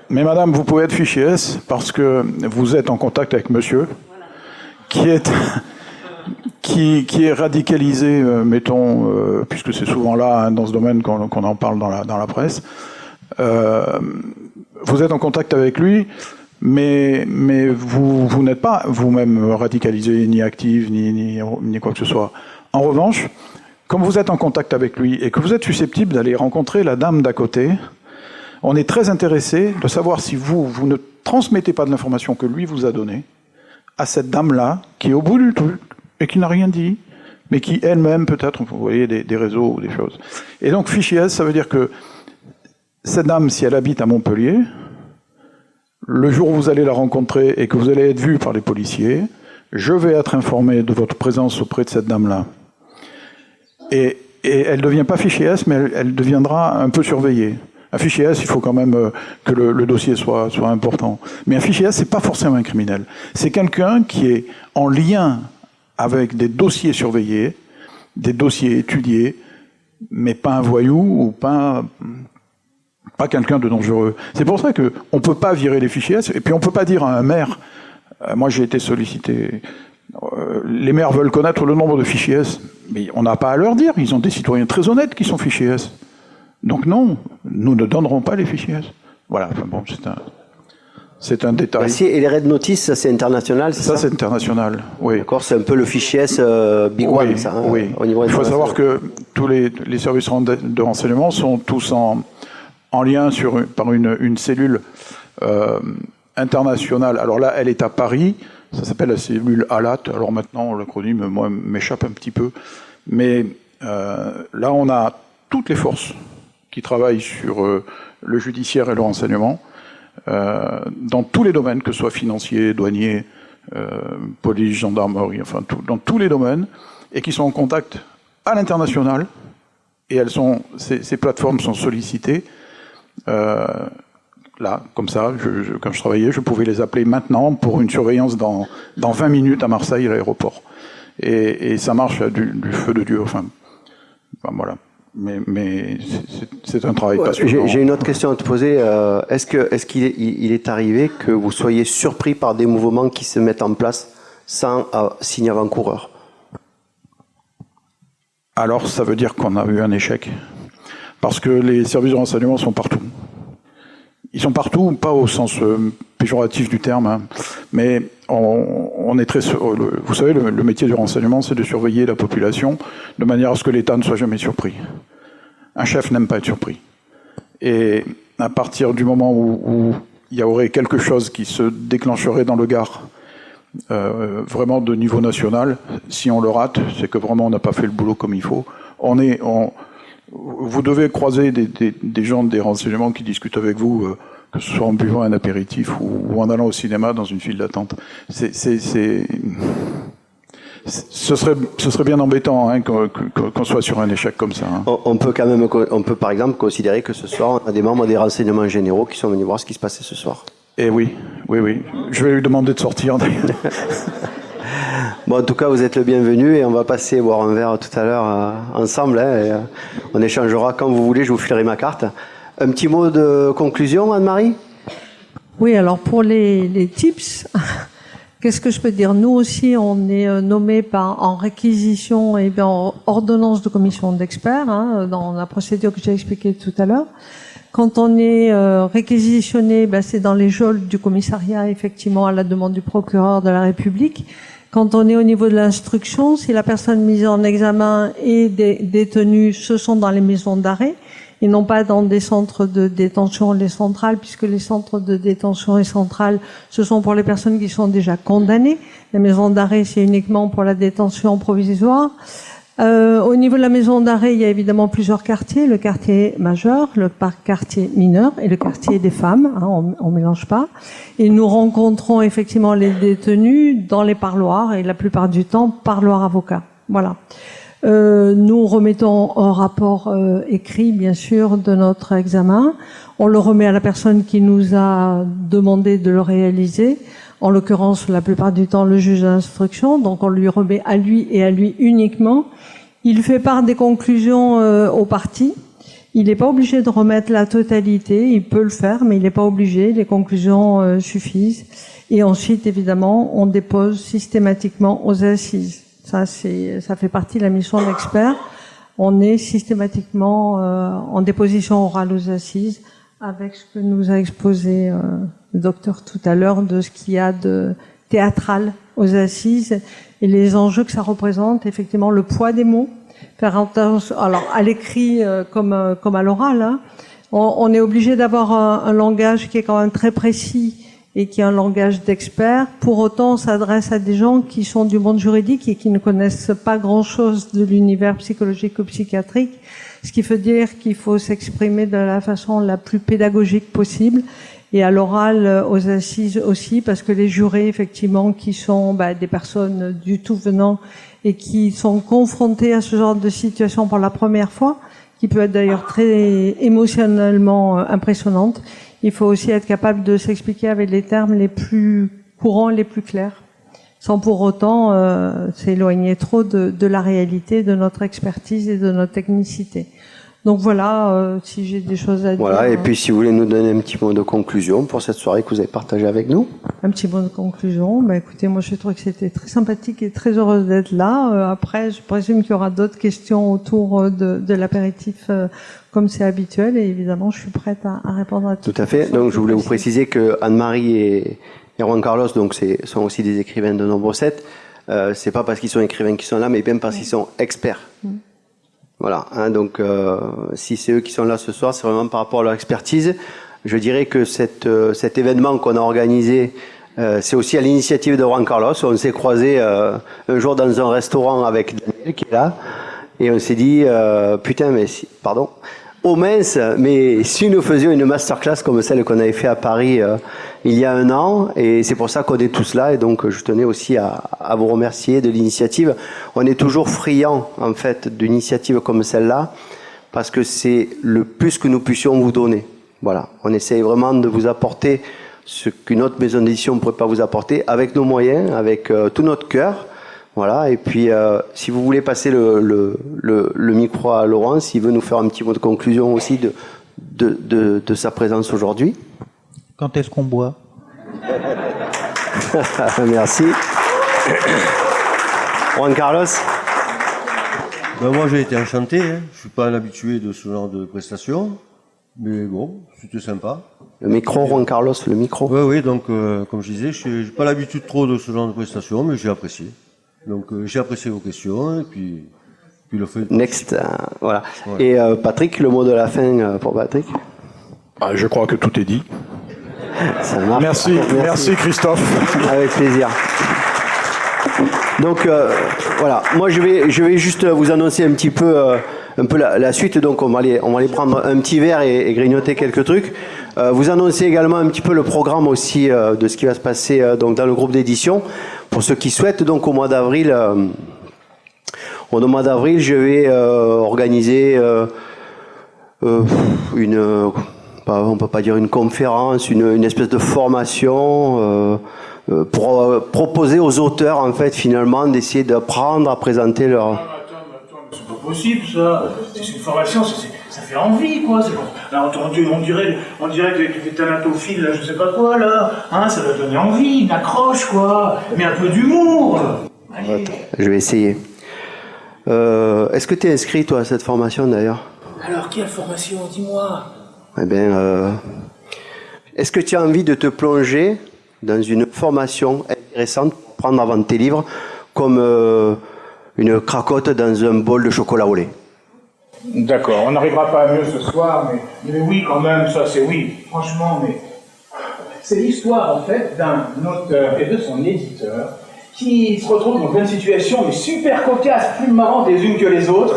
Mais madame, vous pouvez être fichier S parce que vous êtes en contact avec monsieur, qui est radicalisé, mettons, puisque c'est souvent là, hein, dans ce domaine qu'on en parle dans la presse. Vous êtes en contact avec lui, mais vous n'êtes pas vous-même radicalisé, ni actif, ni quoi que ce soit. En revanche, comme vous êtes en contact avec lui et que vous êtes susceptible d'aller rencontrer la dame d'à côté, on est très intéressé de savoir si vous ne transmettez pas de l'information que lui vous a donnée à cette dame-là, qui est au bout du truc, et qui n'a rien dit, mais qui elle-même peut-être, vous voyez, des réseaux ou des choses. Et donc fichier S, ça veut dire que cette dame, si elle habite à Montpellier, le jour où vous allez la rencontrer et que vous allez être vu par les policiers, je vais être informé de votre présence auprès de cette dame-là. Et elle ne devient pas fichier S, mais elle deviendra un peu surveillée. Un fichier S, il faut quand même que le dossier soit important. Mais un fichier S, c'est pas forcément un criminel. C'est quelqu'un qui est en lien avec des dossiers surveillés, des dossiers étudiés, mais pas un voyou ou pas quelqu'un de dangereux. C'est pour ça qu'on ne peut pas virer les fichiers S, et puis on ne peut pas dire à un maire, moi j'ai été sollicité, les maires veulent connaître le nombre de fichiers S, mais on n'a pas à leur dire, ils ont des citoyens très honnêtes qui sont fichiers S. Donc non, nous ne donnerons pas les fichiers S. Voilà, enfin bon, c'est un détail. Merci. Et les Red Notice, ça c'est international, c'est ça? Ça c'est international, oui. D'accord, c'est un peu le fichier S Big One, ça, hein, oui. Au niveau Il faut international. savoir que tous les services de renseignement sont tous en lien par une cellule internationale. Alors là, elle est à Paris, ça s'appelle la cellule ALAT. Alors maintenant, l'acronyme, moi, m'échappe un petit peu. Mais là, on a toutes les forces qui travaillent sur le judiciaire et le renseignement, dans tous les domaines, que ce soit financier, douanier, police, gendarmerie, enfin dans tous les domaines, et qui sont en contact à l'international, et ces plateformes sont sollicitées. Là, comme ça, quand je travaillais, je pouvais les appeler maintenant pour une surveillance dans 20 minutes à Marseille, à l'aéroport. Et ça marche du feu de Dieu, enfin voilà. Mais c'est un travail passionnant. J'ai une autre question à te poser. Est-ce qu'il est arrivé que vous soyez surpris par des mouvements qui se mettent en place sans signe avant-coureur? Alors, ça veut dire qu'on a eu un échec. Parce que les services de renseignement sont partout. Ils sont partout, pas au sens péjoratif du terme, hein, mais on est très... Vous savez, le métier du renseignement, c'est de surveiller la population de manière à ce que l'État ne soit jamais surpris. Un chef n'aime pas être surpris. Et à partir du moment où il y aurait quelque chose qui se déclencherait dans le Gard, vraiment de niveau national, si on le rate, c'est que vraiment on n'a pas fait le boulot comme il faut. Vous devez croiser des gens des renseignements qui discutent avec vous, que ce soit en buvant un apéritif ou en allant au cinéma dans une file d'attente. Ce serait bien embêtant, hein, qu'on soit sur un échec comme ça. Hein. On peut par exemple considérer que ce soir, on a des membres des renseignements généraux qui sont venus voir ce qui se passait ce soir. Eh oui. Je vais lui demander de sortir d'ailleurs. Bon, en tout cas, vous êtes le bienvenu et on va passer boire un verre tout à l'heure ensemble. Hein, et, on échangera quand vous voulez, je vous filerai ma carte. Un petit mot de conclusion, Anne-Marie? Oui, alors pour les tips, qu'est-ce que je peux dire? Nous aussi, on est nommés en réquisition et en ordonnance de commission d'experts, hein, dans la procédure que j'ai expliquée tout à l'heure. Quand on est réquisitionné, c'est dans les geôles du commissariat, effectivement, à la demande du procureur de la République. Quand on est au niveau de l'instruction, si la personne mise en examen est détenue, ce sont dans les maisons d'arrêt et non pas dans des centres de détention, les centrales, puisque les centres de détention et centrales, ce sont pour les personnes qui sont déjà condamnées. La maison d'arrêt, c'est uniquement pour la détention provisoire. Au niveau de la maison d'arrêt, il y a évidemment plusieurs quartiers. Le quartier majeur, le quartier mineur et le quartier des femmes. On mélange pas. Et nous rencontrons effectivement les détenus dans les parloirs et la plupart du temps, parloir avocat. Voilà. Nous remettons un rapport écrit, bien sûr, de notre examen. On le remet à la personne qui nous a demandé de le réaliser. En l'occurrence, la plupart du temps, le juge d'instruction. Donc, on lui remet à lui et à lui uniquement. Il fait part des conclusions aux parties. Il n'est pas obligé de remettre la totalité. Il peut le faire, mais il n'est pas obligé. Les conclusions suffisent. Et ensuite, évidemment, on dépose systématiquement aux assises. Ça fait partie de la mission de l'expert. On est systématiquement en déposition orale aux assises avec ce que nous a exposé le docteur tout à l'heure de ce qu'il y a de théâtral aux assises et les enjeux que ça représente, effectivement le poids des mots, faire attention, alors à l'écrit comme à l'oral, on est obligé d'avoir un langage qui est quand même très précis et qui est un langage d'expert. Pour autant, on s'adresse à des gens qui sont du monde juridique et qui ne connaissent pas grand-chose de l'univers psychologique ou psychiatrique, ce qui veut dire qu'il faut s'exprimer de la façon la plus pédagogique possible. Et à l'oral, aux assises aussi, parce que les jurés, effectivement, qui sont des personnes du tout venant et qui sont confrontés à ce genre de situation pour la première fois, qui peut être d'ailleurs très émotionnellement impressionnante, il faut aussi être capable de s'expliquer avec les termes les plus courants, les plus clairs, sans pour autant s'éloigner trop de la réalité, de notre expertise et de notre technicité. Donc voilà, si j'ai des choses à dire. Voilà, et puis si vous voulez nous donner un petit mot de conclusion pour cette soirée que vous avez partagée avec nous. Un petit mot de conclusion. Écoutez, moi je trouve que c'était très sympathique et très heureuse d'être là. Après, je présume qu'il y aura d'autres questions autour de l'apéritif comme c'est habituel, et évidemment je suis prête à répondre à toutes. Tout à fait. Donc je voulais vous préciser que Anne-Marie et Juan Carlos sont aussi des écrivains de Nombre 7. C'est pas parce qu'ils sont écrivains qu'ils sont là, mais bien parce qu'ils sont experts. Voilà, donc si c'est eux qui sont là ce soir, c'est vraiment par rapport à leur expertise. Je dirais que cet événement qu'on a organisé, c'est aussi à l'initiative de Juan Carlos. On s'est croisés un jour dans un restaurant avec Daniel qui est là, et on s'est dit, putain, mais si, pardon, oh mince, mais si nous faisions une masterclass comme celle qu'on avait fait à Paris il y a 1 an, et c'est pour ça qu'on est tous là, et donc je tenais aussi à vous remercier de l'initiative. On est toujours friands, en fait, d'initiatives comme celle-là, parce que c'est le plus que nous puissions vous donner. Voilà, on essaye vraiment de vous apporter ce qu'une autre maison d'édition ne pourrait pas vous apporter, avec nos moyens, avec tout notre cœur. Voilà, et puis si vous voulez passer le micro à Laurent, s'il veut nous faire un petit mot de conclusion aussi de sa présence aujourd'hui. Quand est-ce qu'on boit? Merci. Juan Carlos. Moi j'ai été enchanté, je suis pas un habitué de ce genre de prestations, mais bon, c'était sympa. Le micro, Juan Carlos, le micro. Oui, donc comme je disais, je n'ai pas l'habitude trop de ce genre de prestations, mais j'ai apprécié. Donc j'ai apprécié vos questions, et puis le fait de... Next, voilà. Ouais. Et Patrick, le mot de la fin pour Patrick. Je crois que tout est dit. Ça marche. Merci Christophe. Avec plaisir. Donc voilà, moi je vais juste vous annoncer un peu la suite. Donc on va aller prendre un petit verre et grignoter quelques trucs. Vous annoncer également un petit peu le programme aussi de ce qui va se passer donc dans le groupe d'édition. Pour ceux qui souhaitent, donc au mois d'avril, je vais organiser on peut pas dire une conférence, une espèce de formation pour proposer aux auteurs, en fait, finalement, d'essayer d'apprendre à présenter leur... Attends, c'est pas possible, ça. C'est une formation, ça fait envie, quoi. Là, on dirait que t'es thanatophile, là, je sais pas quoi, là. Hein, ça doit donner envie, une accroche, quoi. Mais un peu d'humour. Allez. Je vais essayer. Est-ce que tu es inscrit, toi, à cette formation, d'ailleurs? Alors, quelle formation? Dis-moi. Eh bien, est-ce que tu as envie de te plonger dans une formation intéressante pour prendre avant tes livres, comme une cracotte dans un bol de chocolat au lait? D'accord, on n'arrivera pas à mieux ce soir, mais oui, quand même, ça c'est oui. Franchement, mais c'est l'histoire en fait d'un auteur et de son éditeur qui se retrouvent dans plein de situations, mais super cocasses, plus marrantes les unes que les autres,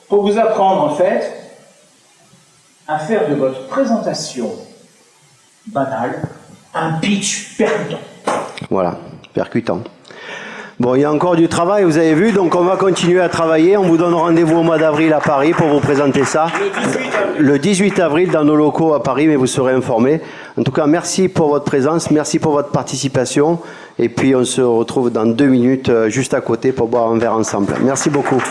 pour vous apprendre en fait à faire de votre présentation banale un pitch percutant. Voilà, percutant. Bon, il y a encore du travail, vous avez vu, donc on va continuer à travailler. On vous donne rendez-vous au mois d'avril à Paris pour vous présenter ça. Le 18 avril dans nos locaux à Paris, mais vous serez informés. En tout cas, merci pour votre présence, merci pour votre participation. Et puis on se retrouve dans 2 minutes juste à côté pour boire un verre ensemble. Merci beaucoup.